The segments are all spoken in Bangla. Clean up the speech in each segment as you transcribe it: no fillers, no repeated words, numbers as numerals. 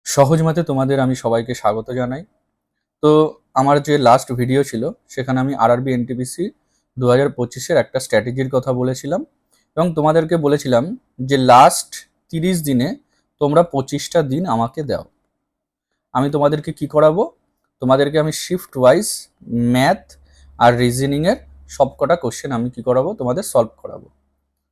সহজ মতে তোমাদের আমি সবাইকে স্বাগত জানাই। তো আমার যে লাস্ট ভিডিও ছিল সেখানে আমি আরআরবি এনটিপিসি 2025-এর একটা স্ট্র্যাটেজির কথা বলেছিলাম এবং তোমাদেরকে বলেছিলাম যে লাস্ট 30 দিনে তোমরা 25টা দিন আমাকে দাও। আমি তোমাদেরকে কি করাবো? তোমাদেরকে আমি শিফট ওয়াইজ ম্যাথ আর রিজনিংয়ের সবকটা কোশ্চেন আমি কি করাবো? তোমাদের সলভ করাবো।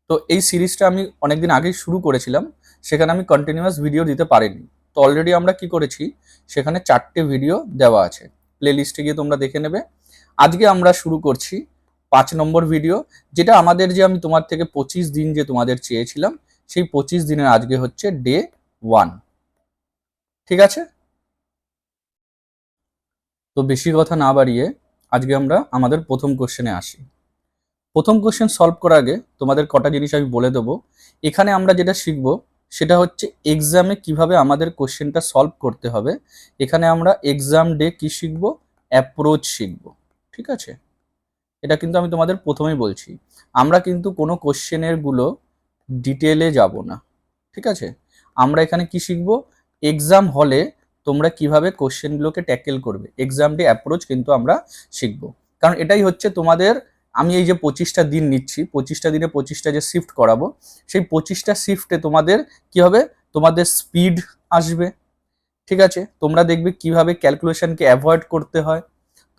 তো এই সিরিজটা আমি অনেকদিন আগেই শুরু করেছিলাম, সেখানে আমি কন্টিনিউয়াস ভিডিও দিতে পারিনি। তো অলরেডি আমরা কি করেছি, সেখানে 4টে ভিডিও দেওয়া আছে, প্লে লিস্টে গিয়ে তোমরা দেখে নেবে। আজকে আমরা শুরু করছি 5 নম্বর ভিডিও, যেটা আমাদের যে আমি তোমার থেকে 25 দিন যে তোমাদের চেয়েছিলাম, সেই 25 দিনের আজকে হচ্ছে ডে 1। ঠিক আছে? তো বেশি কথা না বাড়িয়ে আজকে আমরা আমাদের প্রথম কোশ্চেনে আসি। প্রথম কোশ্চেন সলভ করার আগে তোমাদের কটা জিনিস আমি বলে দেবো। এখানে আমরা যেটা শিখব সেটা হচ্ছে এক্সামে কিভাবে আমাদের কোশ্চেনটা সলভ করতে হবে। এখানে আমরা এক্সাম ডে কি শিখব? অ্যাপ্রোচ শিখব। ঠিক আছে? এটা কিন্তু আমি তোমাদের প্রথমেই বলছি, আমরা কিন্তু কোনো কোশ্চেনের গুলো ডিটেলে যাব না। ঠিক আছে? আমরা এখানে কি শিখব? এক্সাম হলে তোমরা কিভাবে কোশ্চেনগুলোকে ট্যাকেল করবে, এক্সাম ডে অ্যাপ্রোচ কিন্তু আমরা শিখব। কারণ এটাই হচ্ছে তোমাদের, আমি এই যে 25টা দিন নিচ্ছি, 25টা দিনে 25টা যে শিফট করাবো, সেই 25টা শিফটে তোমাদের কি হবে? তোমাদের স্পিড আসবে। ঠিক আছে? তোমরা দেখবে কিভাবে ক্যালকুলেশনকে অ্যাভয়েড করতে হয়।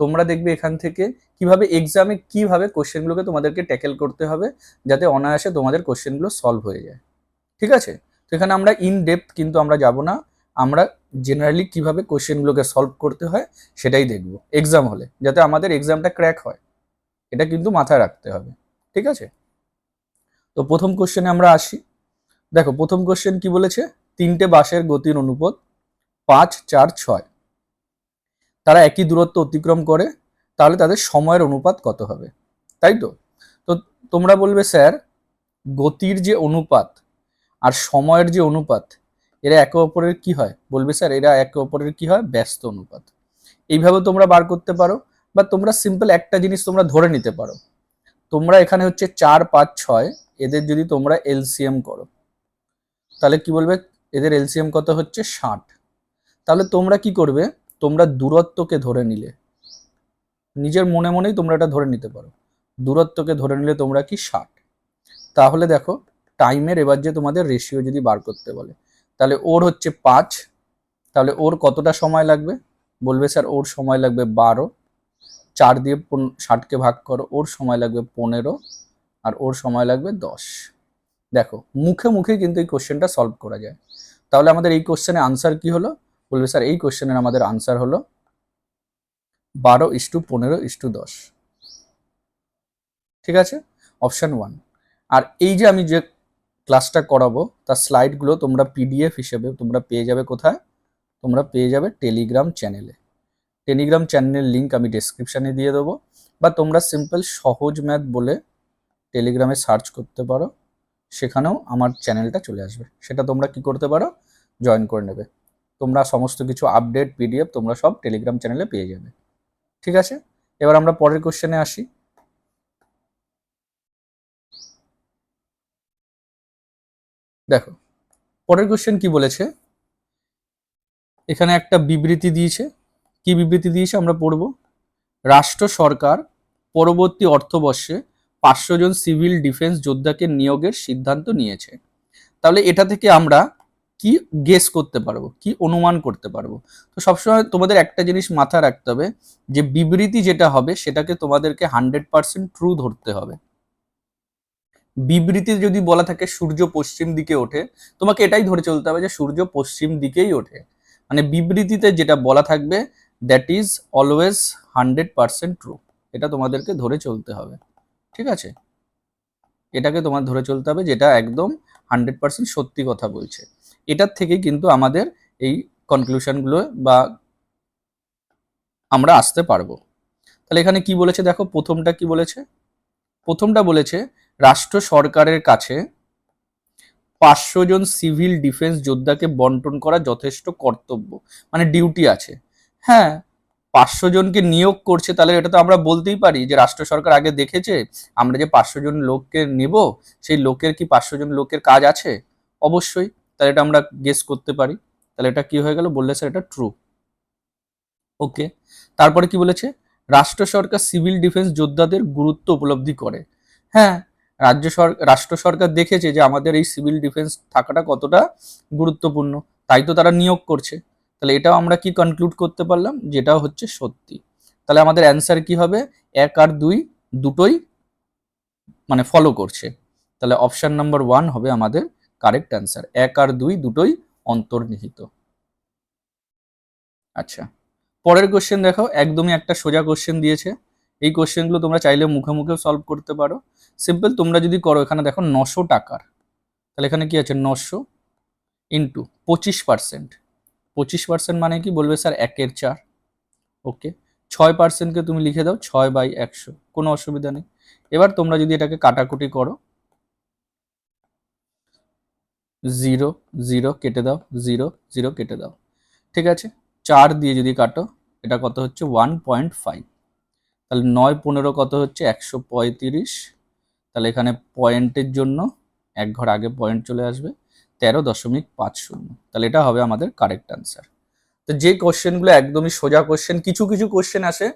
তোমরা দেখবে এখান থেকে কিভাবে এক্সামে কিভাবে কোশ্চেনগুলোকে তোমাদেরকে ট্যাকেল করতে হবে, যাতে অনায়াসে তোমাদের কোশ্চেনগুলো সলভ হয়ে যায়। ঠিক আছে? তো এখানে আমরা ইন ডেপথ কিন্তু আমরা যাব না, আমরা জেনারেলি কিভাবে কোশ্চেনগুলোকে সলভ করতে হয় সেটাই দেখব এক্সাম হলে, যাতে আমাদের এক্সামটা ক্র্যাক হয়। এটা কিন্তু মাথায় রাখতে হবে। ঠিক আছে? তো প্রথম কোশ্চেনে আমরা আসি। দেখো প্রথম কোশ্চেন কি বলেছে? 3টে বাসের গতির অনুপাত 5, 4, 6, তারা একই দূরত্ব অতিক্রম করে, তাহলে তাদের সময়ের অনুপাত কত হবে? তাই তো? তো তোমরা বলবে স্যার, গতির যে অনুপাত আর সময়ের যে অনুপাত, এরা একে অপরের কি হয়? বলবে স্যার এরা একে অপরের কি হয়? ব্যস্ত অনুপাত। এইভাবে তোমরা বার করতে পারো, বা তোমরা সিম্পল একটা জিনিস তোমরা ধরে নিতে পারো। তোমরা এখানে হচ্ছে 4, 5, 6, এদের যদি তোমরা এলসিএম করো, তাহলে কি বলবে? এদের এলসিএম কত হচ্ছে? 60। তাহলে তোমরা কি করবে? তোমরা দূরত্বকে ধরে নিলে, নিজের মনে মনেই তোমরা এটা ধরে নিতে পারো, দূরত্বকে ধরে নিলে তোমরা কি 60। তাহলে দেখো টাইমের এবার যে তোমাদের রেশিও যদি বার করতে বলে, তাহলে ওর হচ্ছে 5, তাহলে ওর কতটা সময় লাগবে? বলবে স্যার ওর সময় লাগবে 12, 4 দিয়ে 60কে ভাগ করো, ওর সময় লাগবে 15, আর ওর সময় লাগবে 10। দেখো মুখে মুখে কিন্তু এই কোশ্চেনটা সলভ করা যায়। তাহলে আমাদের এই কোশ্চেনের আনসার কি হলো? বলবে স্যার এই কোশ্চেনের আমাদের আনসার হলো 12:15:10। ঠিক আছে? অপশন 1। আর এই যে আমি যে ক্লাসটা করাবো তার স্লাইডগুলো তোমরা পিডিএফ হিসেবে তোমরা পেয়ে যাবে কোথায়? তোমরা পেয়ে যাবে টেলিগ্রাম চ্যানেলে। টেলিগ্রাম চ্যানেলের লিঙ্ক আমি ডেসক্রিপশানে দিয়ে দেবো, বা তোমরা সিম্পল সহজ ম্যাথ বলে টেলিগ্রামে সার্চ করতে পারো, সেখানেও আমার চ্যানেলটা চলে আসবে, সেটা তোমরা কি করতে পারো? জয়েন করে নেবে। তোমরা সমস্ত কিছু আপডেট পিডিএফ তোমরা সব টেলিগ্রাম চ্যানেলে পেয়ে যাবে। ঠিক আছে? এবার আমরা পরের কোশ্চেনে আসি। দেখো পরের কোশ্চেন কি বলেছে, এখানে একটা বিবৃতি দিয়েছে। কি বিবৃতি দিয়েছে আমরা পড়ব। রাষ্ট্র সরকার পরবর্তী অর্থবর্ষে 500 জন সিভিল ডিফেন্স যোদ্ধাকে নিয়োগের সিদ্ধান্ত নিয়েছে। তাহলে এটা থেকে আমরা কি গেস করতে পারবো, কি অনুমান করতে পারবো? তো সবসময় তোমাদের একটা জিনিস মাথায় রাখতে হবে, যে বিবৃতি যেটা হবে সেটাকে তোমাদেরকে 100% ট্রু ধরতে হবে। বিবৃতি যদি বলা থাকে সূর্য পশ্চিম দিকে ওঠে, তোমাকে এটাই ধরে চলতে হবে যে সূর্য পশ্চিম দিকেই ওঠে। মানে বিবৃতিতে যেটা বলা থাকবে দ্যাট ইজ অলওয়েজ 100% ট্রু। এটা তোমাদেরকে ধরে চলতে হবে। ঠিক আছে? এটাকে তোমার ধরে চলতে হবে, যেটা একদম 100% সত্যি কথা বলছে। এটার থেকেই কিন্তু আমাদের এই কনক্লুশনগুলো বা আমরা আসতে পারবো। তাহলে এখানে কি বলেছে দেখো, প্রথমটা কি বলেছে? প্রথমটা বলেছে রাষ্ট্র সরকারের কাছে 500 জন সিভিল ডিফেন্স যোদ্ধাকে বন্টন করা যথেষ্ট কর্তব্য, মানে ডিউটি আছে। হ্যাঁ, 500 জনকে নিয়োগ করছে, তাহলে এটা তো আমরা বলতেই পারি যে রাষ্ট্র সরকার আগে দেখেছে আমরা যে 500 জন লোককে নেব, সেই লোকের কি 500 জন লোকের কাজ আছে? অবশ্যই। তাহলে এটা আমরা গেস করতে পারি। তাহলে এটা কি হয়ে গেল, বললে স্যার এটা ট্রু। ওকে, তারপরে কি বলেছে, রাষ্ট্র সরকার সিভিল ডিফেন্স যোদ্ধাদের গুরুত্ব উপলব্ধি করে। হ্যাঁ, রাষ্ট্র সরকার দেখেছে যে আমাদের এই সিভিল ডিফেন্স থাকাটা কতটা গুরুত্বপূর্ণ, তাই তো তারা নিয়োগ করছে। তাহলে এটাও আমরা কি কনক্লুড করতে পারলাম, যেটাও হচ্ছে সত্যি। তাহলে আমাদের অ্যান্সার কি হবে, 1 আর 2 দুটোই মানে ফলো করছে। তাহলে অপশন নাম্বার 1 হবে আমাদের কারেক্ট অ্যান্সার, 1 আর 2 দুটোই অন্তর্নিহিত। আচ্ছা, পরের কোশ্চেন দেখো, একদমই একটা সোজা কোশ্চেন দিয়েছে। এই কোশ্চেনগুলো তোমরা চাইলে মুখে মুখেও সলভ করতে পারো। সিম্পল, তোমরা যদি করো, এখানে দেখো 900 টাকার, তাহলে এখানে কি আছে, 900 ইন্টু 25%। 25% মানে কি, বলবে স্যার 1/4। ওকে, 6%কে তুমি লিখে দাও 6/100, কোনো অসুবিধা নেই। এবার তোমরা যদি এটাকে কাটাকুটি করো, 0 0 কেটে দাও, 0 0 কেটে দাও, ঠিক আছে। 4 দিয়ে যদি কাটো, এটা কত হচ্ছে 1.5। তাহলে 9 15 কত হচ্ছে 135। তাহলে এখানে পয়েন্টের জন্য এক ঘর আগে পয়েন্ট চলে আসবে, 13.50। তাহলে এটা হবে আমাদের কারেক্ট অ্যান্সার। তো যে কোশ্চেনগুলো একদমই সোজা কোশ্চেন, কিছু কিছু কোশ্চেন আসে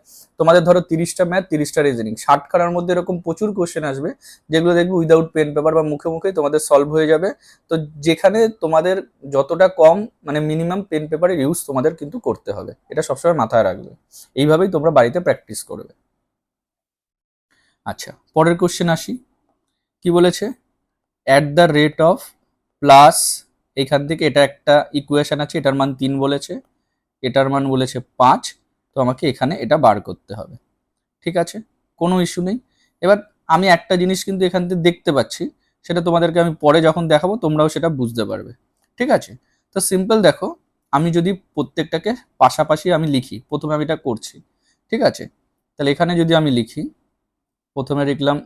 তোমাদের, ধরো 30টা ম্যাথ 30টা রিজনিং, 60 খানার মধ্যে এরকম প্রচুর কোশ্চেন আসবে যেগুলো দেখবে উইদাউট পেন পেপার বা মুখে মুখে তোমাদের সলভ হয়ে যাবে। তো যেখানে তোমাদের যতটা কম মানে মিনিমাম পেন পেপারের ইউজ তোমাদের কিন্তু করতে হবে, এটা সবসময় মাথায় রাখবে। এইভাবেই তোমরা বাড়িতে প্র্যাকটিস করবে। আচ্ছা, পরের কোশ্চেন আসি, কি বলেছে, at the rate of plus, এখান থেকে এটা একটা ইকুয়েশন আছে, এটার মান 3 বলেছে, এটার মান বলেছে 5। তো আমাকে এখানে এটা বার করতে হবে, ঠিক আছে, কোনো ইস্যু নেই। এবার আমি একটা জিনিস কিন্তু এখান থেকে দেখতে পাচ্ছি, সেটা তোমাদেরকে আমি পরে যখন দেখাবো তোমরাও সেটা বুঝতে পারবে, ঠিক আছে। তো সিম্পল দেখো, আমি যদি প্রত্যেকটাকে পাশাপাশি আমি লিখি, প্রথমে আমি এটা করছি, ঠিক আছে। তাহলে এখানে যদি আমি লিখি, প্রথমে লিখলাম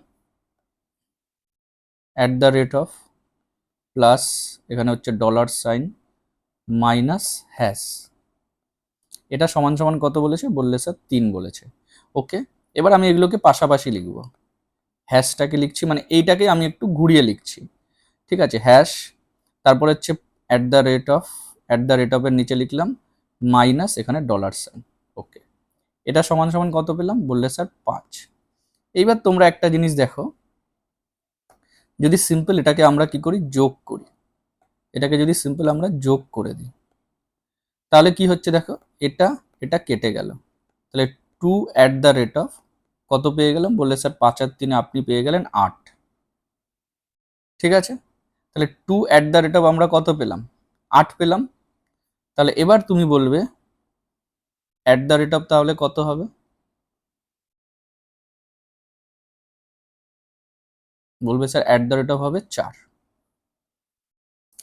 at the rate of plus, এখানে হচ্ছে ডলার সাইন মাইনাস হ্যাশ, এটা সমান সমান কত বলেছে, বললে স্যার 3 বলেছে। ওকে, এবার আমি এগুলোকে পাশাপাশি লিখব, হ্যাশটাকে লিখছি, মানে এইটাকে আমি একটু ঘুরিয়ে লিখছি, ঠিক আছে, হ্যাশ, তারপর হচ্ছে at the rate of, at the rate অফের নিচে লিখলাম মাইনাস এখানে ডলার সাইন। ওকে, এটা সমান সমান কত পেলাম, বললে স্যার 5। এইবার তোমরা একটা জিনিস দেখো, যদি সিম্পল এটাকে আমরা কি করি, যোগ করি, এটাকে যদি সিম্পল আমরা যোগ করে দিই, তাহলে কি হচ্ছে দেখো, এটা এটা কেটে গেল, তাহলে 2 অ্যাট দ্য রেট অফ কত পেয়ে গেলাম, বললে স্যার 5 আর 3 আপনি পেয়ে গেলেন 8, ঠিক আছে। তাহলে 2 অ্যাট দ্য রেট অফ আমরা কত পেলাম, 8 পেলাম। তাহলে এবার তুমি বলবে অ্যাট দ্য রেট অফ তাহলে কত হবে, বলবে sir at the rate of হবে 4।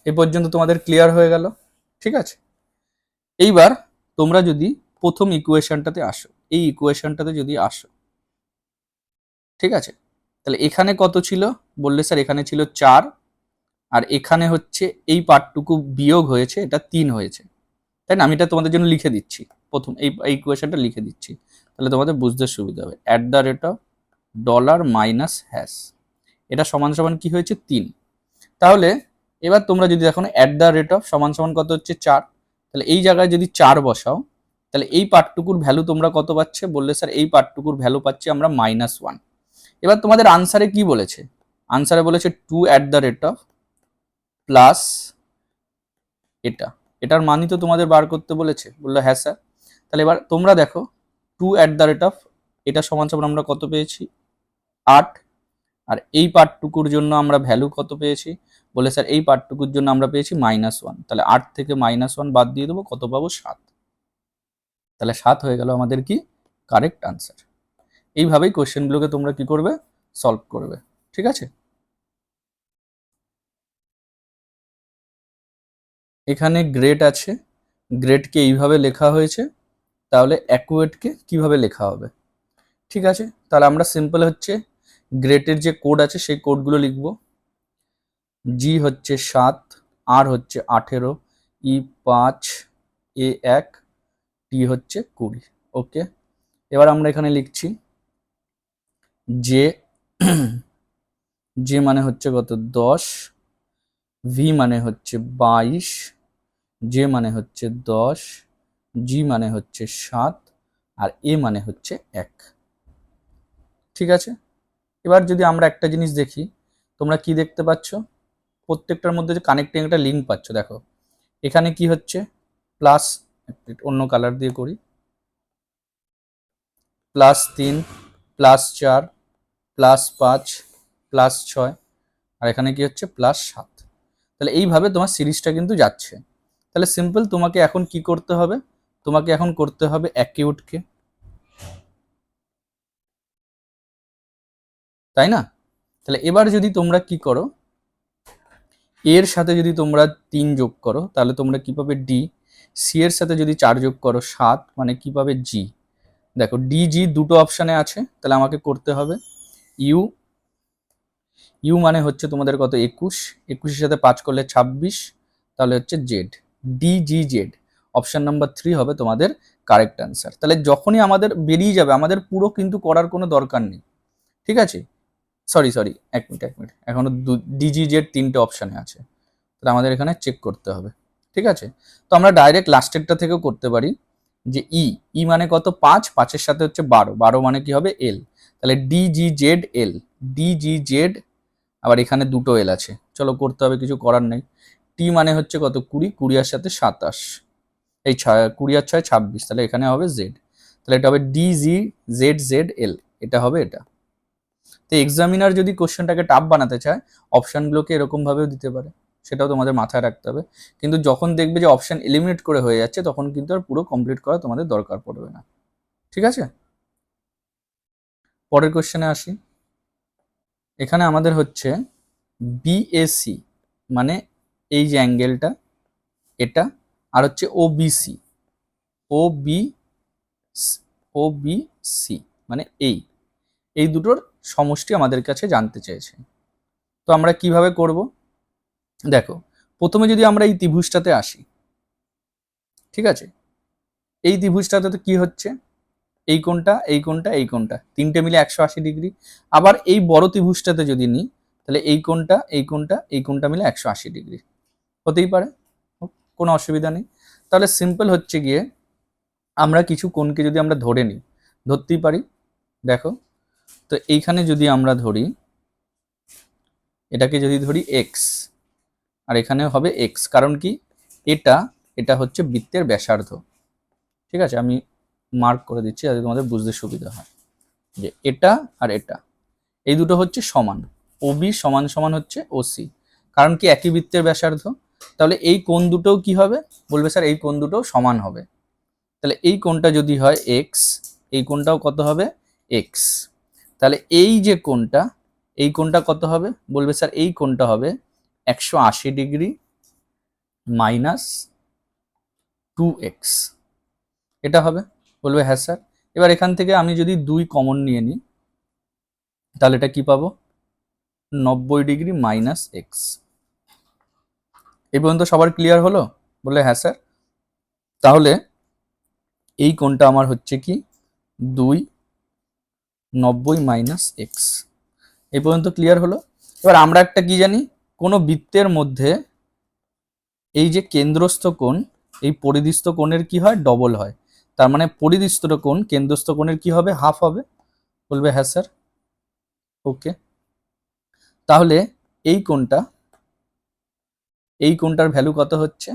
এ পর্যন্ত তোমাদের ক্লিয়ার হয়ে গেল, ঠিক আছে। এইবার তোমরা যদি প্রথম ইকুয়েশনটাতে আসো, এই ইকুয়েশনটাতে যদি আসো, ঠিক আছে, তাহলে এখানে কত ছিল, বললে স্যার এখানে ছিল 4, আর এখানে হচ্ছে এই পার্টটুকু বিয়োগ হয়েছে, এটা 3 হয়েছে, তাই না। আমি এটা তোমাদের জন্য লিখে দিচ্ছি, প্রথম এই ইকুয়েশনটা লিখে দিচ্ছি, তাহলে তোমাদের বুঝতে সুবিধা হবে। At the rate of dollar minus hash, এটা সমান সমান কি হয়েছে, 3। তাহলে এবার তোমরা যদি দেখো অ্যাট দ্য রেট অফ সমান সমান কত হচ্ছে 4, তাহলে এই জায়গায় যদি 4 বসাও, তাহলে এই পার্টটুকুর ভ্যালু তোমরা কত পাচ্ছে, বললে স্যার এই পার্টটুকুর ভ্যালু পাচ্ছি আমরা -1। এবার তোমাদের আনসারে কি বলেছে, আনসারে বলেছে 2 at the rate of plus এটার মানই তো তোমাদের বার করতে বলেছে, বললো হ্যাঁ স্যার। তাহলে এবার তোমরা দেখো 2 অ্যাট দ্য রেট অফ এটা সমান সমান আমরা কত পেয়েছি, 8। আর এই পার্টটুকুর জন্য আমরা ভ্যালু কত পেয়েছি, বলে স্যার এই পার্টটুকুর জন্য আমরা পেয়েছি -1। তাহলে 8 থেকে -1 বাদ দিয়ে দেবো, কত পাবো, 7। তাহলে 7 হয়ে গেল আমাদের কি কারেক্ট আনসার। এইভাবেই কোশ্চেনগুলোকে তোমরা কি করবে, সলভ করবে, ঠিক আছে। এখানে গ্রেড আছে, গ্রেডকে এইভাবে লেখা হয়েছে, তাহলে অ্যাকুয়েটকে কিভাবে লেখা হবে, ঠিক আছে। তাহলে আমরা সিম্পল হচ্ছে গ্রেটের যে কোড আছে সেই কোডগুলো লিখব। জি হচ্ছে 7, আর হচ্ছে 18, ই 5, এ 1, টি হচ্ছে 20। ওকে, এবার আমরা এখানে লিখছি জে, জে মানে হচ্ছে কত 10, ভি মানে হচ্ছে 22, জে মানে হচ্ছে 10, জি মানে হচ্ছে 7, আর এ মানে হচ্ছে 1। ঠিক আছে, এবার যদি আমরা একটা জিনিস দেখি, তোমরা কি দেখতে পাচ্ছ, প্রত্যেকটার মধ্যে যে কানেক্টিং একটা লিঙ্ক পাচ্ছ। দেখো এখানে কি হচ্ছে, প্লাস, অন্য কালার দিয়ে করি, +3, +4, +5, +6, আর এখানে কি হচ্ছে +7। তাহলে এইভাবে তোমার সিরিজটা কিন্তু যাচ্ছে। তাহলে সিম্পল, তোমাকে এখন কি করতে হবে, তোমাকে এখন করতে হবে অ্যাকিউটকে, তাই না? তাহলে এবার যদি তোমরা কি করো, এর সাথে যদি তোমরা 3 যোগ করো তাহলে তোমরা কি পাবে ডি, সি এর সাথে যদি 4 যোগ করো 7, মানে কি পাবে জি। দেখো ডি জি দুটো অপশানে আছে, তাহলে আমাকে করতে হবে ইউ, ইউ মানে হচ্ছে তোমাদের কত 21, 21-এর সাথে 5 করলে 26, তাহলে হচ্ছে Z, D G Z, option number 3 হবে তোমাদের কারেক্ট অ্যান্সার। তাহলে যখনই আমাদের বেরিয়ে যাবে, আমাদের পুরো কিন্তু করার কোনো দরকার নেই। ঠিক আছে, সরি সরি, এক মিনিট এক মিনিট, এখনো ডিজি জেড 3টে অপশানে আছে, তাহলে আমাদের এখানে চেক করতে হবে। ঠিক আছে, তো আমরা ডাইরেক্ট লাস্টেরটা থেকেও করতে পারি, যে ই, ই মানে কত 5, 5-এর সাথে হচ্ছে 12, 12 মানে কি হবে এল, তাহলে ডি জি জেড এল, ডি জি জেড, আবার এখানে দুটো এল আছে, চলো করতে হবে, কিছু করার নেই। টি মানে হচ্ছে কত 20, 20-এর সাথে 27, এই 20 আর 6 26, তাহলে এখানে হবে জেড, তাহলে এটা হবে ডি জি জেড জেড এল, এটা হবে এটা। তো এক্সামিনার যদি কোশ্চেনটাকে টাফ বানাতে চায়, অপশানগুলোকে এরকম ভাবেও দিতে পারে, সেটাও তোমাদের মাথায় রাখতে হবে। কিন্তু যখন দেখবে যে অপশান এলিমিনেট করে হয়ে যাচ্ছে, তখন কিন্তু আর পুরো কমপ্লিট করা তোমাদের দরকার পড়বে না। ঠিক আছে, পরের কোশ্চেনে আসি। এখানে আমাদের হচ্ছে বিএসি, মানে এই যে অ্যাঙ্গেলটা এটা, আর হচ্ছে ওবিসি, ও বি, ও বি সি, মানে এই এই দুটোর সমষ্টি আমাদের কাছে জানতে চেয়েছে। তো আমরা কিভাবে করব, দেখো প্রথমে যদি আমরা এই ত্রিভুজটাতে আসি, ঠিক আছে, এই ত্রিভুজটাতে তো কি হচ্ছে, এই কোণটা এই কোণটা এই কোণটা তিনটে মিলে 180 ডিগ্রি। আবার এই বড় ত্রিভুজটাতে যদি নিই, তাহলে এই কোণটা এই কোণটা এই কোণটা মিলে 180 ডিগ্রি, হতেই পারে, কোনো অসুবিধা নেই। তাহলে সিম্পল হচ্ছে গিয়ে, আমরা কিছু কোণকে যদি আমরা ধরে নিই, ধরতেই পারি। দেখো, তো এইখানে যদি আমরা ধরি, এটাকে যদি ধরি এক্স, আর এখানে হবে এক্স, কারণ কি এটা, এটা হচ্ছে বৃত্তের ব্যাসার্ধ। ঠিক আছে, আমি মার্ক করে দিচ্ছি যাতে তোমাদের বুঝতে সুবিধা হয়, যে এটা আর এটা, এই দুটো হচ্ছে সমান, ওবি সমান সমান হচ্ছে ওসি, কারণ কি একই বৃত্তের ব্যাসার্ধ। তাহলে এই কোণ দুটোও কি হবে, বলবে স্যার এই কোণ দুটোও সমান হবে। তাহলে এই কোণটা যদি হয় এক্স, এই কোণটাও কত হবে এক্স। তাহলে এই যে কোণটা, এই কোণটা কত হবে, বলবে স্যার এই কোণটা হবে 180 ডিগ্রি মাইনাস 2x, এটা হবে, বলবে হ্যাঁ স্যার। এবার এখান থেকে আমি যদি 2 কমন নিয়ে নিই, তাহলে এটা কি পাবো, 90 ডিগ্রি মাইনাস এক্স। এই পর্যন্ত সবার ক্লিয়ার হলো, বলে হ্যাঁ স্যার। তাহলে এই কোণটা আমার হচ্ছে কি 2, 90 মাইনাস এক্স, এই পর্যন্ত ক্লিয়ার হলো। এবার আমরা একটা কি জানি, কোনো বৃত্তের মধ্যে এই যে কেন্দ্রস্থ কোণ, এই পরিধিস্থ কোণের কি হয়, ডবল হয়। তার মানে পরিধিস্থ কোণ কেন্দ্রস্থ কোণের কি হবে, হাফ হবে, বলবে হ্যাঁ স্যার। ওকে, তাহলে এই কোণটা, এই কোণটার ভ্যালু কত হচ্ছে,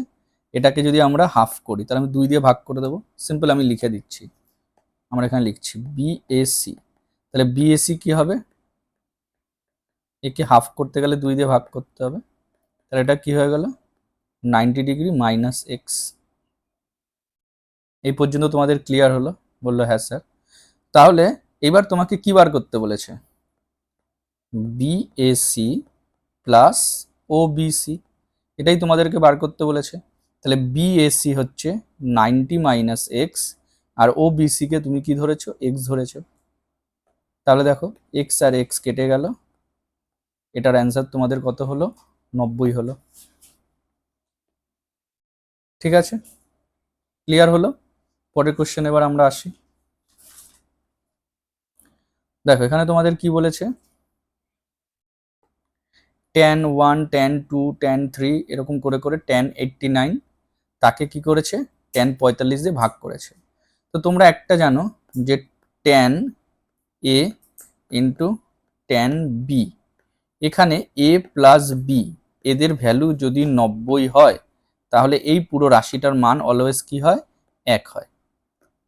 এটাকে যদি আমরা হাফ করি, তাহলে আমি 2 দিয়ে ভাগ করে দেবো। সিম্পল আমি লিখে দিচ্ছি, আমরা এখানে লিখছি বিএসি, তাহলে বিএসি কি হবে, একে হাফ করতে গেলে 2 দিয়ে ভাগ করতে হবে, তাহলে এটা কি হয়ে গেল 90 ডিগ্রি মাইনাস এক্স। এই পর্যন্ত তোমাদের ক্লিয়ার হলো, বললো হ্যাঁ স্যার। তাহলে এবার তোমাকে কি বার করতে বলেছে, বিএসি প্লাস ওবিসি, এটাই তোমাদেরকে বার করতে বলেছে। তাহলে বিএসি হচ্ছে 90 মাইনাস এক্স, আর ওবিসি কে তুমি কি ধরেছো, এক্স ধরেছো। তাহলে দেখো এক্স আর এক্স কেটে গেল, এটার অ্যান্সার তোমাদের কত হলো, 90 হলো। ঠিক আছে, ক্লিয়ার হলো। পরের কোশ্চেন এবার আমরা আসি। দেখো এখানে তোমাদের কি বলেছে, tan 1, tan 2, tan 3 এরকম করে করে tan 89, তাকে কি করেছে, tan 45 দিয়ে ভাগ করেছে। তো তোমরা একটা জানো যে tan a into tan b, এখানে a প্লাস b এদের ভ্যালু যদি 90 হয় তাহলে এই পুরো রাশিটার মান অলওয়েজ কি হয়, 1 হয়।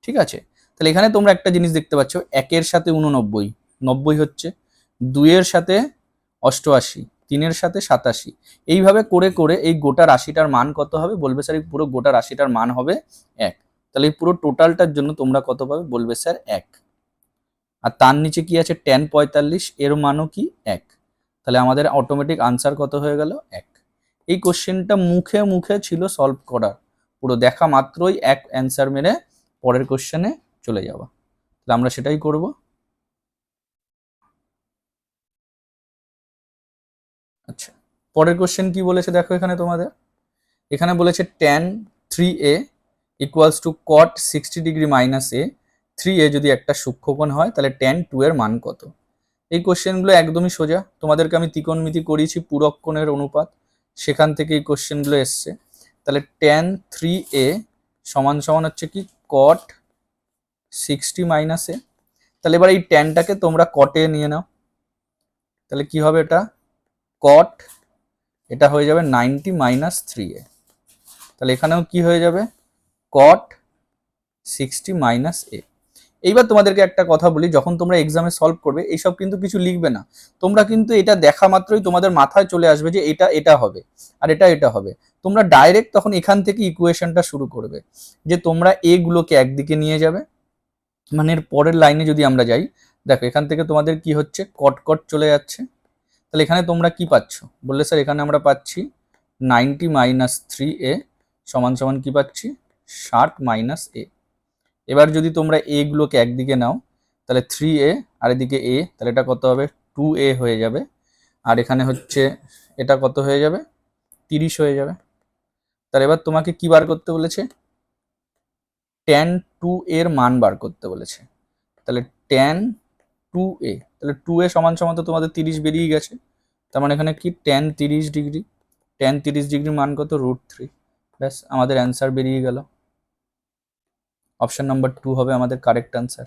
ঠিক আছে, তাহলে এখানে তোমরা একটা জিনিস দেখতে পাচ্ছ, 1-এর সাথে 89 90 হচ্ছে, 2-এর সাথে 88, 3-এর সাথে 87, এইভাবে করে করে এই গোটা রাশিটার মান কত হবে, বলবে স্যার এই পুরো গোটা রাশিটার মান হবে 1। তাহলে এই পুরো টোটালটার জন্য তোমরা কত পাবে, বলবে স্যার 1। আর তার নিচে কি আছে, tan 45, এর মানও কি 1। তাহলে আমাদের অটোমেটিক আনসার কত হয়ে গেল, 1। এই কোশ্চেনটা মুখে মুখে ছিল সলভ করার, পুরো দেখা মাত্রই 1 অ্যান্সার মেরে পরের কোশ্চেনে চলে যাওয়া। তাহলে আমরা সেটাই করব। আচ্ছা, পরের কোশ্চেন কি বলেছে দেখো, এখানে তোমাদের এখানে বলেছে tan 3a equals to cot 60 degree minus a, 3a যদি একটা সূক্ষ্মকোণ হয় তাহলে tan 2 এর মান কত। এই কোশ্চেনগুলো একদমই সোজা, তোমাদেরকে আমি ত্রিকোণমিতি করিয়েছি পূরক কোণের অনুপাত, সেখান থেকে এই কোশ্চেনগুলো এসছে। তাহলে tan 3a সমান সমান হচ্ছে কি cot 60 মাইনাস a। তাহলে এবার এই ট্যানটাকে তোমরা কটে নিয়ে নাও, তাহলে কি হবে, এটা কট, এটা হয়ে যাবে 90 মাইনাস 3a। তাহলে এখানেও কি হয়ে যাবে, কট 60 মাইনাস a। এইবার তোমাদেরকে একটা কথা বলি, যখন তোমরা এক্সামে সলভ করবে এইসব কিন্তু কিছু লিখবে না, তোমরা কিন্তু এটা দেখা মাত্রই তোমাদের মাথায় চলে আসবে যে এটা এটা হবে আর এটা এটা হবে। তোমরা ডাইরেক্ট তখন এখান থেকে ইকুয়েশনটা শুরু করবে, যে তোমরা এগুলোকে একদিকে নিয়ে যাবে, মানে এর পরের লাইনে যদি আমরা যাই, দেখো এখান থেকে তোমাদের কি হচ্ছে, কট কট চলে যাচ্ছে। তাহলে এখানে তোমরা কি পাচ্ছ, বললে স্যার এখানে আমরা পাচ্ছি 90 মাইনাস 3a সমান সমান কি পাচ্ছি, 60 মাইনাস a। এবার যদি তোমরা a গুলোকে একদিকে নাও, তাহলে 3a আর এদিকে a, তাহলে এটা কত হবে, 2a হয়ে যাবে। আর এখানে হচ্ছে এটা কত হয়ে যাবে, 30 হয়ে যাবে। তাহলে এবার তোমাকে কি বার করতে বলেছে, tan 2a এর মান বার করতে বলেছে। তাহলে tan 2a, তাহলে 2a সমান সমান তো তোমাদের 30 বেরিয়ে গেছে, তার মানে এখানে কি tan 30 ডিগ্রি, tan 30 ডিগ্রির মান কত, √3। ব্যাস আমাদের অ্যান্সার বেরিয়ে গেল, অপশন নাম্বার 2 হবে আমাদের কারেক্ট অ্যান্সার।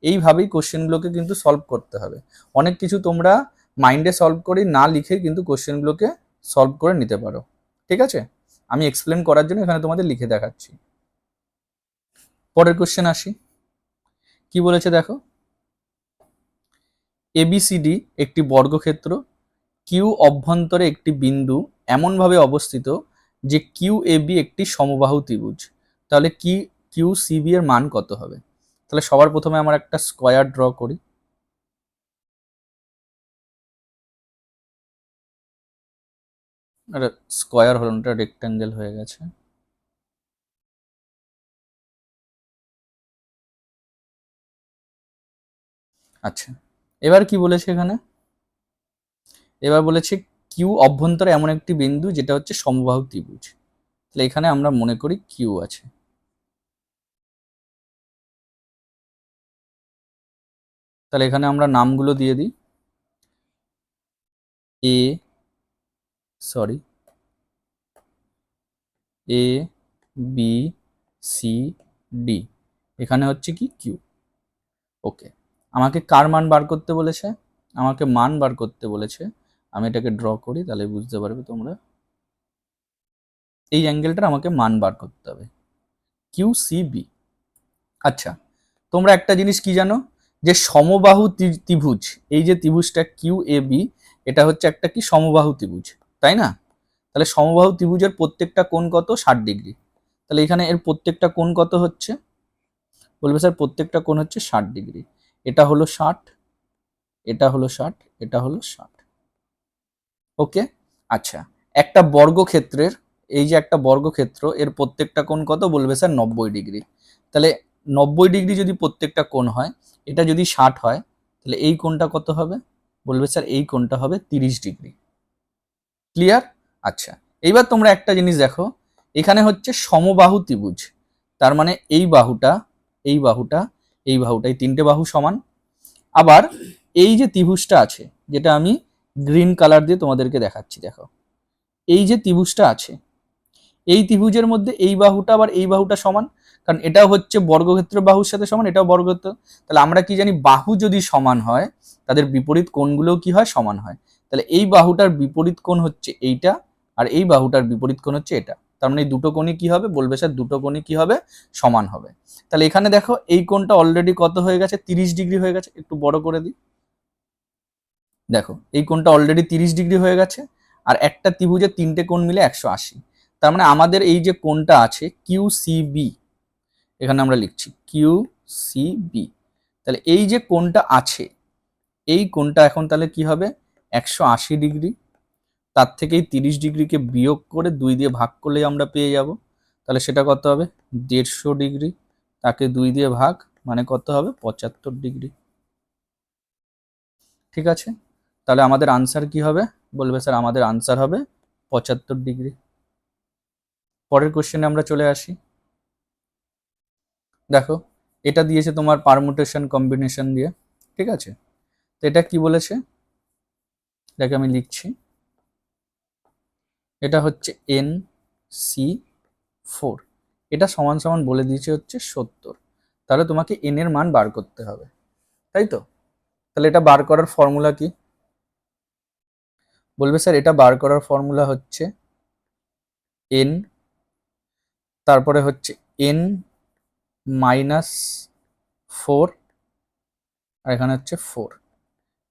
এইভাবেই কোশ্চেনগুলোকে কিন্তু সলভ করতে হবে। অনেক কিছু তোমরা মাইন্ডে সলভ করে না লিখে কিন্তু কোশ্চেনগুলোকে সলভ করে নিতে পারো। ঠিক আছে, আমি এক্সপ্লেন করার জন্য এখানে তোমাদের লিখে দেখাচ্ছি। পরের কোশ্চেন আসি, কি বলেছে দেখো, এবিসিডি একটি বর্গক্ষেত্র, কিউ অভ্যন্তরে একটি বিন্দু এমনভাবে অবস্থিত যে কিউ এবি একটি সমবাহু ত্রিভুজ, তাহলে কি কিউ সিবি এর মান কত হবে। তাহলে সবার প্রথমে আমরা একটা স্কয়ার ড্র করি, স্কয়ার হলো না, রেক্ট্যাঙ্গেল হয়ে গেছে। আচ্ছা, এবার কি বলেছে এখানে, এবার বলেছে কিউ অভ্যন্তরে এমন একটি বিন্দু যেটা হচ্ছে সমবাহু ত্রিভুজ। তাহলে এখানে আমরা মনে করি কিউ আছে, তাহলে এখানে আমরা নামগুলো দিয়ে দিই, এ sorry A B C D, এখানে হচ্ছে কি কিউ। ওকে, আমাকে কার মান বার করতে বলেছে, আমাকে মান বার করতে বলেছে। আমি এটাকে ড্র করি, তাহলে বুঝতে পারবে তোমরা, এই অ্যাঙ্গেলটার আমাকে মান বার করতে হবে, কিউ সি বি। আচ্ছা, তোমরা একটা জিনিস কি জানো, যে সমবাহু ত্রিভুজ, এই যে ত্রিভুজটা কিউ এ বি, এটা হচ্ছে একটা কি সমবাহু ত্রিভুজ, তাই না। তাহলে সমবাহু ত্রিভুজের প্রত্যেকটা কোণ কত, 60 ডিগ্রি। তাহলে এখানে এর প্রত্যেকটা কোণ কত হচ্ছে, বলবে স্যার প্রত্যেকটা কোণ হচ্ছে 60 ডিগ্রি। এটা হলো 60, এটা হলো 60, এটা হলো 60। ওকে, আচ্ছা, একটা বর্গক্ষেত্রের, এই যে একটা বর্গক্ষেত্র, এর প্রত্যেকটা কোণ কত, বলবে স্যার 90 ডিগ্রি। তাহলে 90 ডিগ্রি যদি প্রত্যেকটা কোণ হয়, এটা যদি 60 হয়, তাহলে এই কোণটা কত হবে, বলবে স্যার এই কোণটা হবে 30 ডিগ্রি। ক্লিয়ার। আচ্ছা, এইবার তোমরা একটা জিনিস দেখো, এখানে হচ্ছে সমবাহু ত্রিভুজ, তার মানে এই বাহুটা, এই বাহুটা, এই বাহুটা, এই তিনটে বাহু সমান। আবার এই যে ত্রিভুজটা আছে, যেটা আমি গ্রিন কালার দিয়ে তোমাদেরকে দেখাচ্ছি, দেখো এই যে ত্রিভুজটা আছে, এই ত্রিভুজের মধ্যে এই বাহুটা আবার এই বাহুটা সমান, কারণ এটাও হচ্ছে বর্গক্ষেত্র বাহুর সাথে সমান, এটাও বর্গক্ষেত্র। তাহলে আমরা কি জানি, বাহু যদি সমান হয় তাদের বিপরীত কোণগুলোও কি হয়, সমান হয়। তাহলে এই বাহুটার বিপরীত কোণ হচ্ছে এইটা, আর এই বাহুটার বিপরীত কোণ হচ্ছে এটা। তার মানে এই দুটো কোণই কি হবে, বলবে স্যার দুটো কোণই কি হবে, সমান হবে। তাহলে এখানে দেখো এই কোণটা অলরেডি কত হয়ে গেছে, 30 ডিগ্রি হয়ে গেছে। একটু বড় করে দিই, দেখো এই কোণটা অলরেডি 30 ডিগ্রি হয়ে গেছে, আর একটা ত্রিভুজের তিনটে কোণ মিলে 180। তার মানে আমাদের এই যে কোণটা আছে কিউসিবি, এখানে আমরা লিখছি কিউসিবি, তাহলে এই যে কোণটা আছে এই কোণটা এখন তাহলে কি হবে, 180 ডিগ্রি। তার থেকে এই 30 ডিগ্রিকে বিয়োগ করে 2 দিয়ে ভাগ করলেই আমরা পেয়ে যাব। তাহলে সেটা কত হবে, 150 ডিগ্রি, তাকে 2 দিয়ে ভাগ, মানে কত হবে, 75 ডিগ্রি। ঠিক আছে, তাহলে আমাদের আনসার কি হবে, বলবে স্যার আমাদের আনসার হবে 75 ডিগ্রি। পরের কোশ্চেনে আমরা চলে আসি। দেখো এটা দিয়েছে তোমার পারমুটেশন কম্বিনেশন দিয়ে, ঠিক আছে। তো এটা কি বলেছে, এটাকে আমি লিখছি, এটা হচ্ছে NC4, এটা সমান সমান বলে দিয়েছে হচ্ছে 70। তাহলে তোমাকে n এর মান বার করতে হবে, তাই তো। তাহলে এটা বার করার ফর্মুলা কি, বলবে স্যার এটা বার করার ফর্মুলা হচ্ছে n, তারপরে হচ্ছে n মাইনাস 4, আর এখানে হচ্ছে 4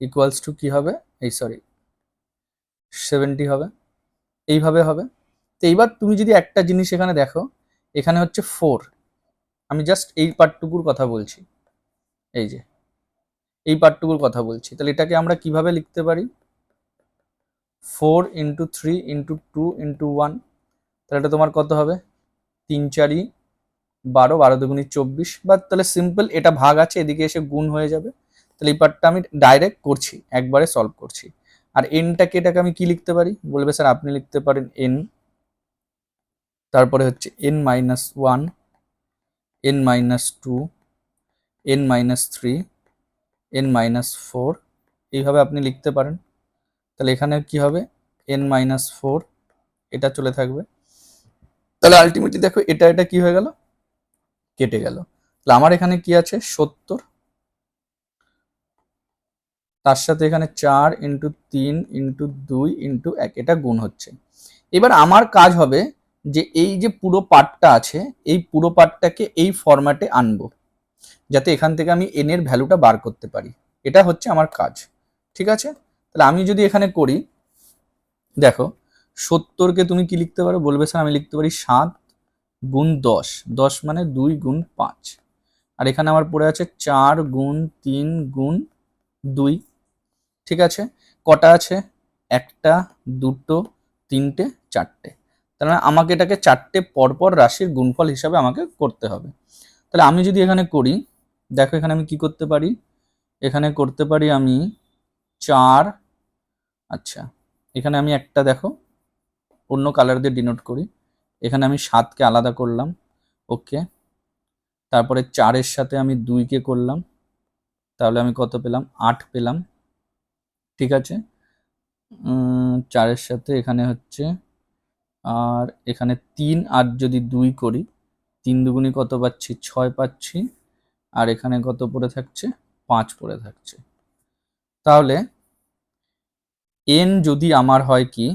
ইকুয়ালস টু কি হবে, এই সরি 70 হবে, এইভাবে হবে। তো এইবার তুমি যদি একটা জিনিস এখানে দেখো, এখানে হচ্ছে 4, আমি জাস্ট এই পার্টটুকুর কথা বলছি, এই যে এই পার্টটুকুর কথা বলছি। তাহলে এটাকে আমরা কিভাবে লিখতে পারি, 4 ইন্টু 3 ইন্টু 2 ইন্টু 1, তাহলে এটা তোমার কত হবে, 3 4 12, 12 দুগুণি 24, বা তাহলে সিম্পল এটা ভাগ আছে এদিকে এসে গুণ হয়ে যাবে। তাহলে এই পার্টটা আমি ডাইরেক্ট করছি, একবারে সলভ করছি। আর এনটাকে, এটাকে আমি কি লিখতে পারি, বলবে স্যার আপনি লিখতে পারেন এন, তারপরে হচ্ছে N minus 1, N minus 2, N minus 3, N minus 4, এইভাবে আপনি লিখতে পারেন। তাহলে এখানে কি হবে, এন মাইনাস 4, এটা চলে থাকবে। তাহলে আলটিমেটলি দেখো এটা এটা কি হয়ে গেল, কেটে গেল। তাহলে আমার এখানে কি আছে, 70, তার সাথে এখানে 4 ইন্টু 3 ইন্টু 2 ইন্টু 1, এটা গুণ হচ্ছে। এবার আমার কাজ হবে যে এই যে পুরো পার্টটা আছে এই পুরো পার্টটাকে এই ফরম্যাটে আনবো, যাতে এখান থেকে আমি এন এর ভ্যালুটা বার করতে পারি। এটা হচ্ছে আমার কাজ, ঠিক আছে। তাহলে আমি যদি এখানে করি, দেখো 70কে তুমি কি লিখতে পারো, বলবে স্যার আমি লিখতে পারি 7 গুণ 10, 10 মানে 2 গুণ 5, আর এখানে আমার পড়ে আছে 4 গুণ 3 গুণ 2, ঠিক আছে। কটা আছে, একটা, দুটো, তিনটে, চারটে। তার মানে আমাকে এটাকে চারটে পরপর রাশির গুণফল হিসাবে আমাকে করতে হবে। তাহলে আমি যদি এখানে করি, দেখো এখানে আমি কি করতে পারি, এখানে করতে পারি আমি 4, আচ্ছা এখানে আমি একটা দেখো অন্য কালার দিয়ে ডিনোট করি, এখানে আমি 7কে আলাদা করলাম, ওকে। তারপরে 4-এর সাথে আমি 2কে করলাম, তাহলে আমি কত পেলাম, 8 পেলাম, ঠিক আছে। 4-এর সাথে এখানে হচ্ছে, আর এখানে 3 আর যদি 2 করি, 3 দুগুণি কত পাচ্ছি, 6 পাচ্ছি, আর এখানে কত পড়ে থাকছে, 5 পড়ে থাকছে। তাহলে n যদি আমার হয় কি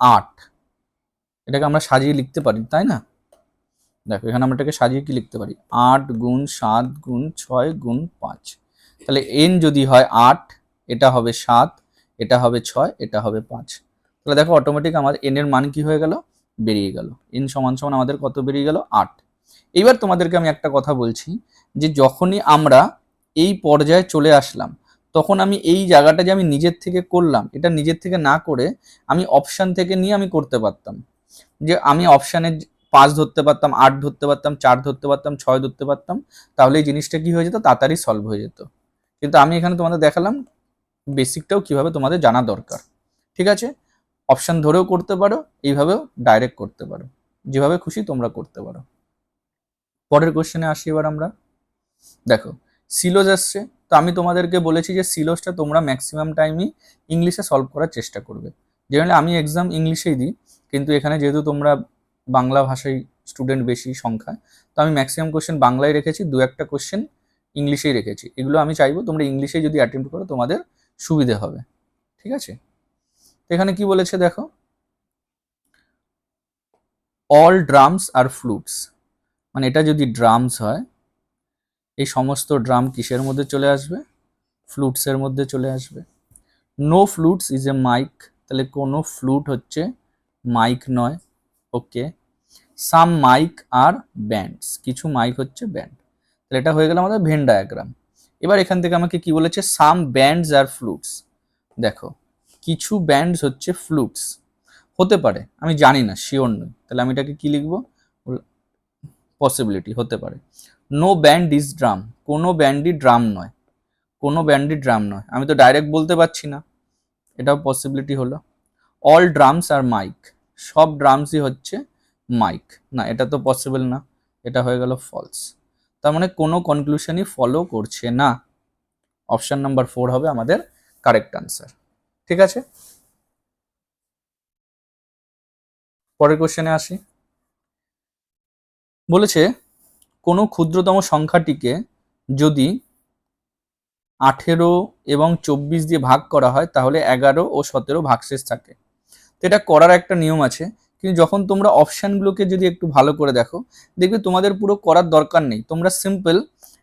8, এটাকে আমরা সাজিয়ে লিখতে পারি, তাই না। দেখো এখানে আমরা এটাকে সাজিয়ে কি লিখতে পারি, 8 গুণ 7 গুণ 6 গুণ 5। তাহলে n যদি হয় 8, এটা হবে 7, এটা হবে 6, এটা হবে 5। তাহলে দেখো অটোমেটিক আমাদের n এর মান কি হয়ে গেল, বেরিয়ে গেল। n সমান সমান আমাদের কত বেরিয়ে গেল, 8। এইবার তোমাদেরকে আমি একটা কথা বলছি, যে যখনই আমরা এই পর্যায়ে চলে আসলাম, তখন আমি এই জায়গাটা যে আমি নিজের থেকে করলাম, এটা নিজের থেকে না করে আমি অপশান থেকে নিয়ে আমি করতে পারতাম। যে আমি অপশানে 5 ধরতে পারতাম, 8 ধরতে পারতাম, 4 ধরতে পারতাম, 6 ধরতে পারতাম, তাহলে এই জিনিসটা কি হয়ে যেত, তাড়াতাড়ি সলভ হয়ে যেত। কিন্তু আমি এখানে তোমাদের দেখালাম বেসিকটাও কিভাবে তোমাদের জানা দরকার, ঠিক আছে। অপশান ধরেও করতে পারো, এইভাবেও ডাইরেক্ট করতে পারো, যেভাবে খুশি তোমরা করতে পারো। পরের কোশ্চেনে আসি এবার আমরা। দেখো সিলোজ আসছে, তো আমি তোমাদেরকে বলেছি যে সিলোজটা তোমরা ম্যাক্সিমাম টাইমই ইংলিশে সলভ করার চেষ্টা করবে। জেনারেলি আমি এক্সাম ইংলিশেই দিই, কিন্তু এখানে যেহেতু তোমরা বাংলা ভাষায় স্টুডেন্ট বেশি সংখ্যায়, তো আমি ম্যাক্সিমাম কোশ্চেন বাংলায় রেখেছি, দু একটা কোশ্চেন ইংলিশেই রেখেছি। এগুলো আমি চাইবো তোমরা ইংলিশে যদি অ্যাটেম্প্ট করো তোমাদের সুবিধে হবে, ঠিক আছে। তো এখানে কি বলেছে দেখো, অল ড্রামস আর ফ্লুটস, মানে এটা যদি ড্রামস হয়, এই সমস্ত ড্রাম কিসের মধ্যে চলে আসবে, ফ্লুটসের মধ্যে চলে আসবে। No floats is a mic, তাহলে কোনো ফ্লুট হচ্ছে মাইক নয়, ওকে। সাম মাইক আর ব্যান্ডস, কিছু মাইক হচ্ছে ব্যান্ড, তাহলে এটা হয়ে গেল আমাদের ভেন ডায়াগ্রাম। এবার এখান থেকে আমাকে কি বলেছে, সাম ব্যান্ডস আর ফ্লুটস, দেখো কিছু ব্যান্ডস হচ্ছে ফ্লুটস, হতে পারে, আমি জানি না, শিওর নই, তাহলে আমি এটাকে কি লিখবো, পসিবিলিটি, হতে পারে। নো ব্যান্ড ইজ ড্রাম, কোনো ব্যান্ডই ড্রাম নয়, কোনো ব্যান্ডই ড্রাম নয়, আমি তো ডাইরেক্ট বলতে পারছি না, এটাও পসিবিলিটি হলো। অল ড্রামস আর মাইক, সব ড্রামসই হচ্ছে মাইক, না এটা তো পসিবল না, এটা হয়ে গেল ফলস, তার মানে কোনো কনক্লুশনই ফলো করছে না। অপশন নাম্বার 4 হবে আমাদের কারেক্ট আনসার, ঠিক আছে। পরের কোশ্চেনে আসি, বলেছে কোনো ক্ষুদ্রতম সংখ্যাটিকে যদি 18 এবং 24 দিয়ে ভাগ করা হয় তাহলে 11 ও 17 ভাগশেষ থাকে। তো এটা করার একটা নিয়ম আছে, কিন্তু যখন তোমরা অপশানগুলোকে যদি একটু ভালো করে দেখো, দেখবে তোমাদের পুরো করার দরকার নেই, তোমরা সিম্পল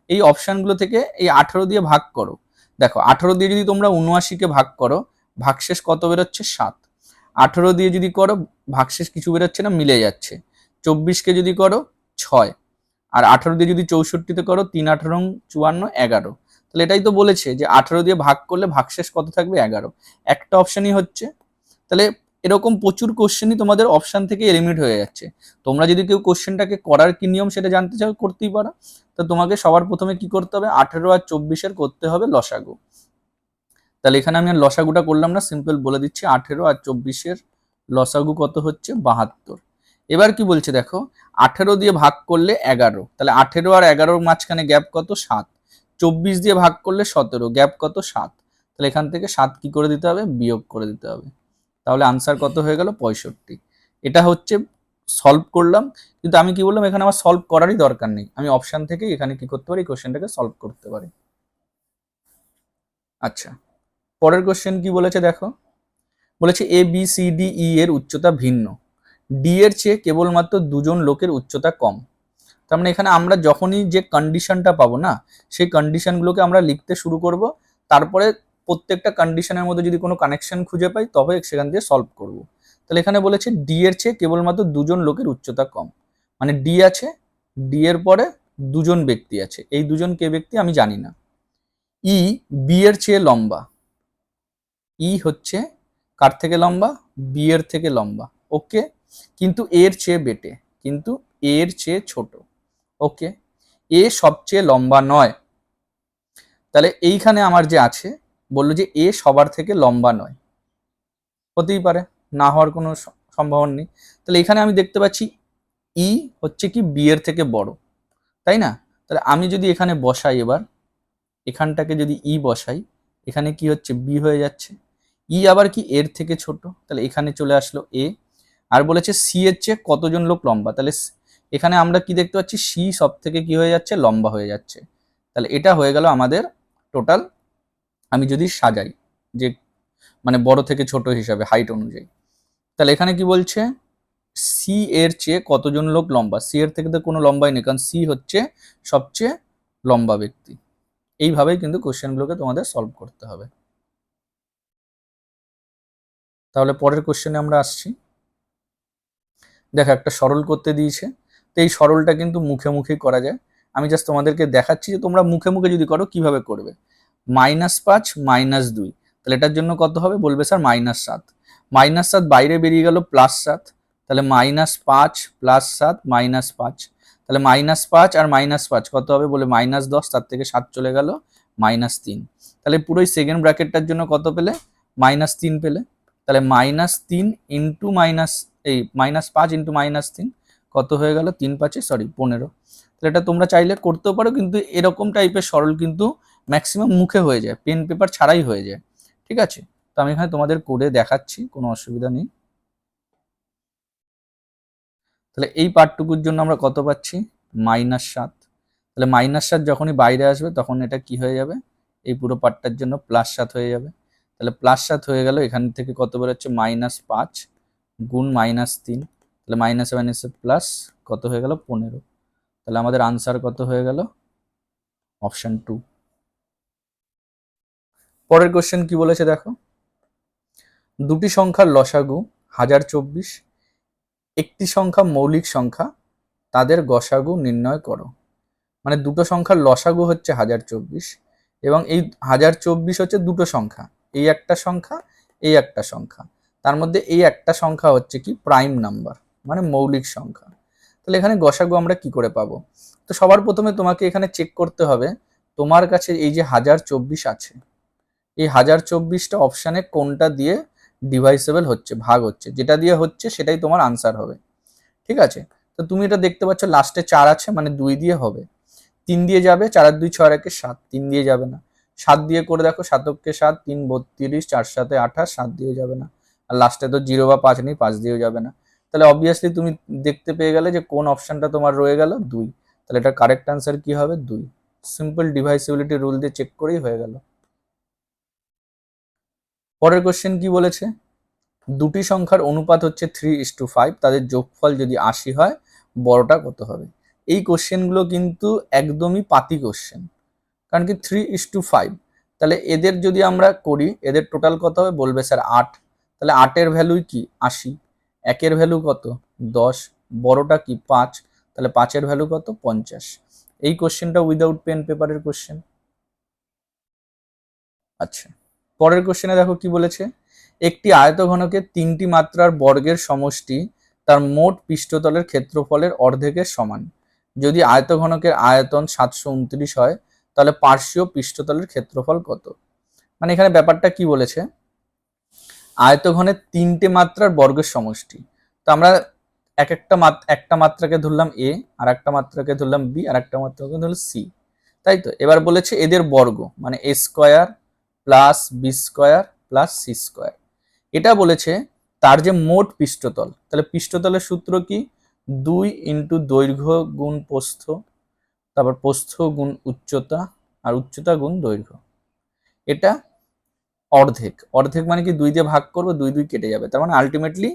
এই অপশানগুলো থেকে এই 18 দিয়ে ভাগ করো। দেখো 18 দিয়ে যদি তোমরা 79কে ভাগ করো, ভাগশেষ কত বেরোচ্ছে, 7। 18 দিয়ে যদি করো, ভাগশেষ কিছু বেরোচ্ছে না, মিলে যাচ্ছে। 24কে যদি করো 6, আর 18 দিয়ে যদি 64তে করো, 3 18 54 11, তাহলে এটাই তো বলেছে যে 18 দিয়ে ভাগ করলে ভাগশেষ কত থাকবে, 11। একটা অপশনই হচ্ছে, তাহলে এরকম প্রচুর কোশ্চেনই তোমাদের অপশন থেকে এলিমিনেট হয়ে যাচ্ছে। তোমরা যদি কেউ কোশ্চেনটাকে করার কি নিয়ম সেটা জানতে চাও, করতেই পারো। তো তোমাকে সবার প্রথমে কি করতে হবে, 18 আর 24-এর করতে হবে লসাগু। তাহলে এখানে আমি আর লসাগুটা করলাম না, সিম্পল বলে দিচ্ছি 18 আর 24-এর লসাগু কত হচ্ছে, 72। এবার কি বলছে দেখো, 18 দিয়ে ভাগ করলে 11, তাহলে 18 আর 11-র মাঝখানে গ্যাপ কত, 7। 24 দিয়ে ভাগ করলে 17, গ্যাপ কত, 7। তাহলে এখান থেকে 7 কি করে দিতে হবে, বিয়োগ করে দিতে হবে, তাহলে আনসার কত হয়ে গেল, 65। এটা হচ্ছে সলভ করলাম, কিন্তু আমি কি বললাম, এখানে আমার সলভ করারই দরকার নেই, আমি অপশন থেকে এখানে কি করতে পারি, কোশ্চেনটাকে সলভ করতে পারি। আচ্ছা, পরের কোশ্চেন কি বলেছে দেখো, বলেছে A B C D E এর উচ্চতা ভিন্ন, ডি এর চেয়ে কেবলমাত্র দুজন লোকের উচ্চতা কম। তার মানে এখানে আমরা যখনই যে কন্ডিশনটা পাবো না, সেই কন্ডিশনগুলোকে আমরা লিখতে শুরু করব, তারপরে প্রত্যেকটা কন্ডিশনের মধ্যে যদি কোনো কানেকশন খুঁজে পাই তবে সেখান দিয়ে সলভ করব। তাহলে এখানে বলেছে ডি এর চেয়ে কেবলমাত্র দুজন লোকের উচ্চতা কম, মানে ডি আছে, ডি এর পরে দুজন ব্যক্তি আছে, এই দুজন কে ব্যক্তি আমি জানি না। ই বি এর চেয়ে লম্বা, ই হচ্ছে কার থেকে লম্বা, বি এর থেকে লম্বা, ওকে, কিন্তু এর চেয়ে বেটে, কিন্তু এর চেয়ে ছোট, ওকে। এ সবচেয়ে লম্বা নয়, তাহলে এইখানে আমার যে আছে, বললো যে এ সবার থেকে লম্বা নয়, হতেই পারে, না হওয়ার কোনো সম্ভাবনা নেই। তাহলে এখানে আমি দেখতে পাচ্ছি ই হচ্ছে কি বি এর থেকে বড়, তাই না। তাহলে আমি যদি এখানে বসাই, এবার এখানটাকে যদি ই বসাই, এখানে কি হচ্ছে, বি হয়ে যাচ্ছে। ই আবার কি এর থেকে ছোট, তাহলে এখানে চলে আসলো এ। আর বলেছে সি এর চেয়ে কতজন লোক লম্বা, তাহলে এখানে আমরা কি দেখতে পাচ্ছি, সি সব থেকে কি হয়ে যাচ্ছে, লম্বা হয়ে যাচ্ছে। তাহলে এটা হয়ে গেল আমাদের টোটাল, আমি যদি সাজাই যে মানে বড় থেকে ছোট হিসাবে হাইট অনুযায়ী, তাহলে এখানে কি বলছে, সি এর চেয়ে কতজন লোক লম্বা, সি এর থেকে তো কোনো লম্বাই নেই, কারণ সি হচ্ছে সবচেয়ে লম্বা ব্যক্তি। এইভাবেই কিন্তু কোশ্চেনগুলোকে তোমাদের সলভ করতে হবে। তাহলে পরের কোশ্চেনে আমরা আসছি, দেখো একটা সরল করতে দিয়েছে, তো এই সরলটা কিন্তু মুখে মুখেই করা যায়, আমি জাস্ট তোমাদেরকে দেখাচ্ছি যে তোমরা মুখে মুখে যদি করো কিভাবে করবে। -5 -2, তাহলে এটার জন্য কত হবে, বলবে স্যার -7। -7 বাইরে বেরিয়ে গেল +7, তাহলে -5 +7 -5, তাহলে -5 আর -5 কত হবে, বলে -10, তার থেকে 7 চলে গেল, -3। তাহলে পুরোই সেকেন্ড ব্র্যাকেটটার জন্য কত পেলে, -3 পেলে। তাহলে -3 ইন্টু -5 ইন্টু -3 কত হয়ে গেল, 3 5 15। তাহলে এটা তোমরা চাইলে করতেও পারো, কিন্তু এরকম টাইপের সরল কিন্তু ম্যাক্সিমাম মুখে হয়ে যায়, পেন পেপার ছাড়াই হয়ে যায়, ঠিক আছে। তো আমি এখানে তোমাদের করে দেখাচ্ছি, কোনো অসুবিধা নেই। তাহলে এই পার্টটুকুর জন্য আমরা কত পাচ্ছি, -7। তাহলে -7 যখনই বাইরে আসবে তখন এটা কি হয়ে যাবে, এই পুরো পার্টটার জন্য +7 হয়ে যাবে। তাহলে +7 হয়ে গেল, এখান থেকে কত বেরোচ্ছে, -5 গুণ -3, তাহলে মাইনাসে মাইনাসে প্লাস কত হয়ে গেল, 15। তাহলে আমাদের আনসার কত হয়ে গেল, অপশন 2। পরের কোশ্চেন কি বলেছে দেখো, দুটি সংখ্যার লসাগু 1024, একটি সংখ্যা মৌলিক সংখ্যা, তাদের গসাগু নির্ণয় করো। মানে দুটো সংখ্যার লসাগু হচ্ছে 1024 এবং এই 1024 হচ্ছে দুটো সংখ্যা, এই একটা সংখ্যা, এই একটা সংখ্যা, তার মধ্যে এই একটা সংখ্যা হচ্ছে কি প্রাইম নাম্বার, মানে মৌলিক সংখ্যা। তাহলে এখানে গসাগু আমরা কি করে পাবো? তো সবার প্রথমে তোমাকে এখানে চেক করতে হবে তোমার কাছে এই যে 1024 আছে, এই 1024টা অপশানে কোনটা দিয়ে ডিভাইসেবল হচ্ছে, ভাগ হচ্ছে, যেটা দিয়ে হচ্ছে সেটাই তোমার আনসার হবে। ঠিক আছে, তো তুমি এটা দেখতে পাচ্ছ লাস্টে 4 আছে, মানে 2 দিয়ে হবে। 3 দিয়ে যাবে, 4 আর 2 6 আর 1 7, 3 দিয়ে যাবে না। 7 দিয়ে করে দেখো, 7 কে 7, 3 32, 4 7 28, 7 দিয়ে যাবে না। আর লাস্টে তো 0 বা 5 নেই, 5 দিয়েও যাবে না। তাহলে অবভিয়াসলি তুমি দেখতে পেয়ে গেলে যে কোন অপশনটা তোমার রয়ে গেল, 2। তাহলে এটা কারেক্ট আনসার কি হবে, 2। সিম্পল ডিভাইসিবিলিটি রুল দিয়ে চেক করেই হয়ে গেল। পরের কোশ্চেন কি বলেছে, দুটি সংখ্যার অনুপাত হচ্ছে 3:5, তাদের যোগফল যদি 80 হয়, বড়টা কত হবে? এই কোশ্চেনগুলো কিন্তু একদমই পাতি কোশ্চেন, কারণ কি 3:5, তাহলে এদের যদি আমরা করি, এদের টোটাল কত হবে, বলবে স্যার 8। তাহলে 8-এর ভ্যালু কি 80, 1-এর ভ্যালু কত 10, বড়টা কি 5, তাহলে 5-এর ভ্যালু কত 50। এই কোশ্চেনটা উইদাউট পেন পেপারের কোশ্চেন। আচ্ছা, পরের কোশ্চেনে দেখো কি বলেছে, একটি আয়তঘনকের 3টি মাত্রার বর্গের সমষ্টি তার মোট পৃষ্ঠতলের ক্ষেত্রফলের অর্ধেকের সমান। যদি আয়তঘনকের আয়তন 729 হয়, তাহলে পার্শ্বীয় পৃষ্ঠতলের ক্ষেত্রফল কত? মানে এখানে ব্যাপারটা কি বলেছে, আয়তঘনের 3টে মাত্রার বর্গের সমষ্টি। তো আমরা একটা মাত্রাকে ধরলাম এ, আর একটা মাত্রাকে ধরলাম বি, আর একটা মাত্রাকে ধরলাম সি, তাই তো। এবার বলেছে এদের বর্গ, মানে A square plus B square plus C square. এটা বলেছে তার যে মোট পৃষ্ঠতল, তাহলে পৃষ্ঠতলের সূত্র কি, 2 ইন্টু দৈর্ঘ্য গুণ প্রস্থ, তারপর প্রস্থ গুণ উচ্চতা, আর উচ্চতা গুণ দৈর্ঘ্য। এটা অর্ধেক, অর্ধেক মানে কি 2 দিয়ে ভাগ করবো, 2 2 কেটে যাবে। তার মানে আলটিমেটলি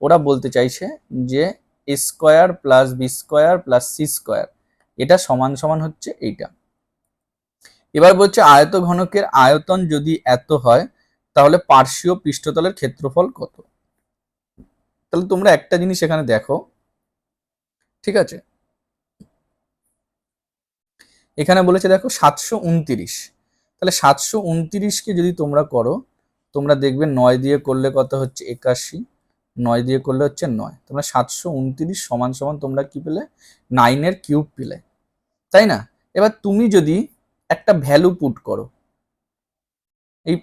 ওরা বলতে চাইছে যে A square plus B square plus C square এটা সমান সমান হচ্ছে এইটা। এবার বলছে আয়তঘনকের আয়তন যদি এত হয়, তাহলে পার্শ্বীয় পৃষ্ঠতলের ক্ষেত্রফল কত? তাহলে তোমরা একটা জিনিস এখানে দেখো, ঠিক আছে, এখানে বলেছে দেখো 729, তাহলে 729কে যদি তোমরা করো, তোমরা দেখবে 9 দিয়ে করলে কত হচ্ছে 81, 9 দিয়ে করলে হচ্ছে 9। তোমরা 729 সমান সমান তোমরা কি পেলে, 9-এর কিউব পেলে, তাই না? এবার তুমি যদি একটা ভ্যালু পুট করো, এই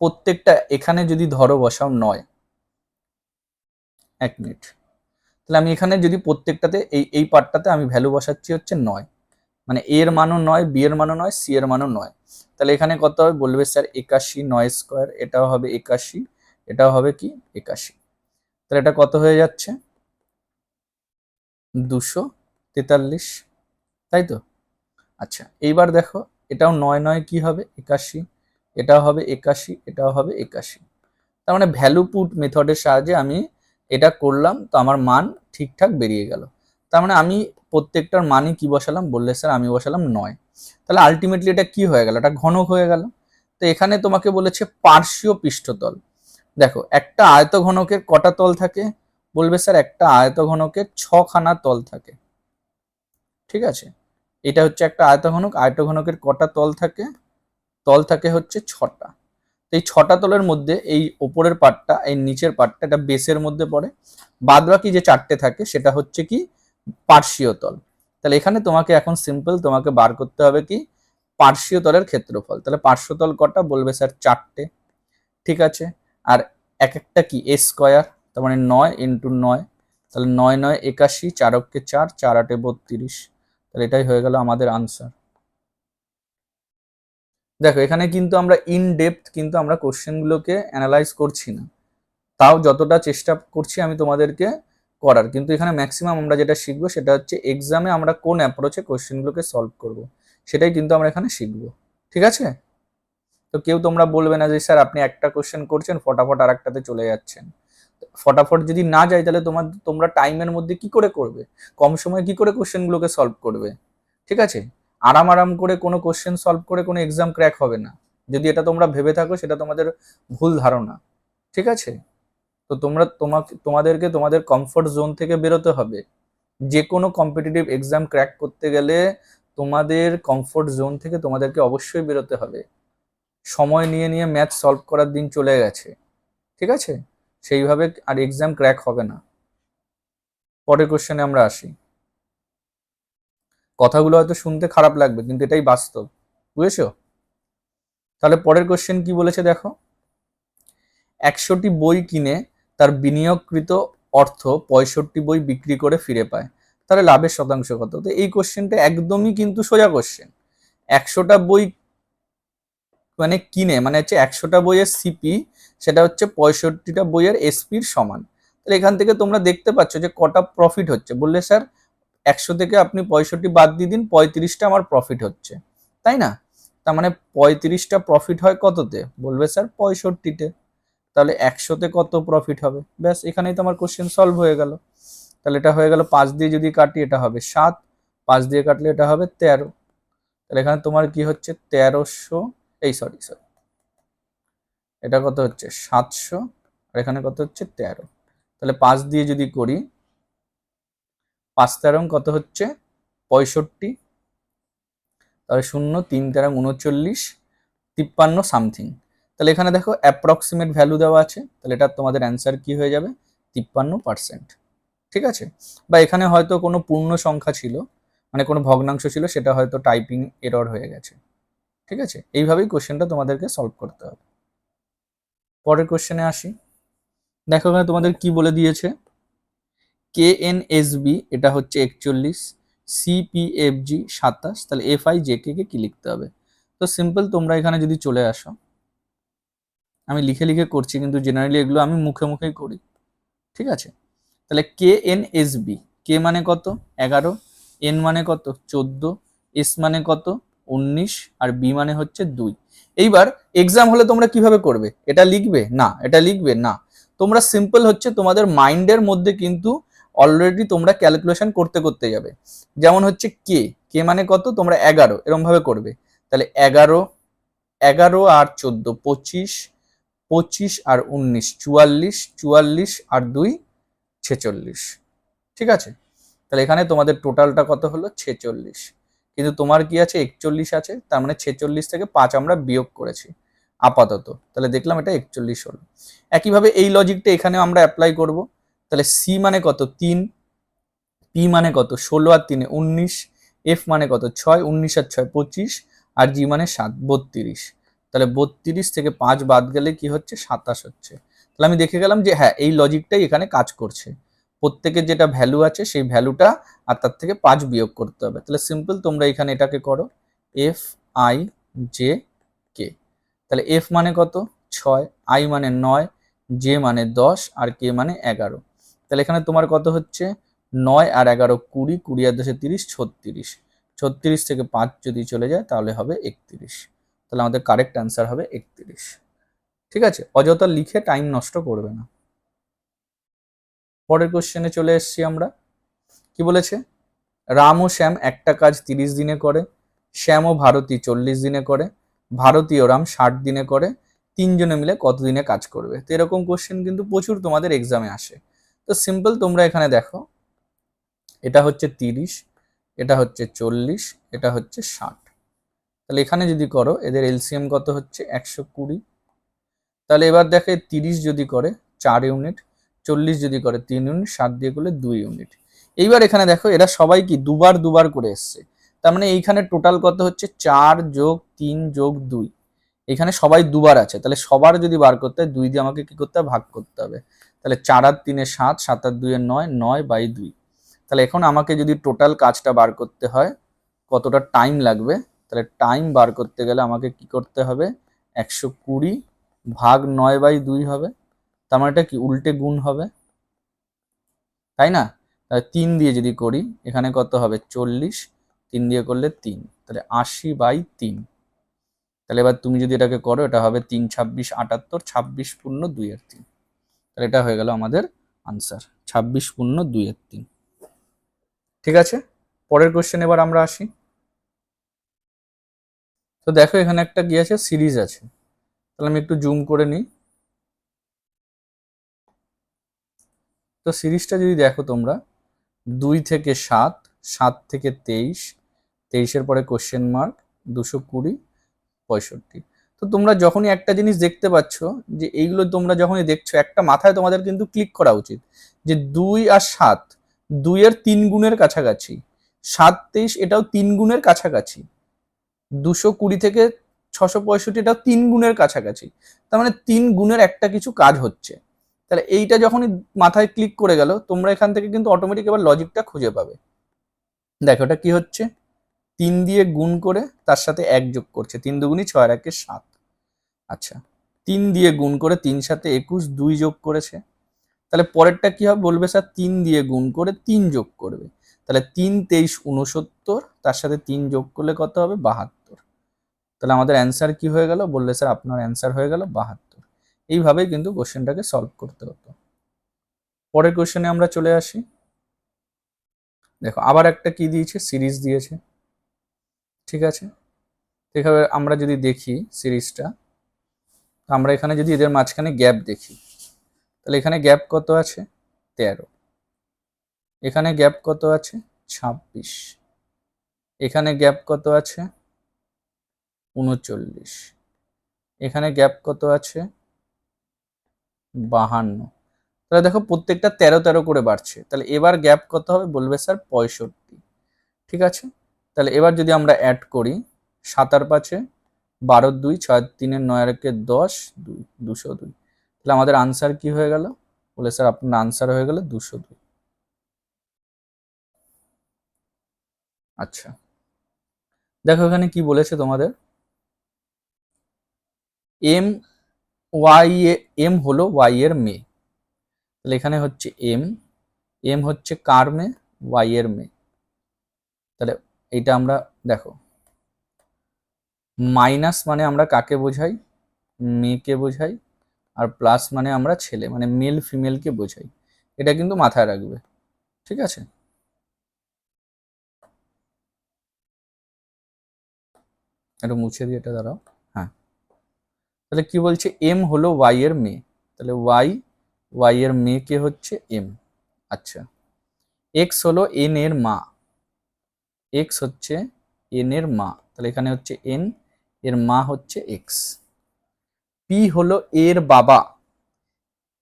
প্রত্যেকটা এখানে যদি ধরো বসাও 9, 1 মিনিট, তাহলে আমি এখানে যদি প্রত্যেকটাতে এই পার্টটাতে আমি ভ্যালু বসাচ্ছি হচ্ছে 9, মানে এ এর মানও 9, বি এর মানও 9, সি এর মানও 9। তাহলে এখানে কত হবে, বলবে স্যার 81, 9 স্কোয়ার, এটাও হবে 81, এটাও হবে কি 81। তাহলে এটা কত হয়ে যাচ্ছে, 243, তাই তো। আচ্ছা, এইবার দেখো এটাও 9 9 কি হবে 81, এটাও হবে 81, এটাও হবে 81। তার মানে ভ্যালু পুট মেথডের সাহায্যে আমি এটা করলাম, তো আমার মান ঠিকঠাক বেরিয়ে গেল। তার মানে আমি প্রত্যেকটার মানই কি বসালাম, বললে স্যার আমি বসালাম 9। তাহলে আলটিমেটলি এটা কি হয়ে গেল, এটা ঘনক হয়ে গেল। তো এখানে তোমাকে বলেছে পার্শ্বীয় পৃষ্ঠতল। দেখো একটা আয়তঘনকের কটা তল থাকে, বলবে স্যার একটা আয়তঘনকের 6খানা তল থাকে। ঠিক আছে, এটা হচ্ছে একটা আয়তঘনক, আয়তঘনকের কটা তল থাকে, তল থাকে হচ্ছে 6টা। এই 6টা তলের মধ্যে এই ওপরের পার্টটা, এই নিচের পার্টটা, এটা বেসের মধ্যে পড়ে। বাদ বাকি যে 4টে থাকে সেটা হচ্ছে কি পার্শ্বীয় তল। তাহলে এখানে তোমাকে এখন সিম্পল তোমাকে বার করতে হবে কি পার্শ্বীয় তলের ক্ষেত্রফল। তাহলে পার্শ্বতল কটা, বলবে স্যার 4টে। ঠিক আছে, আর এক একটা কি এ স্কোয়ার, তার মানে 9 ইন্টু 9, তাহলে 9 9 81, 4 অক্ষে 4, 4 8 32। তাহলে এটাই হয়ে গেল আমাদের আনসার। দেখো এখানে কিন্তু আমরা ইন ডেপথ কিন্তু আমরা কোশ্চেনগুলোকে অ্যানালাইজ করছি না, তাও যতটা চেষ্টা করছি আমি তোমাদেরকে করার, কিন্তু এখানে ম্যাক্সিমাম আমরা যেটা শিখবো সেটা হচ্ছে এক্সামে আমরা কোন অ্যাপ্রোচে কোশ্চেনগুলোকে সলভ করব, সেটাই কিন্তু আমরা এখানে শিখবো। ঠিক আছে? তো কেউ তোমরা বলবে না যে স্যার আপনি একটা কোশ্চেন করছেন ফটাফট আর একটাতে চলে যাচ্ছেন। ফটাফট যদি না যায় তাহলে তোমরা টাইমের মধ্যে কি করে করবে, কম সময়ে কি করে কোশ্চেনগুলোকে সলভ করবে? ঠিক আছে? আরাম আরাম করে কোনো কোশ্চেন সলভ করে কোনো এক্সাম ক্র্যাক হবে না। যদি এটা তোমরা ভেবে থাকো সেটা তোমাদের ভুল ধারণা। ঠিক আছে? তো তোমাদেরকে তোমাদের কমফোর্ট জোন থেকে বেরোতে হবে। যে কোনো কম্পিটিটিভ এক্সাম ক্র্যাক করতে গেলে তোমাদের কমফোর্ট জোন থেকে তোমাদেরকে অবশ্যই বেরোতে হবে। সময় নিয়ে নিয়ে ম্যাথ সলভ করার দিন চলে গেছে। ঠিক আছে? সেইভাবে আর এক্সাম ক্র্যাক হবে না। পরের কোশ্চেনে আমরা আসি। কথাগুলো হয়তো শুনতে খারাপ লাগবে কিন্তু এটাই বাস্তব, বুঝেছো? তাহলে পরের কোশ্চেন কি বলেছে দেখো, 100টি বই কিনে তার বিনিয়োগকৃত অর্থ 65 বই বিক্রি করে ফিরে পায়, তাহলে লাভের শতাংশ কত? তো এই কোশ্চেনটা একদমই কিন্তু সোজা কোশ্চেন। 100টা বই মানে কিনে মানে হচ্ছে 100টা বইয়ের সিপি, সেটা হচ্ছে 65টা বইয়ের এসপির সমান। তাহলে এখান থেকে তোমরা দেখতে পাচ্ছ যে কটা প্রফিট হচ্ছে। বললে স্যার 100 থেকে আপনি 65 বাদ দিয়ে দিন, 35টা আমার প্রফিট হচ্ছে, তাই না? তার মানে 35টা প্রফিট হয় কততে? বলবে স্যার 65তে। তাহলে 100তে কত প্রফিট হবে? ব্যাস, এখানেই তো আমার কোশ্চেন সলভ হয়ে গেল। তাহলে এটা হয়ে গেল 5 দিয়ে যদি কাটি এটা হবে 7, 5 দিয়ে কাটলে এটা হবে 13। তাহলে এখানে তোমার কি হচ্ছে 1300, সরি, এটা কত হচ্ছে 700, আর এখানে কত হচ্ছে 13। তাহলে 5 দিয়ে যদি করি 5 তেরং কত হচ্ছে 65, তাহলে 0 3 তেরং 39, 53 সামথিং। তাহলে এখানে দেখো অ্যাপ্রক্সিমেট ভ্যালু দেওয়া আছে, তাহলে এটা তোমাদের অ্যান্সার কি হয়ে যাবে 53%। ঠিক আছে? বা এখানে হয়তো কোনো পূর্ণ সংখ্যা ছিল, মানে কোনো ভগ্নাংশ ছিল, সেটা হয়তো টাইপিং এরর হয়ে গেছে। ঠিক আছে? এইভাবেই কোশ্চেনটা তোমাদেরকে সলভ করতে হবে। পরের কোশ্চেনে আসি। দেখো এখানে তোমাদের কি বলে দিয়েছে, কেএনএসবি এটা হচ্ছে 41, সিপিএফজি 27, তাহলে এফআই জেকে কে কি লিখতে হবে? তো সিম্পল, তোমরা এখানে যদি চলে আসো, আমি লিখে লিখে করছি কিন্তু জেনারেলি এগুলো আমি মুখে মুখেই করি। ঠিক আছে? তাহলে কেএনএসবি, কে মানে কত 11, এন মানে কত 14, এস মানে কত 19, আর বি মানে হচ্ছে 2। এইবার এক্সাম হলে তোমরা কিভাবে করবে? এটা লিখবে না, এটা লিখবে না, তোমরা সিম্পল হচ্ছে তোমাদের মাইন্ডের মধ্যে কিন্তু অলরেডি তোমরা ক্যালকুলেশন করতে করতে যাবে। যেমন হচ্ছে কে, কে মানে কত তোমরা 11 এরকম ভাবে করবে। তাহলে 11, 11 আর 14 25, 25 আর 19 44, 44 আর 2 46। ঠিক আছে? তাহলে এখানে তোমাদের টোটালটা কত হলো 46, কিন্তু তোমার কি আছে 41 আছে, তার মানে 46 থেকে 5 আমরা বিয়োগ করেছি আপাতত, তাহলে দেখলাম এটা 41 হলো। একইভাবে এই লজিকটা এখানে আমরা অ্যাপ্লাই করব। তাহলে সি মানে কত 3, পি মানে কত 16 আর 3 19, এফ মানে কত 6, 19 আর 6 25, আর জি মানে 7 32। তাহলে 32 থেকে 5 বাদ গেলে কি হচ্ছে 27 হচ্ছে। তাহলে আমি দেখে গেলাম যে হ্যাঁ এই লজিকটাই এখানে কাজ করছে। প্রত্যেকের যেটা ভ্যালু আছে সেই ভ্যালুটা আর তার থেকে 5 বিয়োগ করতে হবে। তাহলে সিম্পল তোমরা এখানে এটাকে করো এফ আই জে কে। তাহলে এফ মানে কত 6, আই মানে 9, জে মানে 10, আর কে মানে 11। তাহলে এখানে তোমার কত হচ্ছে 9 আর 11 20, 20 আর 10 30, 36। 36 থেকে 5 যদি চলে যায় তাহলে হবে 31। তাহলে আমাদের কারেক্ট অ্যান্সার হবে 31। ঠিক আছে? অযথা লিখে টাইম নষ্ট করবে না। পরের কোশ্চেনে চলে এসেছি আমরা। কি বলেছে, রাম ও শ্যাম একটা কাজ 30 দিনে করে, শ্যাম ও ভারতী 40 দিনে করে, ভারতী ও রাম 60 দিনে করে, তিনজনে মিলে কত দিনে কাজ করবে? তো এরকম কোশ্চেন কিন্তু প্রচুর তোমাদের এক্সামে আসে। তো সিম্পল তোমরা এখানে দেখো, এটা হচ্ছে 30, এটা হচ্ছে 40, এটা হচ্ছে 60। তাহলে এখানে যদি করো এদের এলসিএম কত হচ্ছে 120। তাহলে এবার দেখে 30 যদি করে 4 ইউনিট, 40 যদি করে 3 ইউনিট, 60 দিয়ে করলে 2 ইউনিট। এইবার এখানে দেখো এরা সবাই কি দুবার দুবার করে এসছে, তার মানে এইখানে টোটাল কত হচ্ছে 4 যোগ 3 যোগ 2। এখানে সবাই দুবার আছে, তাহলে সবার যদি বার করতে হয় 2 দিয়ে আমাকে কি করতে হবে ভাগ করতে হবে। তাহলে 4 আর 3 7, 7 আর 2 9, 9/2। তাহলে এখন আমাকে যদি টোটাল কাজটা বার করতে হয় কতটা টাইম লাগবে, তাহলে টাইম বার করতে গেলে আমাকে কি করতে হবে 120 ভাগ 9/2 হবে। তার মানে এটা কি উল্টে গুণ হবে। তাই না? তাহলে 3 দিয়ে যদি করি, এখানে কত হবে 40, 3 দিয়ে করলে 3, তাহলে 80/3। তাহলে এবার তুমি যদি এটাকে করো, এটা হবে 3 26 78, 26 পূর্ণ 2/3। তাহলে এটা হয়ে গেল আমাদের আনসার, 26 পূর্ণ 2/3। ঠিক আছে, পরের কোশ্চেন এবার আমরা আসি। তো দেখো এখানে একটা কি আছে, সিরিজ আছে। তাহলে আমি একটু জুম করে নিই। তো সিরিজটা যদি দেখো তোমরা, 2 থেকে 7, 7 থেকে 23, 23-এর পরে কোশ্চেন মার্ক, 220, 65। তো তোমরা যখনই একটা জিনিস দেখতে পাচ্ছ, যে এইগুলো তোমরা যখনই দেখছো, একটা মাথায় তোমাদের কিন্তু ক্লিক করা উচিত যে 2 আর 7, 2 এর 3 গুণের কাছাকাছি, 7 23 এটাও 3 গুণের কাছাকাছি, 220 থেকে 665 এটাও 3 গুণের কাছাকাছি। তার মানে 3 গুণের একটা কিছু কাজ হচ্ছে। তাহলে এইটা যখনই মাথায় ক্লিক করে গেল, তোমরা এখান থেকে কিন্তু অটোমেটিক এবার লজিকটা খুঁজে পাবে। দেখো এটা কি হচ্ছে, 3 দিয়ে গুণ করে তার সাথে 1 যোগ করছে, 3 দুগুণী 6 আর 1 7। আচ্ছা, 3 দিয়ে গুণ করে 3 সাথে 21, 2 যোগ করেছে। তাহলে পরেরটা কি হবে, বলবে স্যার 3 দিয়ে গুণ করে 3 যোগ করবে। তাহলে 3 23 69, তার সাথে 3 যোগ করলে কত হবে 72। তাহলে আমাদের অ্যান্সার কি হয়ে গেল, বললে স্যার আপনার অ্যান্সার হয়ে গেল 72। এইভাবেই কিন্তু কোশ্চেনটাকে সলভ করতে হতো। পরের কোশ্চেনে আমরা চলে আসি। দেখো আবার একটা কি দিয়েছে, সিরিজ দিয়েছে। ঠিক আছে, এভাবে আমরা যদি দেখি সিরিজটা, আমরা এখানে যদি এদের মাঝখানে গ্যাপ দেখি, তাহলে এখানে গ্যাপ কত আছে 13, এখানে গ্যাপ কত আছে 26, এখানে গ্যাপ কত আছে 39, এখানে গ্যাপ কত আছে 52। তাহলে দেখো প্রত্যেকটা 13 13 করে বাড়ছে। তাহলে এবার গ্যাপ কত হবে, বলবে স্যার 65। ঠিক আছে, তাহলে এবার যদি আমরা অ্যাড করি, 7 আর 5-এ 12, 2, 6 আর 3-এ 9 আর 1-এ 10, 2, 202। তাহলে আমাদের আনসার কি হয়ে গেল, বলে স্যার আপনার আনসার হয়ে গেল 202। আচ্ছা, দেখো এখানে কি বলেছে তোমাদের, এম ওয়াই এম হলো ওয়াই এর মেয়ে। তাহলে এখানে হচ্ছে এম, এম হচ্ছে কার মেয়ে, ওয়াই এর মেয়ে। তাহলে এইটা আমরা দেখো, মাইনাস মানে আমরা কাকে বোঝাই, মেয়েকে বোঝাই, আর প্লাস মানে আমরা ছেলে, মানে মেল ফিমেলকে বোঝাই। এটা কিন্তু মাথায় রাখবে। ঠিক আছে, একটু মুছে দিয়ে এটা দাঁড়াও। হ্যাঁ, তাহলে কি বলছে, এম হলো ওয়াই এর মেয়ে। তাহলে ওয়াই এর মেয়েকে হচ্ছে এম। আচ্ছা, এক্স হলো এন এর মা, এক্স হচ্ছে এন এর মা। তাহলে এখানে হচ্ছে এন, এর মা হচ্ছে এক্স। পি হলো এর বাবা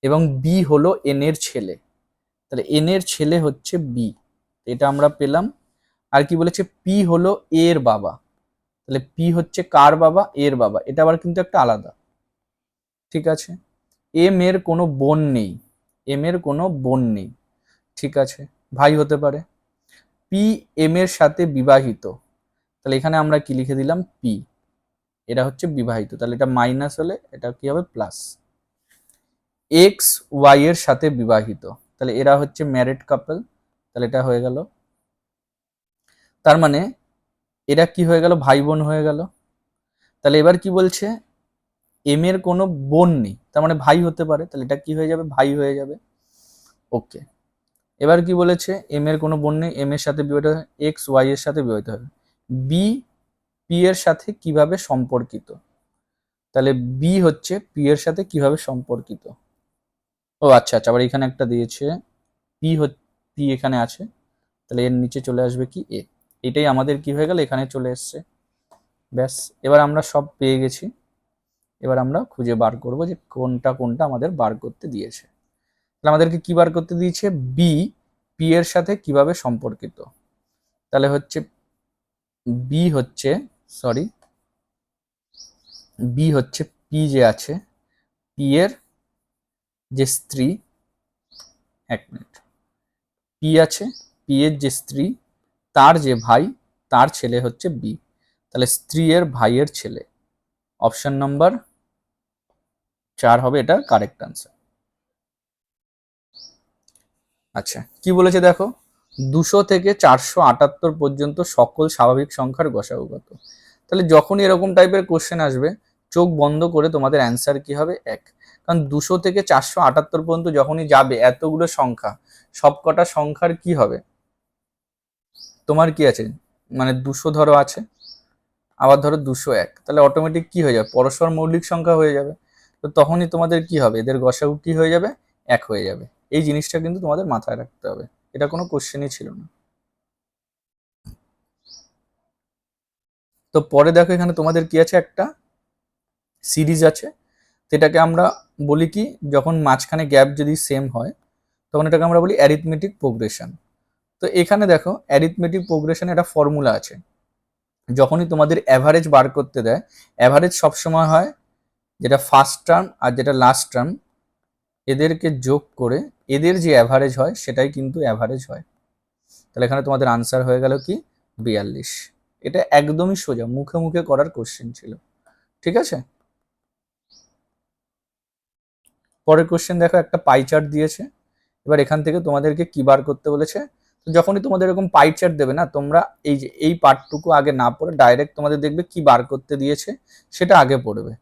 এবং বি হলো এন এর ছেলে। তাহলে এন এর ছেলে হচ্ছে বি, এটা আমরা পেলাম। আর কি বলেছে, পি হলো এর বাবা। তাহলে পি হচ্ছে কার বাবা, এর বাবা। এটা আবার কিন্তু একটা আলাদা। ঠিক আছে, এম এর কোনো বোন নেই, এম এর কোনো বোন নেই। ঠিক আছে, ভাই হতে পারে। পি এম এর সাথে বিবাহিত। তাহলে এখানে আমরা কি লিখে দিলাম, পি, এটা হচ্ছে বিবাহিত। তাহলে এটা মাইনাস হলে এটা কি হবে প্লাস। এক্স ওয়াই এর সাথে বিবাহিত, তাহলে এরা হচ্ছে ম্যারিড কাপল। তাহলে এটা হয়ে গেল, তার মানে এরা কি হয়ে গেল, ভাই বোন হয়ে গেল। তাহলে এবার কি বলছে, এম এর কোনো বোন নেই, তার মানে ভাই হতে পারে। তাহলে এটা কি হয়ে যাবে, ভাই হয়ে যাবে। ওকে, এবার কি বলেছে, এম এর কোনো বোন নেই, এম এর সাথে বিবাহিত, এক্স ওয়াই এর সাথে বিবাহিত হবে। বি পি এর সাথে কিভাবে সম্পর্কিত, তাহলে বি হচ্ছে পি এর সাথে কিভাবে সম্পর্কিত। ও আচ্ছা আচ্ছা, আবার এখানে একটা দিয়েছে, পি পি এখানে আছে, তাহলে এর নিচে চলে আসবে কি এ। এটাই আমাদের কি হয়ে গেল, এখানে চলে এসছে। ব্যাস, এবার আমরা সব পেয়ে গেছি। এবার আমরা খুঁজে বার করব যে কোনটা কোনটা আমাদের বার করতে দিয়েছে। তাহলে আমাদেরকে কি বার করতে দিয়েছে, বি পি এর সাথে কিভাবে সম্পর্কিত। তাহলে হচ্ছে বি হচ্ছে, সরি, বি হচ্ছে পি যে আছে, পি এর যে স্ত্রী, এক মিনিট, পি আছে, পি এর যে স্ত্রী, তার যে ভাই, তার ছেলে হচ্ছে বি। তাহলে স্ত্রী এর ভাইয়ের ছেলে, অপশন নাম্বার 4 হবে এটা কারেক্ট আনসার। আচ্ছা, কি বলেছে দেখো, 200 থেকে 478 পর্যন্ত সকল স্বাভাবিক সংখ্যার গসাগু কত। তাহলে যখনই এরকম টাইপের কোশ্চেন আসবে, চোখ বন্ধ করে তোমাদের অ্যান্সার কি হবে, 1। কারণ 200 থেকে 478 পর্যন্ত যখনই যাবে এতগুলো সংখ্যা, সবকটা সংখ্যার কি হবে, তোমার কি আছে, মানে 200 ধরো আছে, আবার ধরো 201, তাহলে অটোমেটিক কি হয়ে যাবে, পরস্পর মৌলিক সংখ্যা হয়ে যাবে। তো তখনই তোমাদের কি হবে, এদের গসাগু কি হয়ে যাবে, 1 হয়ে যাবে। এই জিনিসটা কিন্তু তোমাদের মাথায় রাখতে হবে, এটা কোনো কোশ্চেনই ছিল না। তো পরে দেখো এখানে তোমাদের কি আছে, একটা সিরিজ আছে, যেটাকে আমরা বলি কি, যখন মাঝখানে গ্যাপ যদি সেম হয় তখন এটাকে আমরা বলি অ্যারিথমেটিক প্রোগ্রেশন। তো এখানে দেখো অ্যারিথমেটিক প্রোগ্রেশন একটা ফর্মুলা আছে, যখনই তোমাদের অ্যাভারেজ বার করতে দেয়, অ্যাভারেজ সবসময় হয় যেটা ফার্স্ট টার্ম আর যেটা লাস্ট টার্ম, এদেরকে যোগ করে এদের যে অ্যাভারেজ হয় সেটাই কিন্তু অ্যাভারেজ হয়। তাহলে এখানে তোমাদের আনসার হয়ে গেল কি, 42। এটা একদমই সোজা, মুখে মুখে করার কোশ্চেন ছিল, ঠিক আছে। পরের কোশ্চেন দেখো, একটা পাই চার্ট দিয়েছে, এবার এখান থেকে তোমাদেরকে কি বার করতে বলেছে। তো যখনই তোমাদের এরকম পাই চার্ট দেবে না, তোমরা এই যে এই পার্টটুকু আগে না পড়ে ডাইরেক্ট তোমাদের দেখবে কি বার করতে দিয়েছে সেটা আগে পড়বে,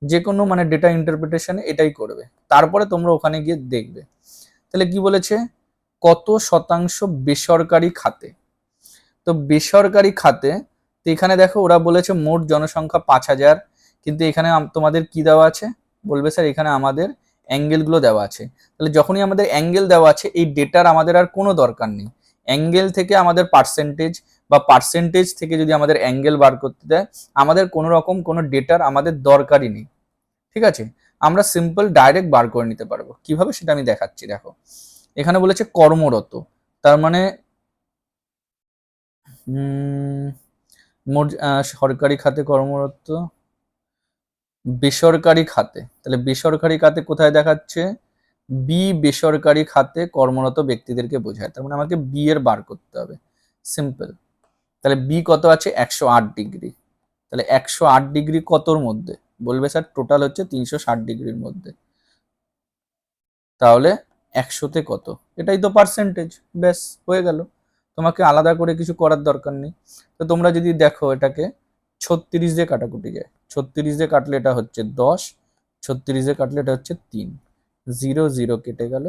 যে কোনো মানে ডেটা ইন্টারপ্রিটেশনে এটাই করবে, তারপরে তোমরা ওখানে গিয়ে দেখবে। তাহলে কি বলেছে, কত শতাংশ বেসরকারি খাতে। তো বেসরকারি খাতে, তো এখানে দেখো ওরা বলেছে মোট জনসংখ্যা 5,000, কিন্তু এখানে তোমাদের কি দেওয়া আছে, বলবে স্যার এখানে আমাদের অ্যাঙ্গেলগুলো দেওয়া আছে। তাহলে যখনই আমাদের অ্যাঙ্গেল দেওয়া আছে, এই ডেটার আমাদের আর কোনো দরকার নেই। অ্যাঙ্গেল থেকে আমাদের পার্সেন্টেজ, বা পার্সেন্টেজ থেকে যদি আমাদের অ্যাঙ্গেল বার করতে দেয়, আমাদের কোনো রকম কোনো ডেটার আমাদের দরকারই নেই, ঠিক আছে। আমরা সিম্পল ডাইরেক্ট বার করে নিতে পারবো, কিভাবে সেটা আমি দেখাচ্ছি। দেখো এখানে বলেছে কর্মরত, তার মানে মোট সরকারি খাতে কর্মরত, বেসরকারি খাতে, তাহলে বেসরকারি খাতে কোথায় দেখাচ্ছে, বি বেসরকারি খাতে কর্মরত ব্যক্তিদেরকে বোঝায়, তার মানে আমাকে বি এর বার করতে হবে, সিম্পল। তাহলে বি কত আছে, 108 ডিগ্রি। তাহলে 108 ডিগ্রি কতর মধ্যে, বলবে স্যার টোটাল হচ্ছে 360 ডিগ্রির মধ্যে। তাহলে 100তে কত, এটাই তো পার্সেন্টেজ, ব্যাস হয়ে গেল, তোমাকে আলাদা করে কিছু করার দরকার নেই। তো তোমরা যদি দেখো এটাকে 36 দিয়ে কাটাকুটি যায়, 36 দিয়ে কাটলে এটা হচ্ছে 10, 36 দিয়ে কাটলে এটা হচ্ছে 3, 0 0 কেটে গেল,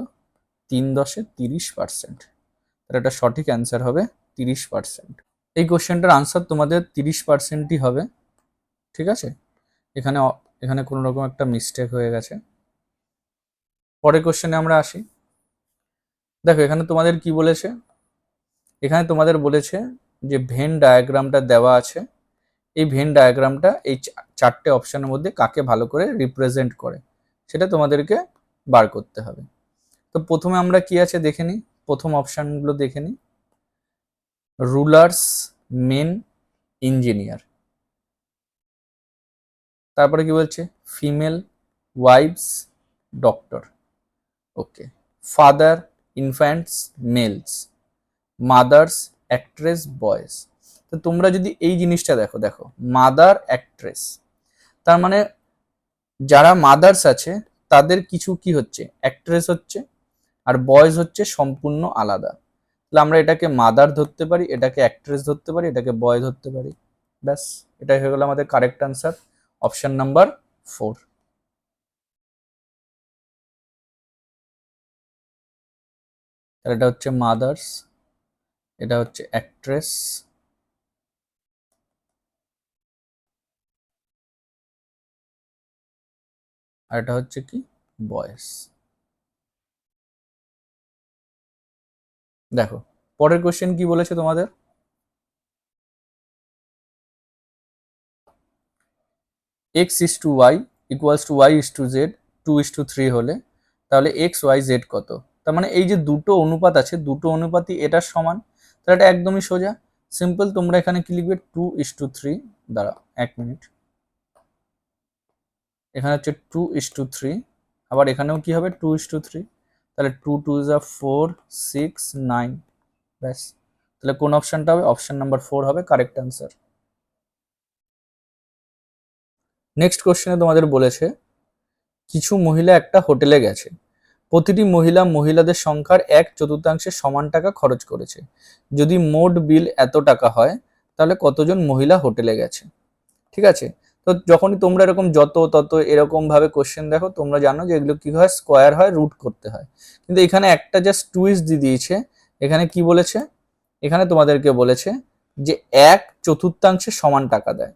3 10-এ 30%। তাহলে এটা সঠিক অ্যান্সার হবে 30%। এই কোশ্চেনটার আনসার তোমাদের 30%ই হবে, ঠিক আছে। এখানে এখানে কোনো রকম একটা মিস্টেক হয়ে গেছে। পরের কোশ্চেনে আমরা আসি। দেখো এখানে তোমাদের কি বলেছে, এখানে তোমাদের বলেছে যে ভেন ডায়াগ্রামটা দেওয়া আছে, এই ভেন ডায়াগ্রামটা এই 4টে অপশনের মধ্যে কাকে ভালো করে রিপ্রেজেন্ট করে সেটা তোমাদেরকে বার করতে হবে। তো প্রথমে আমরা কি আছে দেখে নিই, প্রথম অপশনগুলো দেখে নিই, রুলার্স, মেন, ইঞ্জিনিয়ার। তারপরে কি বলছে, female, wives, doctor. Okay, father, infants, males, mothers, actress, boys. তো তোমরা যদি এই জিনিসটা দেখো, দেখো মাদার অ্যাক্ট্রেস, তার মানে যারা মাদার্স আছে তাদের কিছু কি হচ্ছে, অ্যাক্ট্রেস হচ্ছে, আর বয়েজ হচ্ছে সম্পূর্ণ আলাদা। তাহলে আমরা এটাকে মাদার ধরতে পারি, এটাকে অ্যাক্ট্রেস ধরতে পারি, এটাকে বয় ধরতে পারি, ব্যাস এটাই হয়ে গেল আমাদের কারেক্ট আনসার, অপশন নাম্বার 4। তাহলে এটা হচ্ছে মাদার্স, এটা হচ্ছে অ্যাক্ট্রেস, আর এটা হচ্ছে কি, বয়েস। দেখো পরের কোশ্চেন কি বলেছে তোমাদের, X is to Y equals to Y is to Z 2:3 হলে তাহলে এক্স ওয়াই জেড কত। তার মানে এই যে দুটো অনুপাত আছে, দুটো অনুপাতই এটার সমান, তাহলে এটা একদমই সোজা, সিম্পল। তোমরা এখানে কি লিখবে, 2:3, দাঁড়া 1 মিনিট, এখানে হচ্ছে 2:3, আবার এখানেও কি হবে 2:3, তাহলে 2 2 যা 4 6 9, ব্যাস। তাহলে কোন অপশনটা হবে, অপশন নাম্বার 4 হবে কারেক্ট অ্যান্সার। নেক্সট কোশ্চেনে তোমাদের বলেছে কিছু মহিলা একটা হোটেলে গেছে, প্রতিটি মহিলা মহিলাদের সংখ্যার 1/4 সমান টাকা খরচ করেছে। যদি মোট বিল এত টাকা হয় তাহলে কতজন মহিলা হোটেলে গেছে। ঠিক আছে, তো যখনই তোমরা এরকম যত তত এরকম ভাবে কোশ্চেন দেখো, তোমরা জানো যে এগুলো কি হয়, স্কোয়ার হয়, রুট করতে হয়। কিন্তু এখানে একটা জাস্ট টুইস্ট দিয়ে দিয়েছে। এখানে কি বলেছে, এখানে তোমাদেরকে বলেছে যে 1/4 সমান টাকা দেয়,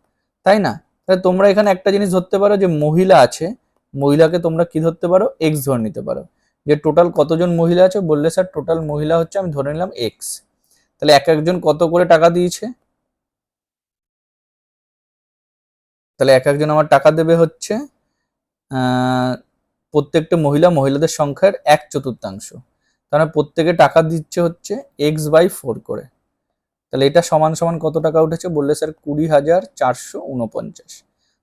তাই না? তাহলে তোমরা এখানে একটা জিনিস ধরতে পারো যে মহিলা আছে, মহিলাকে তোমরা কি ধরতে পারো, এক্স ধরে নিতে পারো। যে টোটাল কতজন মহিলা আছে, বললে স্যার টোটাল মহিলা হচ্ছে, আমি ধরে নিলাম এক্স। তাহলে এক একজন কত করে টাকা দিয়েছে, তাহলে এক একজন আমার টাকা দেবে হচ্ছে প্রত্যেকটা মহিলাদের সংখ্যার 1/4। তাহলে প্রত্যেকে টাকা দিচ্ছে হচ্ছে x/4 করে। তাহলে এটা সমান সমান কত টাকা উঠেছে, বললে স্যার 20,449।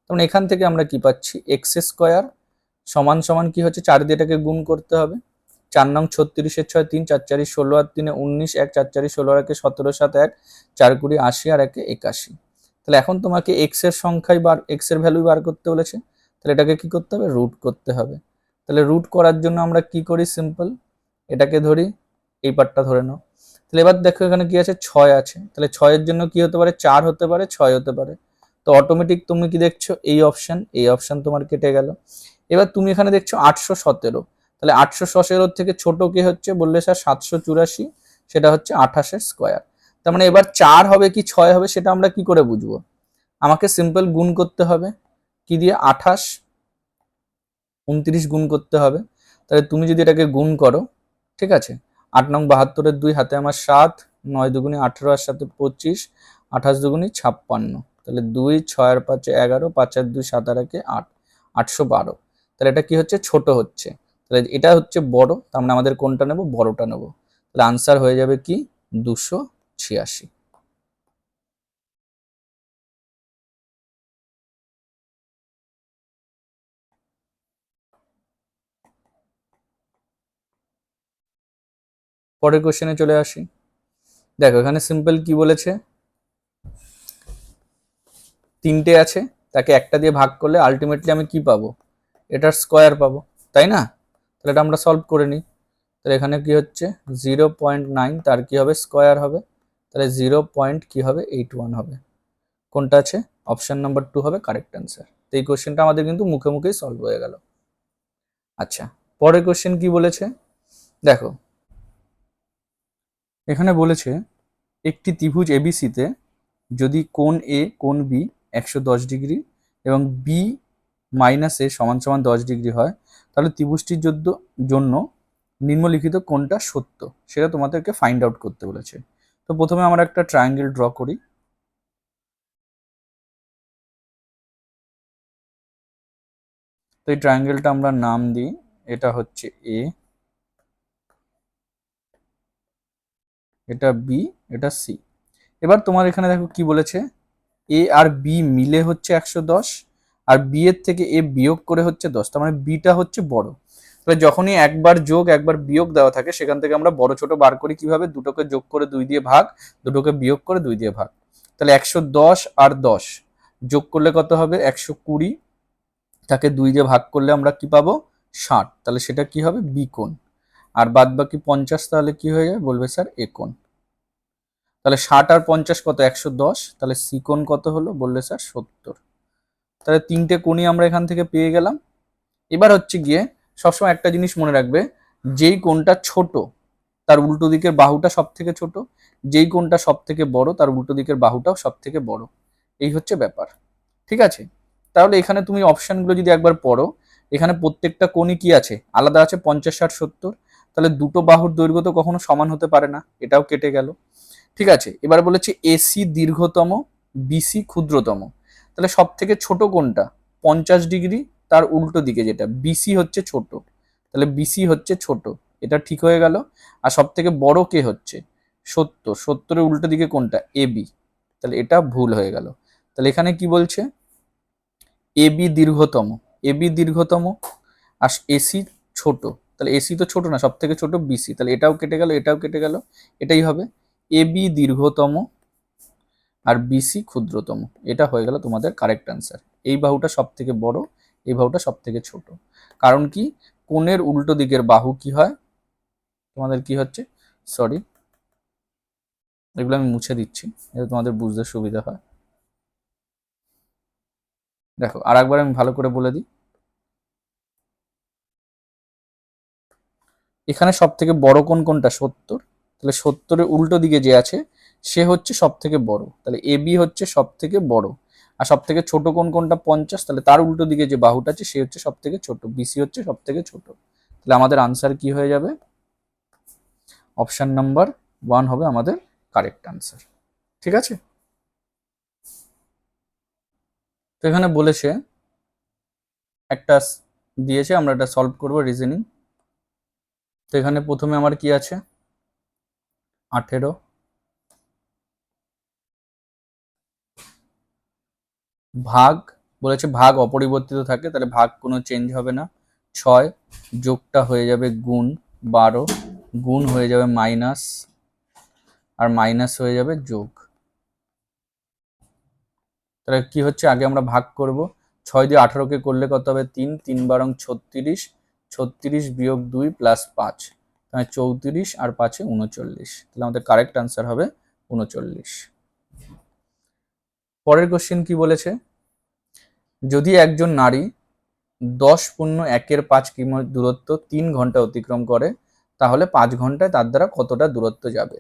তখন এখান থেকে আমরা কি পাচ্ছি, এক্স স্কোয়ার সমান সমান কি হচ্ছে, 4 দিয়ে এটাকে গুণ করতে হবে। 4 নং 36 6 3, 4 4 16 আর 3 19, 1 4 4 16 আর 17 7 1, 4 20 80 আর 1 81। তাহলে এখন তোমাকে এক্স এর সংখ্যায় এক্স এর ভ্যালু বার করতে বলেছে, তাহলে এটাকে কি করতে হবে, রুট করতে হবে। তাহলে রুট করার জন্য আমরা কি করি, সিম্পল এটাকে ধরি, এই পার্টটা ধরে নাও। তাহলে এবার দেখো এখানে কি আছে, 6 আছে। তাহলে 6 এর জন্য কি হতে পারে, 4 হতে পারে, 6 হতে পারে। তো অটোমেটিক তুমি কি দেখছো, এই অপশন তোমার কেটে গেল। এবার তুমি এখানে দেখছো 817। তাহলে 817 থেকে ছোট কে হচ্ছে, বললে স্যার 784, সেটা হচ্ছে 28 স্কোয়ার। তার মানে এবার 4 হবে কি 6 হবে সেটা আমরা কি করে বুঝবো, আমাকে সিম্পল গুণ করতে হবে, কি দিয়ে, 28 29 গুণ করতে হবে। তাহলে তুমি যদি এটাকে গুণ করো, ঠিক আছে, 8 নং 72 2 হাতে আমার 7, 9 দুগুণে 18 আর 7 25, 28 দুগুণে 56। তাহলে 2 6 আর 5 11, 5 আর 2 7 আর 1 8, 812। তাহলে এটা কি হচ্ছে, ছোট হচ্ছে। তাহলে এটা হচ্ছে বড়, তার মানে আমাদের কোনটা নেব, বড়টা নেব। তাহলে আনসার হয়ে যাবে কি, 286। পরের কোশ্চেনে চলে আসি। দেখো এখানে সিম্পল কি বলেছে, 3টে আছে, তাকে একটা দিয়ে ভাগ করলে আলটিমেটলি আমি কি পাবো, এটার স্কোয়ার পাবো, তাই না? তাহলে এটা আমরা সলভ করে নিই। তাহলে এখানে কি হচ্ছে, 0.9 তার কি হবে, স্কোয়ার হবে। তাহলে 0.81 হবে। কোনটা আছে, অপশন নাম্বার 2 হবে কারেক্ট অ্যান্সার। তো এই কোশ্চেনটা আমাদের কিন্তু মুখে মুখেই সলভ হয়ে গেল। আচ্ছা, পরের কোশ্চেন কি বলেছে, দেখো এখানে বলেছে একটি ত্রিভুজ এবিসিতে যদি কোণ এ কোণ বি 110 ডিগ্রি এবং বি মাইনাস এ সমান সমান 10 ডিগ্রি হয়, তাহলে ত্রিভুজটির জন্য নিম্নলিখিত কোণটা সত্য, সেটা তোমাদেরকে ফাইন্ড আউট করতে বলেছে। তো প্রথমে আমরা একটা ট্রায়াঙ্গেল ড্র করি। তো এই ট্রায়াঙ্গেলটা আমরা নাম দিই, এটা হচ্ছে এ, এটা বি, এটা সি। এবার তোমার এখানে দেখো কি বলেছে, এ আর বি মিলে হচ্ছে 110, আর বি এর থেকে এ বিয়োগ করে হচ্ছে 10, তার মানে বিটা হচ্ছে বড়। তাহলে যখনই একবার যোগ একবার বিয়োগ দেওয়া থাকে, সেখান থেকে আমরা বড় ছোট বার করি কিভাবে, দুটোকে যোগ করে 2 দিয়ে ভাগ, দুটোকে বিয়োগ করে 2 দিয়ে ভাগ। তাহলে 110 আর 10 যোগ করলে কত হবে, 120, তাকে 2 দিয়ে ভাগ করলে আমরা কি পাবো, 60। তাহলে সেটা কি হবে, বি কোণ। আর বাদ বাকি 50 তাহলে কি হয়ে যাবে, বলবে স্যার এ কোণ। তাহলে 60 আর 50 কত, 110। তাহলে সি কোণ কত হলো, বললে স্যার 70। তাহলে 3টে কোণই আমরা এখান থেকে পেয়ে গেলাম। এবার হচ্ছে গিয়ে সবসময় একটা জিনিস মনে রাখবে, যেই কোণটা ছোট তার উল্টো দিকের বাহুটা সব থেকে ছোট, যেই কোণটা সব থেকে বড় তার উল্টো দিকের বাহুটাও সব থেকে বড়। এই হচ্ছে ব্যাপার, ঠিক আছে? তাহলে এখানে তুমি অপশনগুলো যদি একবার পড়ো, এখানে প্রত্যেকটা কোণই কি আছে, আলাদা আছে, 50 60 70। তাহলে দুটো বাহুর দৈর্ঘ্য তো কখনো সমান হতে পারে না, এটাও কেটে গেল। ঠিক আছে, এবার বলেছে এসি দীর্ঘতম, বিসি ক্ষুদ্রতম। তাহলে সব থেকে ছোট কোনটা, 50 ডিগ্রি, তার উল্টো দিকে যেটা বিসি হচ্ছে ছোট, তাহলে বিসি হচ্ছে ছোট, এটা ঠিক হয়ে গেল। আর সব থেকে বড় কে হচ্ছে, 70, 70-এর উল্টো দিকে কোনটা, এবি, তাহলে এটা ভুল হয়ে গেল। তাহলে এখানে কি বলছে, এবি দীর্ঘতম, এবি দীর্ঘতম, আর এসি ছোট। তাহলে এসি তো ছোট না, সব থেকে ছোট বিসি, তাহলে এটাও কেটে গেল, এটাও কেটে গেল, এটাই হবে এবি দীর্ঘতম আর বিসি ক্ষুদ্রতম। এটা হয়ে গেল তোমাদের কারেক্ট অ্যান্সার। এই বাহুটা সব থেকে বড়, এই বাহুটা সব থেকে ছোট। কারণ কি, কোণের উল্টো দিকের বাহু কি হয়, তোমাদের কি হচ্ছে, সরি এগুলো আমি মুছে দিচ্ছি, এটা তোমাদের বুঝতে সুবিধা হয়। দেখো আর একবার আমি ভালো করে বলে দিই, এখানে সব থেকে বড় কোণ কোনটা, 70, তাহলে 70-এর উল্টো দিকে যে আছে সে হচ্ছে সব থেকে বড়, তাহলে এ বি হচ্ছে সব থেকে বড়। আর সব থেকে ছোট কোণ কোনটা, 50, তাহলে তার উল্টো দিকে যে বাহুটা আছে সে হচ্ছে সব থেকে ছোট, বিসি হচ্ছে সব থেকে ছোট। তাহলে আমাদের আনসার কি হয়ে যাবে, অপশন নাম্বার 1 হবে আমাদের কারেক্ট আনসার। ঠিক আছে, তো এখানে বলেছে একটা দিয়েছে, আমরা এটা সলভ করব রিজনিং। তো এখানে প্রথমে আমার কি আছে, 18 ভাগ, বলেছে ভাগ অপরিবর্তিত থাকে, তাহলে ভাগ কোনো চেঞ্জ হবে না। 6 যোগটা হয়ে যাবে গুণ, 12 গুণ হয়ে যাবে মাইনাস, আর মাইনাস হয়ে যাবে যোগ। তাহলে কি হচ্ছে, আগে আমরা ভাগ করব, 6 দিয়ে 18কে করলে কত হবে, 3, 3 বারং 36, 36 বিয়োগ 2 প্লাস 5, মানে 34, আর 5-এ 39, তাহলে আমাদের কারেক্ট আনসার হবে 39। পরের কোশ্চেন কি বলেছে, যদি একজন নারী 10.1-5 কিমি দূরত্ব 3 ঘন্টা অতিক্রম করে, তাহলে 5 ঘন্টায় তার দ্বারা কতটা দূরত্ব যাবে।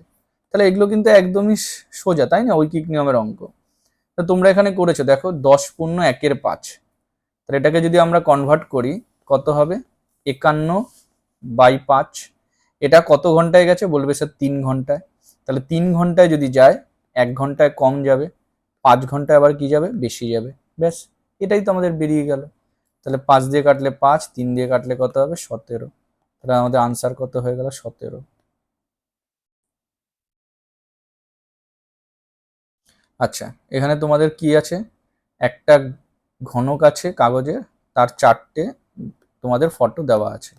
তাহলে এগুলো কিন্তু একদমই সোজা, তাই না, ঐকিক নিয়মের অঙ্ক। তো তোমরা এখানে করেছো, দেখো 10.1-5, তাহলে এটাকে যদি আমরা কনভার্ট করি কত হবে, 51/5। এটা কত ঘন্টায় গেছে, বলবে স্যার 3 ঘন্টায়। তাহলে 3 ঘন্টায় যদি যায় 1 ঘন্টায় কম যাবে, 5 ঘন্টায় আবার কি যাবে, বেশি যাবে। ব্যাস, এটাই তো আমাদের বেরিয়ে গেল। তাহলে 5 দিয়ে কাটলে 5, 3 দিয়ে কাটলে কত হবে, 17। তাহলে আমাদের আনসার কত হয়ে গেল, 17। আচ্ছা, এখানে তোমাদের কি আছে, একটা ঘনক আছে কাগজের, তার 4টে তোমাদের ফটো দেওয়া আছে।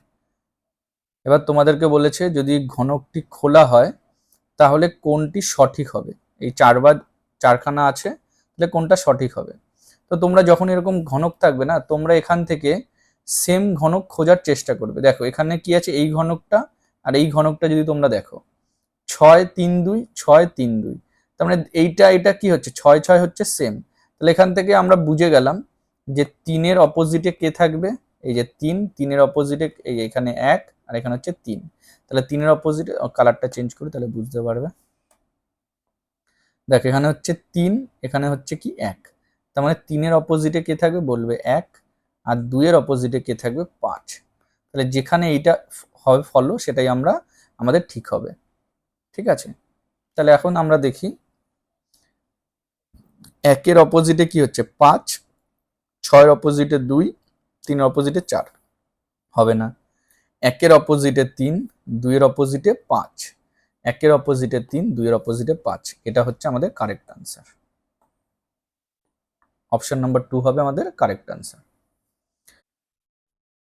এবার তোমাদেরকে বলেছে যদি ঘনকটি খোলা হয় তাহলে কোনটি সঠিক হবে, এই 4খানা আছে, তাহলে কোনটা সঠিক হবে। তো তোমরা যখন এরকম ঘনক থাকবে না, তোমরা এখান থেকে সেম ঘনক খোঁজার চেষ্টা করবে। দেখো এখানে কি আছে, এই ঘনকটা আর এই ঘনকটা যদি তোমরা দেখো, 6, 3, 2, 6, 3, 2, তার মানে এইটা এটা কি হচ্ছে, 6, 6 হচ্ছে সেম। তাহলে এখান থেকে আমরা বুঝে গেলাম যে 3-এর অপোজিটে কে থাকবে, এই যে 3, 3-এর অপোজিটে এই এখানে 1, আর এখানে হচ্ছে 3। তাহলে 3-এর অপোজিটে, কালারটা চেঞ্জ করি তাহলে বুঝতে পারবে। দেখ এখানে হচ্ছে 3, এখানে হচ্ছে কি 1, তার মানে 3-এর অপোজিটে কে থাকবে, বলবে 1, আর 2-এর অপোজিটে কে থাকবে, 5। তাহলে যেখানে এইটা হবে ফলো, সেটাই আমরা আমাদের ঠিক হবে। ঠিক আছে, তাহলে এখন আমরা দেখি 1-এর অপোজিটে কি হচ্ছে, 5, 6-এর অপোজিটে 2, 3-এর অপোজিটে 4, হবে না। 1-এর অপোজিটে 3, 2-এর অপোজিটে 5, 1-এর অপোজিটে 3, 2-এর অপোজিটে 5, এটা হচ্ছে আমাদের কারেক্ট আনসার। অপশন নাম্বার 2 হবে আমাদের কারেক্ট আনসার।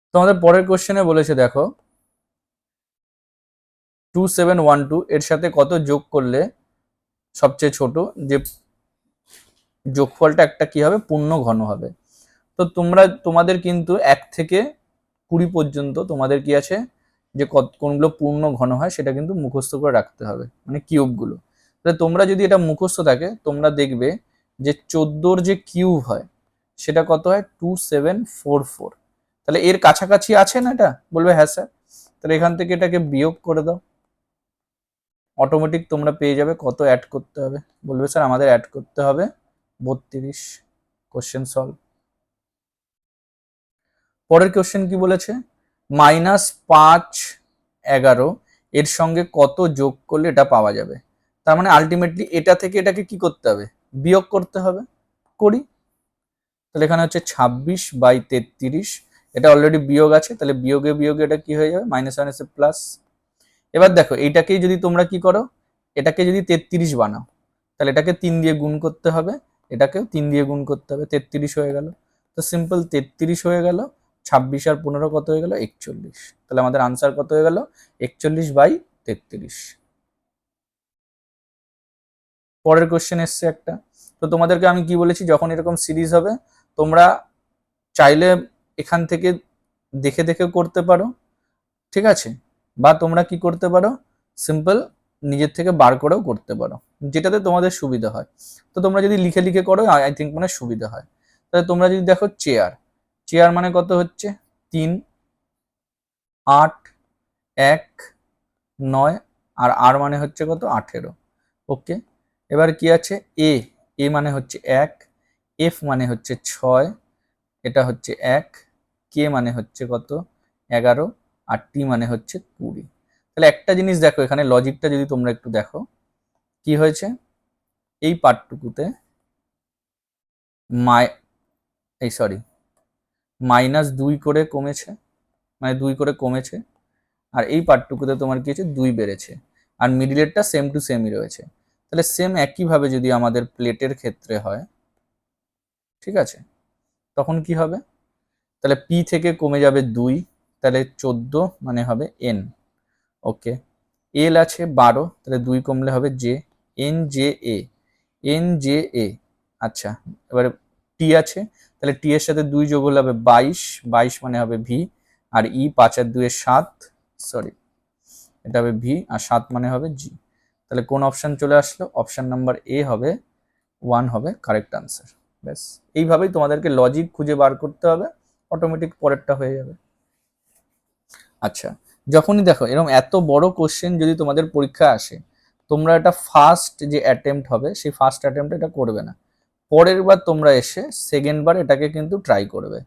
তো আমাদের পরের কোশ্চেনে বলেছে দেখো 2712 এর সাথে কত যোগ করলে সবচেয়ে ছোট যে যোগফলটা একটা কি হবে, পূর্ণ ঘন হবে। তো তোমাদের কিন্তু 1 থেকে 20 পর্যন্ত তোমাদের কি আছে, যে কোনগুলো পূর্ণ ঘন হয় সেটা কিন্তু মুখস্থ করে রাখতে হবে, মানে কিউবগুলো। তাহলে তোমরা যদি এটা মুখস্থ থাকে, তোমরা দেখবে যে 14-র যে কিউব হয় সেটা কত হয়, 2744। তাহলে এর কাছাকাছি আছে না এটা, বলবে হ্যাঁ স্যার। তাহলে এখান থেকে এটাকে বিয়োগ করে দাও, অটোমেটিক তোমরা পেয়ে যাবে কত অ্যাড করতে হবে, বলবে স্যার আমাদের অ্যাড করতে হবে 32। Question solve. পরের কোশ্চেন কি বলেছে, -5, 11 এর সঙ্গে কত যোগ করলে এটা পাওয়া যাবে। তার মানে আলটিমেটলি এটা থেকে এটাকে কি করতে হবে, বিয়োগ করতে হবে। করি, তাহলে এখানে হচ্ছে 26/33, এটা অলরেডি বিয়োগ আছে, তাহলে বিয়োগে বিয়োগে এটা কি হয়ে যাবে, মাইনাস মাইনাসে প্লাস। এবার দেখো এইটাকেই যদি তোমরা কি করো, এটাকে যদি 33 বানাও, তাহলে এটাকে 3 দিয়ে গুণ করতে হবে, এটাকেও 3 দিয়ে গুণ করতে হবে, 33 হয়ে গেল। তো সিম্পল 33 হয়ে গেল, 26 আর 15 কত হয়ে গেল, 41। তাহলে আমাদের আনসার কত হয়ে গেল, 41/33। পরের কোশ্চেন এসছে একটা। তো তোমাদেরকে আমি কি বলেছি, যখন এরকম সিরিজ হবে তোমরা চাইলে এখান থেকে দেখে দেখে করতে পারো, ঠিক আছে, বা তোমরা কি করতে পারো, সিম্পল নিজের থেকে বার করেও করতে পারো, যেটাতে তোমাদের সুবিধা হয়। তো তোমরা যদি লিখে লিখে করো আই থিঙ্ক মানে সুবিধা হয়। তাহলে তোমরা যদি দেখো চেয়ার, চেয়ার মানে কত হচ্ছে 3, 8, 1, 9, আর আর মানে হচ্ছে কত 18। ওকে, এবার কি আছে এ, এ মানে হচ্ছে 1, এফ মানে হচ্ছে 6, এটা হচ্ছে 1, কে মানে হচ্ছে কত 11, আর টি মানে হচ্ছে 20। তাহলে একটা জিনিস দেখো, এখানে লজিকটা যদি তোমরা একটু দেখো কি হয়েছে, এই পার্টটুকুতে মাই এই সরি -2 করে কমেছে, মানে 2 করে কমেছে, আর এই পার্টটুকুতে তোমার কি হচ্ছে 2 বেড়েছে, আর মিডিলেরটা সেম টু সেমই রয়েছে। তাহলে সেম একইভাবে যদি আমাদের প্লেটের ক্ষেত্রে হয়, ঠিক আছে, তখন কি হবে, তাহলে পি থেকে কমে যাবে 2, তাহলে 14 মানে হবে এন। ওকে, এল আছে 12, তাহলে 2 কমলে হবে J, N J A, N J A. আচ্ছা, এবারে টি আছে, তাহলে টি এর সাথে 2 যোগ হলে হবে 22, 22 মানে হবে ভি, আর ই 5 আর 2 7, সরি এটা হবে ভি, আর 7 মানে হবে জি। তাহলে কোন অপশন চলে আসলো, অপশন নাম্বার এ হবে 1 হবে কারেক্ট আনসার। ব্যাস, এইভাবেই তোমাদেরকে লজিক খুঁজে বার করতে হবে, অটোমেটিক পরেরটা হয়ে যাবে। আচ্ছা, যখনই দেখো এরকম এত বড় কোশ্চেন যদি তোমাদের পরীক্ষায় আসে, তোমরা এটা ফার্স্ট যে অ্যাটেম্প্ট হবে সেই ফার্স্ট অ্যাটেম্প্টে এটা করবে না, পরের বার তোমরা এসে সেকেন্ড বার এটাকে কিন্তু ট্রাই করবে।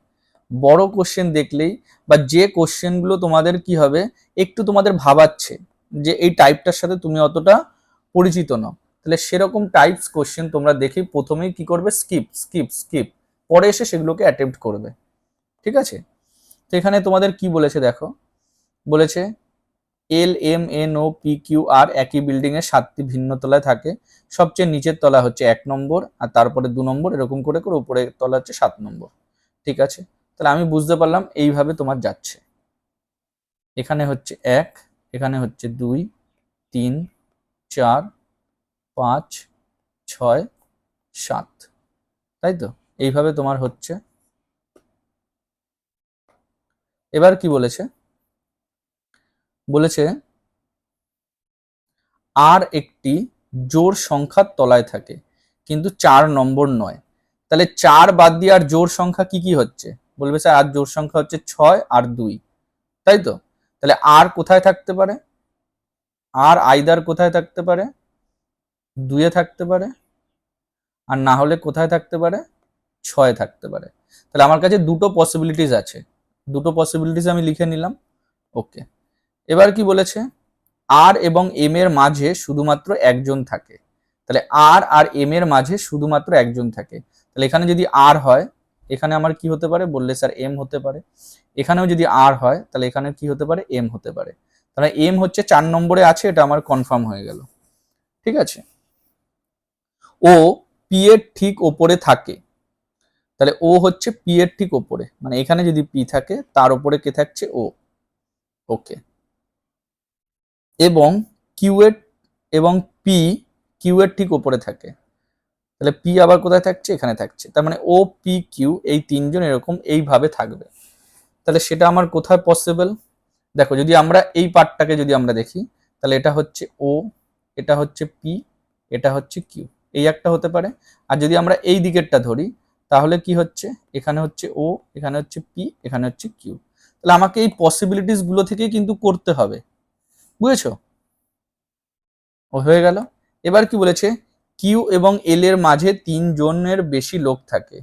বড় কোশ্চেন দেখলেই বা যে কোশ্চেনগুলো তোমাদের কি হবে একটু তোমাদের ভাবাচ্ছে যে এই টাইপটার সাথে তুমি অতটা পরিচিত নও, তাহলে সেরকম টাইপস কোশ্চেন তোমরা দেখে প্রথমেই কি করবে, স্কিপ স্কিপ স্কিপ, পরে এসে সেগুলোকে অ্যাটেম্প্ট করবে, ঠিক আছে। তো এখানে তোমাদের কি বলেছে দেখো, বলেছে L M N O P Q R একই বিল্ডিং এর 7টি ভিন্ন তলায় থাকে, সবচেয়ে নিচের তলা হচ্ছে 1 নম্বর, আর তারপরে 2 নম্বর, এরকম করে করে উপরের তলা হচ্ছে 7 নম্বর, ঠিক আছে। তাহলে আমি বুঝতে পারলাম এইভাবে তোমার যাচ্ছে, এখানে হচ্ছে 1, এখানে হচ্ছে 2, 3, 4, 5, 6, 7, তাই তো, এইভাবে তোমার হচ্ছে। এবার কি বলেছে, বলেছে আর একটি জোড় সংখ্যার তলায় থাকে কিন্তু 4 নম্বর নয়, তাহলে 4 বাদ দিয়ে আর জোড় সংখ্যা কি কি হচ্ছে, বলবে স্যার আর জোড় সংখ্যা হচ্ছে 6 আর 2, তাই তো। তাহলে আর কোথায় থাকতে পারে, আর আইদার কোথায় থাকতে পারে, 2 এ থাকতে পারে, আর না হলে কোথায় থাকতে পারে, 6 এ থাকতে পারে। তাহলে আমার কাছে দুটো পসিবিলিটিস আছে, দুটো পসিবিলিটিস আমি লিখে নিলাম। ওকে, এবার কি বলেছে, আর এবং এম এর মাঝে শুধুমাত্র একজন থাকে, তাহলে আর আর এম এর মাঝে শুধুমাত্র একজন থাকে, তাহলে এখানে যদি আর হয় এখানে আমার কি হতে পারে, বললে স্যার এম হতে পারে, এখানেও যদি আর হয় তাহলে এখানে কি হতে পারে, এম হতে পারে। তাহলে এম হচ্ছে 4 নম্বরে আছে, এটা আমার কনফার্ম হয়ে গেল, ঠিক আছে। ও পি এর ঠিক ওপরে থাকে, তাহলে ও হচ্ছে পি এর ঠিক ওপরে, মানে এখানে যদি পি থাকে তার উপরে কে থাকছে, ও। ওকে, এবং কিউ এর এবং পি কিউ এর ঠিক ওপরে থাকে, তাহলে পি আবার কোথায় থাকছে, এখানে থাকছে, তার মানে ও পি কিউ এই তিনজন এরকম এইভাবে থাকবে। তাহলে সেটা আমার কোথায় পসিবল, দেখো যদি আমরা এই পার্টটাকে যদি আমরা দেখি, তাহলে এটা হচ্ছে ও, এটা হচ্ছে পি, এটা হচ্ছে কিউ, এই একটা হতে পারে। আর যদি আমরা এই দিকেরটা ধরি তাহলে কি হচ্ছে, এখানে হচ্ছে ও, এখানে হচ্ছে পি, এখানে হচ্ছে কিউ। তাহলে আমাকে এই পসিবিলিটিস গুলো থেকেই কিন্তু করতে হবে, বুঝেছো, ও হয়ে গেল। এবার কি বলেছে, কিউ এবং এল এর মাঝে 3 জনের বেশি লোক থাকে,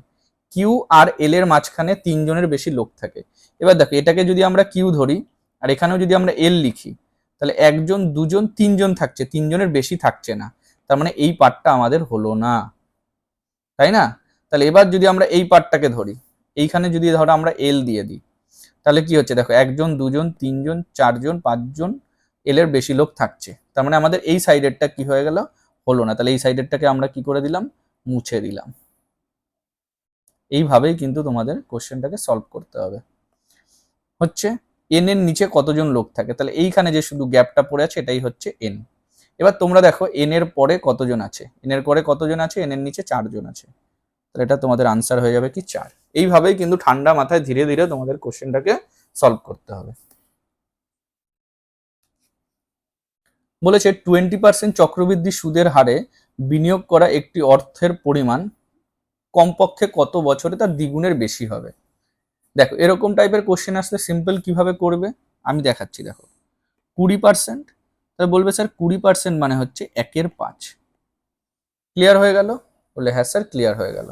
কিউ আর এল এর মাঝখানে 3 জনের বেশি লোক থাকে। এবার দেখো এটাকে যদি আমরা কিউ ধরি আর এখানেও যদি আমরা এল লিখি, তাহলে 1 জন 2 জন 3 জন থাকছে, 3 জনের বেশি থাকছে না, তার মানে এই পার্টটা আমাদের হলো না, তাই না। তাহলে এবার যদি আমরা এই পার্টটাকে ধরি, এইখানে যদি ধরো আমরা এল দিয়ে দিই, তাহলে কি হচ্ছে দেখো 1 জন 2 জন 3 জন 4 জন 5 জন এল এর বেশি লোক থাকছে, তার মানে আমাদের এই সাইডেরটা কি হয়ে গেল, হলো না, তাহলে এই সাইডেরটাকে আমরা কি করে দিলাম, মুছে দিলাম। এইভাবেই কিন্তু তোমাদের কোশ্চেনটাকে সলভ করতে হবে। হচ্ছে এন এর নিচে কতজন লোক থাকে, তাহলে এইখানে যে শুধু গ্যাপটা পড়ে আছে এটাই হচ্ছে এন। এবার তোমরা দেখো এন এর পরে কতজন আছে, এন এর পরে কতজন আছে, এন এর নিচে 4 জন আছে, তাহলে এটা তোমাদের আনসার হয়ে যাবে কি 4। এইভাবেই কিন্তু ঠান্ডা মাথায় ধীরে ধীরে তোমাদের কোশ্চেনটাকে সলভ করতে হবে। বলেছে 20% চক্রবৃদ্ধি সুদের হারে বিনিয়োগ করা একটি অর্থের পরিমাণ কমপক্ষে কত বছরে তার দ্বিগুণের বেশি হবে। দেখো এরকম টাইপের কোশ্চেন আসলে সিম্পল কিভাবে করবে আমি দেখাচ্ছি। দেখো 20%, তাহলে বলবে স্যার 20% মানে হচ্ছে 1/5। ক্লিয়ার হয়ে গেল? বলে হ্যাঁ স্যার ক্লিয়ার হয়ে গেল।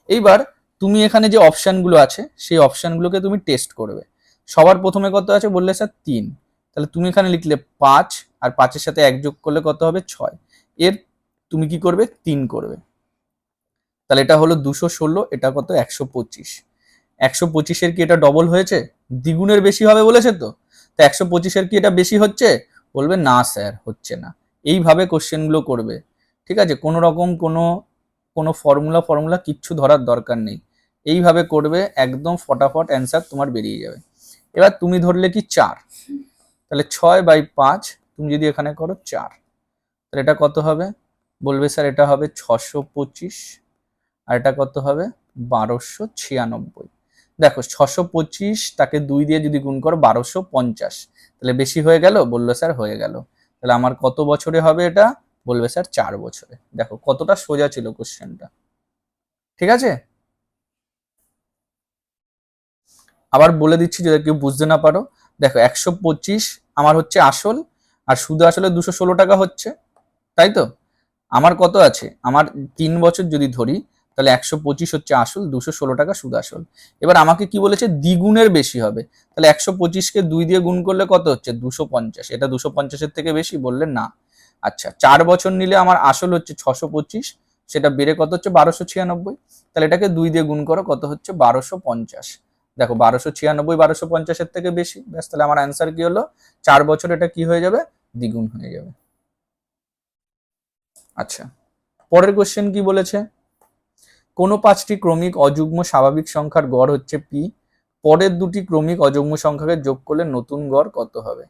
এইবার তুমি এখানে যে অপশানগুলো আছে সেই অপশানগুলোকে তুমি টেস্ট করবে। সবার প্রথমে কত আছে বললে স্যার 3, তাহলে তুমি এখানে লিখলে 5 আর 5-এর সাথে 1 যোগ করলে কত হবে 6, এর তুমি কি করবে 3 করবে, তাহলে এটা হলো 216, এটা কত 125। 125-এর কি এটা ডবল হয়েছে? দ্বিগুণের বেশি হবে বলেছে তো 125-এর কি এটা বেশি হচ্ছে? বলবে না স্যার হচ্ছে না। এইভাবে কোশ্চেনগুলো করবে, ঠিক আছে? কোনো রকম কোনো ফর্মুলা কিচ্ছু ধরার দরকার নেই, এইভাবে করবে, একদম ফটাফট অ্যান্সার তোমার বেরিয়ে যাবে। এবার তুমি ধরলে কি 4, তাহলে 6/5 তুমি যদি এখানে করো 4, তাহলে এটা কত হবে? বলবে স্যার এটা হবে 625, আর এটা কত হবে 1296। দেখো 625 তাকে 2 দিয়ে যদি গুণ করো 1250, তাহলে বেশি হয়ে গেল? বললো স্যার হয়ে গেল। তাহলে আমার কত বছরে হবে এটা? বলবে স্যার 4 বছরে। দেখো কতটা সোজা ছিল কোশ্চেনটা, ঠিক আছে? আবার বলে দিচ্ছি যদি কেউ বুঝতে না পারো, দেখো 125 আমার হচ্ছে আসল, আর সুদ আসলে 216 টাকা হচ্ছে, তাই তো? আমার কত আছে? আমার 3 বছর যদি ধরি তাহলে 125 হচ্ছে আসল, 216 টাকা সুদ আসল। এবার আমাকে কি বলেছে? দ্বিগুণের বেশি হবে, তাহলে 125-কে 2 দিয়ে গুণ করলে কত হচ্ছে? 250। এটা 250-এর থেকে বেশি? বললে না। আচ্ছা 4 বছর নিলে আমার আসল হচ্ছে 625, সেটা বেড়ে কত হচ্ছে 1296, তাহলে এটাকে 2 দিয়ে গুণ করো, কত হচ্ছে 1250। দেখো 1296 1250-এর থেকে বেশি, ব্যাস তাহলে আমার অ্যান্সার কি হলো? 4 বছর এটা কি হয়ে যাবে? দ্বিগুণ হয়ে যাবে। আচ্ছা পরের কোশ্চেন কি বলেছে? কোনো 5টি ক্রমিক অযুগ্ম স্বাভাবিক সংখ্যার গড় হচ্ছে পি, পরের দুটি ক্রমিক অযুগ্ম সংখ্যাকে যোগ করলে নতুন গড় কত হবে?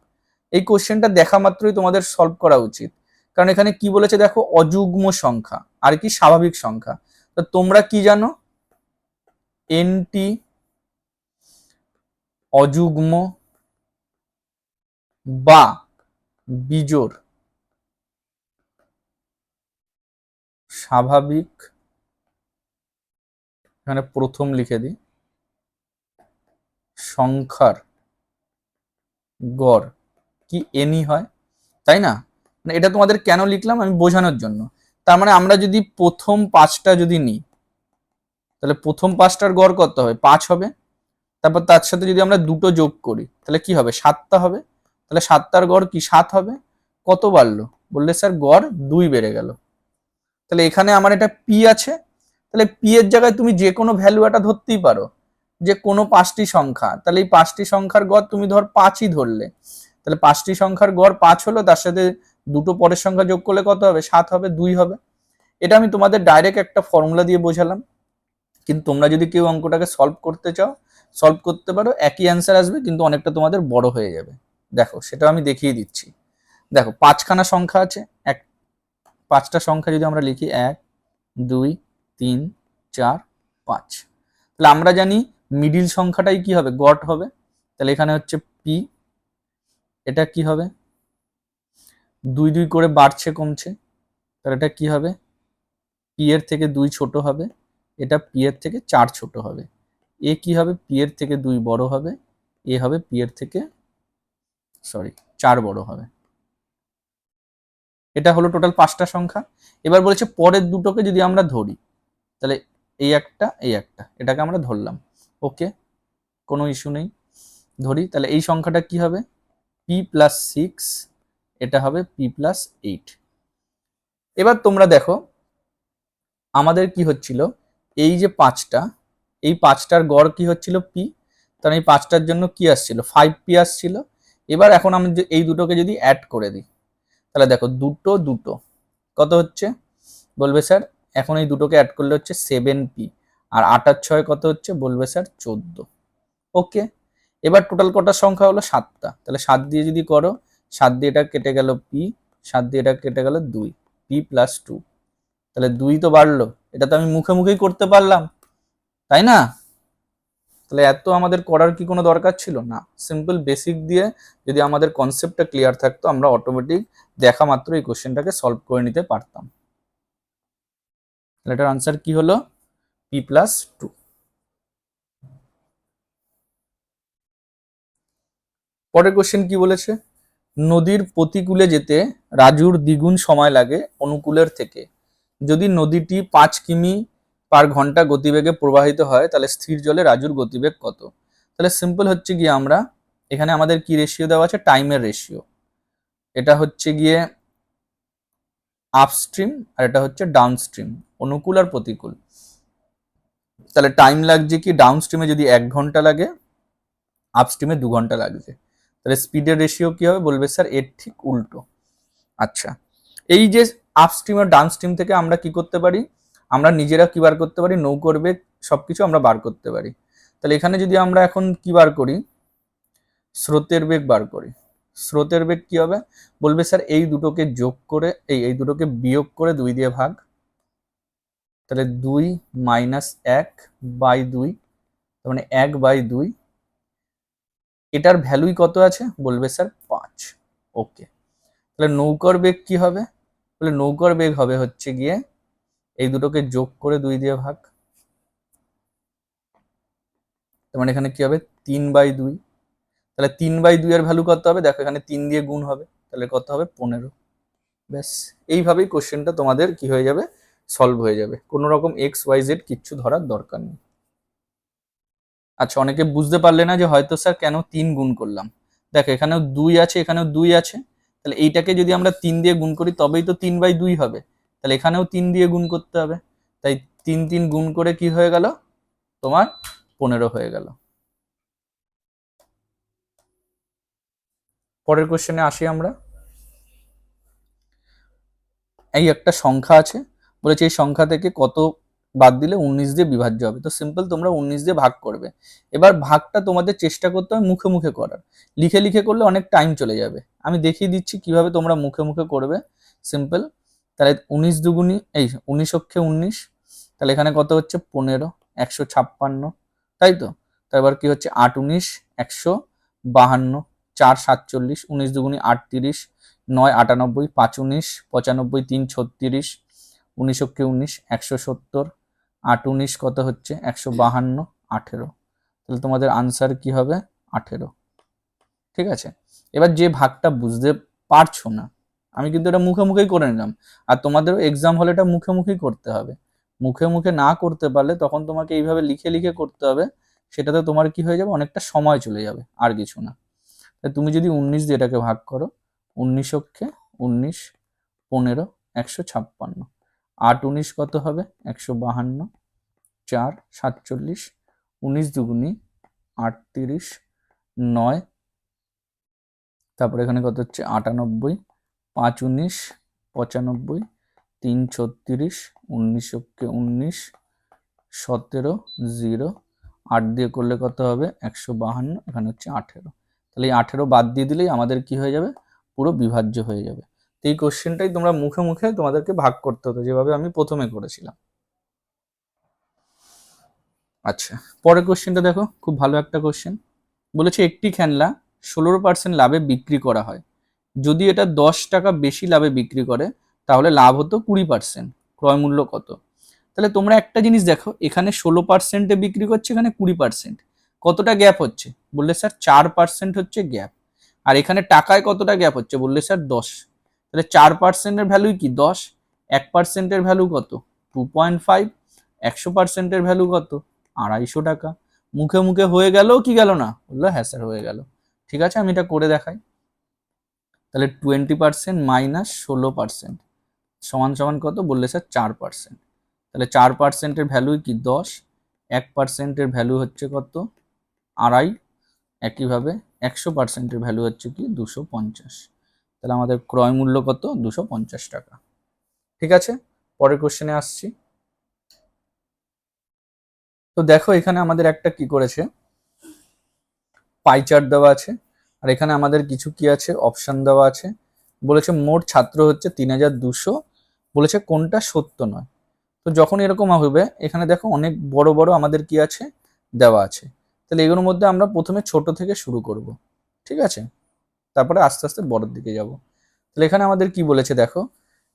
এই কোশ্চেনটা দেখা মাত্রই তোমাদের সলভ করা উচিত, কারণ এখানে কি বলেছে দেখো, অযুগ্ম সংখ্যা আর কি স্বাভাবিক সংখ্যা। তো তোমরা কি জানো? এনটি অযুগ্ম বা বিজোড় স্বাভাবিক, এখানে প্রথম লিখে দিই, সংখ্যার গড় কি এনই হয়, তাই না? মানে এটা তোমাদের কেন লিখলাম আমি বোঝানোর জন্য। তার মানে আমরা যদি প্রথম 5টা যদি নিই, তাহলে প্রথম 5টার গড় কত হবে? 5 হবে। তারপর তার সাথে যদি আমরা দুটো যোগ করি তাহলে কি হবে? 7টা হবে। তাহলে 7টার গড় কি 7 হবে। কত বাড়লো? বললে স্যার গড় 2 বেড়ে গেল। তাহলে এখানে আমার এটা পি আছে, তাহলে পি এর জায়গায় তুমি যে কোনো ভ্যালু এটা ধরতেই পারো, যে কোনো 5টি সংখ্যা, তাহলে এই 5টি সংখ্যার গড় তুমি ধর 5ই ধরলে, তাহলে 5টি সংখ্যার গড় 5 হলো, তার সাথে দুটো পরের সংখ্যা যোগ করলে কত হবে? 7 হবে, 2 হবে। এটা আমি তোমাদের ডাইরেক্ট একটা ফর্মুলা দিয়ে বোঝালাম, কিন্তু তোমরা যদি কেউ অঙ্কটাকে সলভ করতে চাও সলভ করতে পারো, একই অ্যান্সার আসবে কিন্তু অনেকটা তোমাদের বড় হয়ে যাবে। দেখো সেটা আমি দেখিয়ে দিচ্ছি। দেখো 5খানা সংখ্যা আছে, 5টা সংখ্যা যদি আমরা লিখি 1 2 3 4 5, তাহলে আমরা জানি মিডিল সংখ্যাটাই কি হবে? গড় হবে। তাহলে এখানে হচ্ছে পি, এটা কি হবে? 2 2 করে বাড়ছে কমছে, তাহলে এটা কি হবে? পি এর থেকে 2 ছোট হবে, এটা পি এর থেকে 4 ছোট হবে। এ কি হবে? পি এর থেকে 2 বড় হবে, এ হবে পি এর থেকে 4 বড় হবে। এটা হলো টোটাল 5টা সংখ্যা। এবার বলেছে পরের দুটোকে যদি আমরা ধরি, তাহলে এই একটা এই একটা, এটাকে আমরা ধরলাম, ওকে কোনো ইস্যু নেই, ধরি। তাহলে এই সংখ্যাটা কি হবে? p+6, এটা হবে p+8। এবার তোমরা দেখো আমাদের কি হচ্ছিল, এই যে 5টা, এই 5টার গড় কি হচ্ছিল? পি, কারণ এই 5টার জন্য কি আসছিল? 5p আসছিল। এবার এখন আমি এই দুটোকে যদি অ্যাড করে দিই, তাহলে দেখো দুটো দুটো কত হচ্ছে? বলবে স্যার এখন এই দুটোকে অ্যাড করলে হচ্ছে 7p, আর 8 আর 6 কত হচ্ছে? বলবে স্যার 14। ওকে, এবার টোটাল কটার সংখ্যা হলো? 7টা, তাহলে 7 দিয়ে যদি করো, 7 দিয়ে এটা কেটে গেল পি, 7 দিয়ে এটা কেটে গেল 2, p+2, তাহলে 2 তো বাড়লো, এটা তো আমি মুখে মুখেই করতে পারলাম, তাই না? তাহলে এত আমাদের করার কি কোনো দরকার ছিল না। সিম্পল বেসিক দিয়ে যদি আমাদের কনসেপ্টটা ক্লিয়ার থাকতো, আমরা অটোমেটিক দেখা মাত্র এই কোশ্চেনটাকে সলভ করে নিতে পারতাম। এটার আনসার কি হলো? p+2। পরের কোশ্চেন কি বলেছে? নদীর প্রতিকূলে যেতে রাজুর দ্বিগুণ সময় লাগে অনুকূলের থেকে। যদি নদীটি 5 কিমি পার ঘন্টা গতিবেগে প্রবাহিত হয় তাহলে স্থির জলে রাজুর গতিবেগ কত? তাহলে সিম্পল হচ্ছে গিয়ে আমরা এখানে আমাদের কি রেশিও দেওয়া আছে? টাইমের রেশিও। এটা হচ্ছে গিয়ে আপস্ট্রিম আর এটা হচ্ছে ডাউনস্ট্রিম, অনুকূল আর প্রতিকূল। তাহলে টাইম লাগছে কি? ডাউনস্ট্রিমে যদি 1 ঘন্টা লাগে, আপস্ট্রিমে 2 ঘন্টা লাগছে। তাহলে স্পিডের রেশিও কি হবে? বলবে স্যার এর ঠিক উল্টো। আচ্ছা, এই যে আপস্ট্রিম আর ডাউনস্ট্রিম থেকে আমরা কি করতে পারি? আমরা নিজেরা কি বার করতে পারি? নৌকোর বেগ সবকিছু আমরা বার করতে পারি। তাহলে এখানে যদি আমরা এখন কি বার করি? স্রোতের বেগ বার করি। স্রোতের বেগ কি হবে? বলবে স্যার এই দুটোকে যোগ করে এই দুটোকে বিয়োগ করে 2 দিয়ে ভাগ। তাহলে 2 - 1/2, তার মানে 1/2। এটার ভ্যালুই কত আছে? বলবে স্যার 5। ওকে, তাহলে নৌকার বেগ কি হবে? বলে নৌকার বেগ হবে হচ্ছে গিয়ে এই দুটোকে যোগ করে 2 দিয়ে ভাগ। তার মানে এখানে কি হবে? 3/2। তাহলে 3/2 এর ভ্যালু কত হবে? দেখো এখানে 3 দিয়ে গুণ হবে, তাহলে কত হবে? 15। ব্যাস, এইভাবেই কোশ্চেনটা তোমাদের কি হয়ে যাবে? সলভ হয়ে যাবে। কোনো রকম XYZ কিচ্ছু ধরার দরকার নেই। আচ্ছা, অনেকে বুঝতে পারলে না যে হয়তো স্যার কেন 3 গুণ করলাম। দেখো এখানেও 2 আছে, এখানেও 2 আছে। তাহলে এইটাকে যদি আমরা 3 দিয়ে গুণ করি তবেই তো 3/2 হবে। তাহলে এখানেও 3 দিয়ে গুণ করতে হবে। তাই 3 গুণ করে কি হয়ে গেল? তোমার 15 হয়ে গেল। পরের কোশ্চেনে আসি আমরা। এই একটা সংখ্যা আছে, বলেছে এই সংখ্যা থেকে কত বাদ দিলে 19 দিয়ে বিভাজ্য হবে। তো সিম্পল তোমরা 19 দিয়ে ভাগ করবে। এবার ভাগটা তোমাদের চেষ্টা করতে হবে মুখে মুখে করার। লিখে লিখে করলে অনেক টাইম চলে যাবে। আমি দেখিয়ে দিচ্ছি কিভাবে তোমরা মুখে মুখে করবে। সিম্পল, তাহলে 19 দুগুণি 19 অক্ষে 19, তাহলে এখানে কত হচ্ছে? 15, 156, তাই তো? তারপর কি হচ্ছে? 8 19 152, 4 47, 19 দুগুণি 38, 9 98, 5 19 95, 3 36, 19 অক্ষে 19 170, 8 19 কত হচ্ছে? 152, 18। তাহলে তোমাদের আনসার কি হবে? 18। ঠিক আছে, এবার যে ভাগটা বুঝতে পারছো না, আমি কিন্তু এটা মুখে মুখেই করে নিলাম, আর তোমাদেরও এক্সাম হলে এটা মুখে মুখেই করতে হবে। মুখে মুখে না করতে পারলে তখন তোমাকে এইভাবে লিখে লিখে করতে হবে। সেটাতে তোমার কি হয়ে যাবে? অনেকটা সময় চলে যাবে, আর কিছু না। তুমি যদি 19 দিয়ে এটাকে ভাগ করো, 19 অক্ষে 19, 15, 156, 8 19 কত হবে? 152, 4 47, 19 দুগুণি 38, 9, তারপরে এখানে কত হচ্ছে? 98, 5 19 95, 3 36, 19 অক্ষে 19, 17 0, 8 দিয়ে করলে কত হবে? 152, এখানে হচ্ছে 18। তাহলে এই 18 বাদ দিয়ে দিলেই আমাদের কি হয়ে যাবে? পুরো বিভাজ্য হয়ে যাবে। তো এই কোশ্চেনটাই তোমরা মুখে মুখে তোমাদেরকে ভাগ করতে হতো, যেভাবে আমি প্রথমে করেছিলাম। আচ্ছা, পরের কোশ্চেনটা দেখো, খুব ভালো একটা কোশ্চেন। বলেছে একটি খেলনা 16% লাভে বিক্রি করা হয়। যদি এটা 10 টাকা বেশি লাভে বিক্রি করে তাহলে লাভ হতো 20%। ক্রয় মূল্য কত? তাহলে তোমরা একটা জিনিস দেখো, এখানে 16%-এ বিক্রি করছে, এখানে 20%। কতটা গ্যাপ হচ্ছে? বললে স্যার 4% হচ্ছে গ্যাপ। আর এখানে টাকায় কতটা গ্যাপ হচ্ছে? বললে স্যার 10। তাহলে 4%-এর ভ্যালু কি? 10। 1%-এর ভ্যালু কত? 2.5। 100%-এর ভ্যালু কত? 250 টাকা। মুখে মুখে হয়ে গেল কি গেল না? বললো হ্যাঁ স্যার হয়ে গেল। ঠিক আছে, আমি এটা করে দেখাই। তাহলে 20% মাইনাস 16% সমান সমান কত? বললে স্যার 4%। তাহলে 4%-এর ভ্যালু কি? 10। 1%-এর ভ্যালু হচ্ছে কত? 2.5। একইভাবে 100%-এর ভ্যালু হচ্ছে কি? 250। তাহলে আমাদের ক্রয় মূল্য কত? 250 টাকা। ঠিক আছে, পরের কোশ্চেনে আসছি। তো দেখো এখানে আমাদের একটা কি করেছে, পাই চার্ট দেওয়া আছে, আর এখানে আমাদের কিছু কি আছে? অপশন দেওয়া আছে। বলেছে মোট ছাত্র হচ্ছে 3200, বলেছে কোনটা সত্য নয়। তো যখন এরকম হবে, এখানে দেখো অনেক বড় বড় আমাদের কি আছে? দেওয়া আছে। তাহলে এগুলোর মধ্যে আমরা প্রথমে ছোট থেকে শুরু করব, ঠিক আছে, তারপরে আস্তে আস্তে বড়র দিকে যাব। তাহলে এখানে আমাদের কি বলেছে দেখো,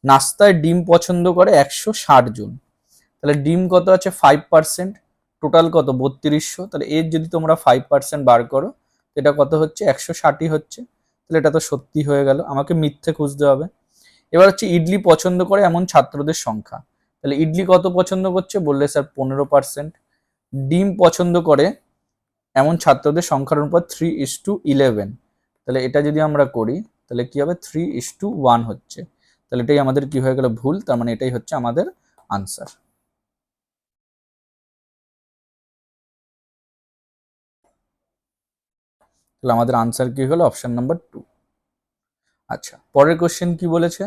নাস্তায় ডিম পছন্দ করে 160 জন। তাহলে ডিম কত আছে 5%, টোটাল কত 3200। তাহলে এর যদি তোমরা 5% বার করো, এটা কত হচ্ছে 160ই হচ্ছে। তাহলে এটা তো সত্যি হয়ে গেল, আমাকে মিথ্যে খুঁজতে হবে। এবার হচ্ছে ইডলি পছন্দ করে এমন ছাত্রদের সংখ্যা। তাহলে ইডলি কত পছন্দ করছে, বললে স্যার 15%। ডিম পছন্দ করে এমন ছাত্রদের সংখ্যার অনুপাত 3:11। তাহলে এটা যদি আমরা করি তাহলে কি হবে 3:1 হচ্ছে। তাহলে এটাই আমাদের কি হয়ে গেল ভুল, তার মানে এটাই হচ্ছে আমাদের আনসার। তাহলে আমাদের আনসার কি হলো, অপশন নাম্বার 2। আচ্ছা, পরের কোশ্চেন কি বলেছে,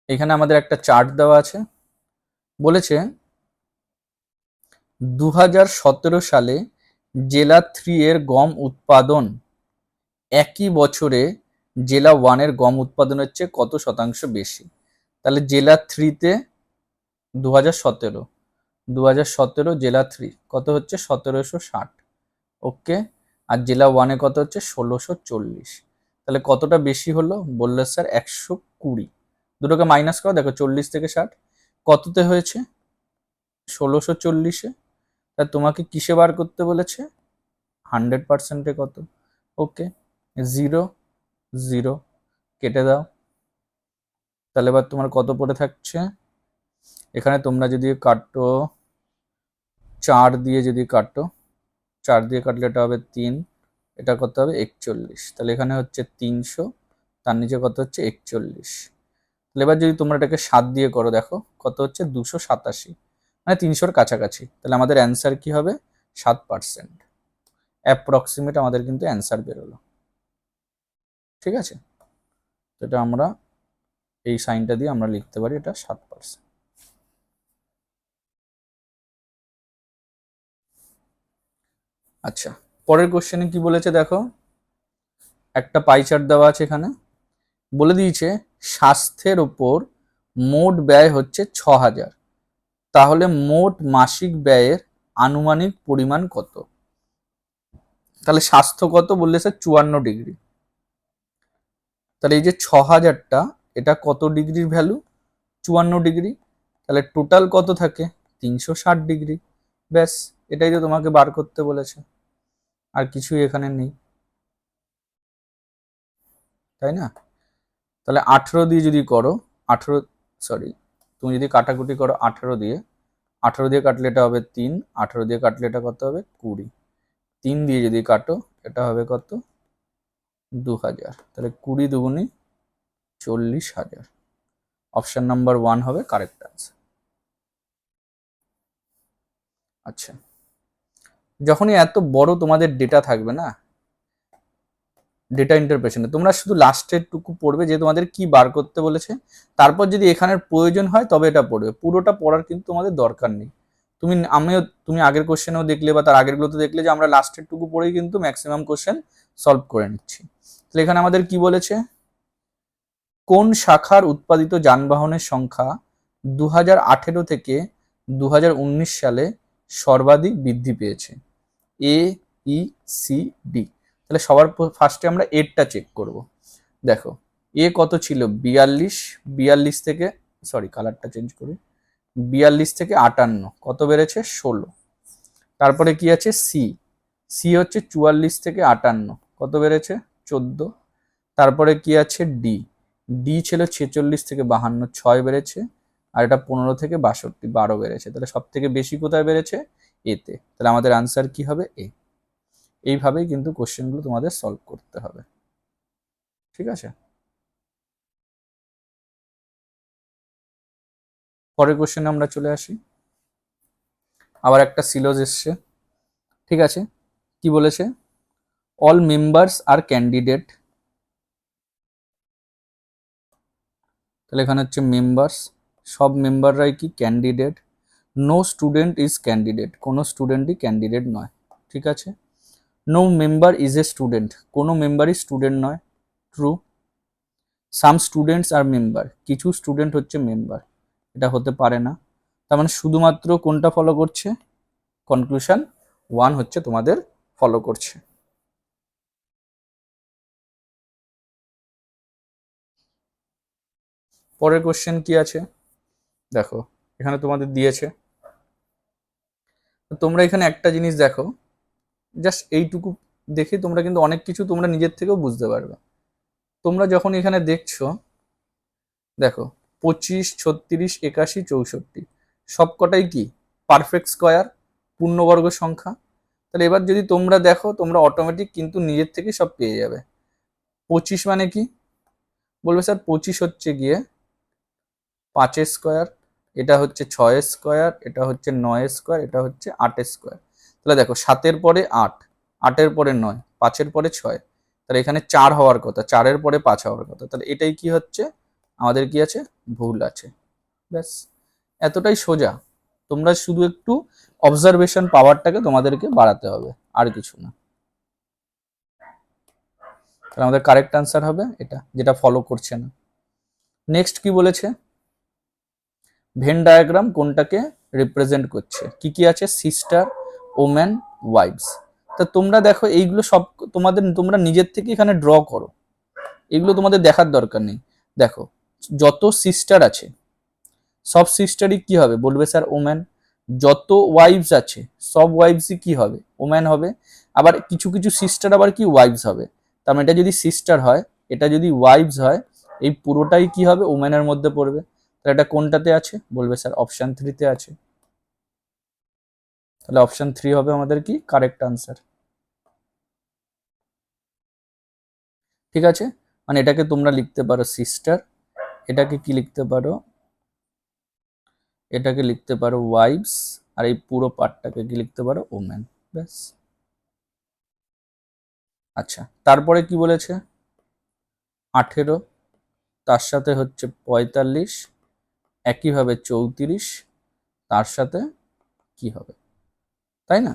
এখানে আমাদের একটা চার্ট দেওয়া আছে, বলেছে 2017 সালে জেলা 3 এর গম উৎপাদন একই বছরে জেলা 1 এর গম উৎপাদনের চেয়ে কত শতাংশ বেশি। তাহলে জেলা 3-তে 2017 জেলা 3 কত হচ্ছে 1760, ওকে। আর জেলা 1-এ কত হচ্ছে 1640। তাহলে কতটা বেশি হলো, বললে স্যার 120। দুটোকে মাইনাস করো, দেখো 40 থেকে 60 কততে হয়েছে 1640-এ। তা তোমাকে কিসে বার করতে বলেছে, 100%-এ কত, ওকে। 0 0 কেটে দাও। তাহলে এবার তোমার কত পড়ে থাকছে, এখানে তোমরা যদি কাটো 4 দিয়ে, যদি কাটো 4 দিয়ে কাটলে এটা হবে 3, এটা কত হবে 41। তাহলে এখানে হচ্ছে 300, তার নিচে কত হচ্ছে 41। তাহলে এবার যদি তোমরা এটাকে 7 দিয়ে করো, দেখো কত হচ্ছে 287, মানে 300-র কাছাকাছি। তাহলে আমাদের অ্যান্সার কি হবে 7%, অ্যাপ্রক্সিমেট আমাদের কিন্তু অ্যান্সার বেরোলো, ঠিক আছে। এটা আমরা এই সাইনটা দিয়ে আমরা লিখতে পারি এটা 7%। আচ্ছা, পরের কোশ্চেনে কি বলেছে দেখো, একটা পাই চার্ট দেওয়া আছে, এখানে বলে দিয়েছে স্বাস্থ্যের ওপর মোট ব্যয় হচ্ছে 6000, তাহলে মোট মাসিক ব্যয়ের আনুমানিক পরিমাণ কত। তাহলে স্বাস্থ্য কত, বললে স্যার 54°। তাহলে এই যে 6000টা, এটা কত ডিগ্রির ভ্যালু, 54°। তাহলে টোটাল কত থাকে 360°। ব্যাস, এটাই তো তোমাকে বার করতে বলেছে, আর কিছুই এখানে নেই, তাই না। তাহলে 18 দিয়ে যদি করো, 18 সরি, তুমি যদি কাটাকুটি করো 18 দিয়ে, 18 দিয়ে কাটলে এটা হবে 3, 18 দিয়ে কাটলে এটা কত হবে 20, 3 দিয়ে যদি কাটো এটা হবে কত 2000। তাহলে 20 দুগুণে 40,000। অপশন নাম্বার 1 হবে কারেক্ট আনসার। আচ্ছা, যখনই এত বড় তোমাদের ডেটা থাকবে না, ডেটা ইন্টারপ্রেশনে তোমরা শুধু লাস্টের টুকু পড়বে যে তোমাদের কি বার করতে বলেছে, তারপর যদি এখানের প্রয়োজন হয় তবে এটা পড়বে, পুরোটা পড়ার কিন্তু তোমাদের দরকার নেই। তুমি আগের কোশ্চেনেও দেখলে বা তার আগেরগুলোতে দেখলে যে আমরা লাস্টের টুকু পড়েই কিন্তু ম্যাক্সিমাম কোশ্চেন সলভ করে নিচ্ছি। তাহলে এখানে আমাদের কি বলেছে, কোন শাখার উৎপাদিত যানবাহনের সংখ্যা 2018 থেকে 2019 সালে সর্বাধিক বৃদ্ধি পেয়েছে, এ, ই, সি, ডি। তাহলে সবার ফার্স্টে আমরা এরটা চেক করব। দেখো এ কত ছিল 42, 42 থেকে, সরি কালারটা চেঞ্জ করি, 42 থেকে 58 কত বেড়েছে 16। তারপরে কি আছে সি, সি হচ্ছে 44 থেকে 58 কত বেড়েছে 14। তারপরে কি আছে ডি, ডি ছিল 46 থেকে 52 6 বেড়েছে। আর এটা 15 থেকে 62 12 বেড়েছে। তাহলে সব থেকে বেশি কোথায় বেড়েছে, এতে। তাহলে আমাদের আনসার কি হবে এ। এইভাবেই কিন্তু কোশ্চেনগুলো তোমাদের সলভ করতে হবে, ঠিক আছে। পরের কোশ্চেনে আমরা চলে আসি, আবার একটা সিলোজ এসছে, ঠিক আছে। কি বলেছে, অল মেম্বার্স আর ক্যান্ডিডেট। তাহলে এখানে হচ্ছে মেম্বার্স, সব মেম্বাররাই কি candidate. No student is candidate, কোনো স্টুডেন্টই ক্যান্ডিডেট নয়, ঠিক আছে। No member is a student, কোনো মেম্বারই স্টুডেন্ট নয়, true. Some students are member, কিছু স্টুডেন্ট হচ্ছে মেম্বার, এটা হতে পারে না। তার মানে শুধুমাত্র কোনটা ফলো করছে, কনক্লুশন 1 হচ্ছে তোমাদের ফলো করছে। পরের কোশ্চেন কি আছে দেখো, এখানে তোমাদের দিয়েছে, তোমরা এখানে একটা জিনিস দেখো, জাস্ট এইটুকু দেখে তোমরা কিন্তু অনেক কিছু তোমরা নিজের থেকেও বুঝতে পারবে। তোমরা যখন এখানে দেখছো, দেখো 25, 36, 81, 64 সবকটাই কি পারফেক্ট স্কোয়ার, পূর্ণবর্গ সংখ্যা। তাহলে এবার যদি তোমরা দেখো, তোমরা অটোমেটিক কিন্তু নিজের থেকে সব পেয়ে যাবে। 25 মানে কি বলবে স্যার, 25 হচ্ছে গিয়ে 5 স্কোয়ার, এটা হচ্ছে 6 স্কোয়ার, এটা হচ্ছে 9 স্কোয়ার, এটা হচ্ছে 8 স্কোয়ার। তাহলে দেখো 7-এর পরে 8, 8-এর পরে 9, 5-এর পরে 6, তাহলে এখানে 4 হওয়ার কথা, 4-এর পরে 5 হওয়ার কথা। তাহলে এটাই কি হচ্ছে আমাদের, কি আছে, ভুল আছে। ব্যাস, এতটাই সোজা। তোমরা শুধু একটু অবজারভেশন পাওয়ারটাকে তোমাদেরকে বাড়াতে হবে, আর কিছু না। তাহলে আমাদের কারেক্ট আনসার হবে এটা, যেটা ফলো করছে না। নেক্সট কি বলেছে, ভেন ডায়াগ্রাম কোনটাকে রিপ্রেজেন্ট করছে, কি কি আছে, সিস্টার, ওম্যান, ওয়াইফস। তা তোমরা দেখো এইগুলো সব তোমরা নিজের থেকে এখানে ড্র করো, এগুলো তোমাদের দেখার দরকার নেই। দেখো যত সিস্টার আছে সব সিস্টারই কি হবে, বলবে স্যার ওম্যান। যত ওয়াইফস আছে সব ওয়াইফসই কি হবে, ওম্যান হবে। আবার কিছু কিছু সিস্টার আবার কি ওয়াইফস হবে। তার মানে এটা যদি সিস্টার হয়, এটা যদি ওয়াইফস হয়, এই পুরোটাই কি হবে, ওম্যানের মধ্যে পড়বে। তাহলে এটা কোনটাতে আছে, বলবে স্যার অপশন 3-তে আছে। তাহলে অপশন 3 হবে আমাদের কি কারেক্ট আনসার। ঠিক আছে, মানে এটাকে তোমরা লিখতে পারো সিস্টার, এটাকে কি লিখতে পারো, এটাকে লিখতে পারো ওয়াইফস, আর এই পুরো পার্টটাকে কি লিখতে পারো, ওম্যান। ব্যাস। আচ্ছা, তারপরে কি বলেছে, 18, তার সাথে হচ্ছে 45, একইভাবে 34, তার সাথে কি হবে, তাই না?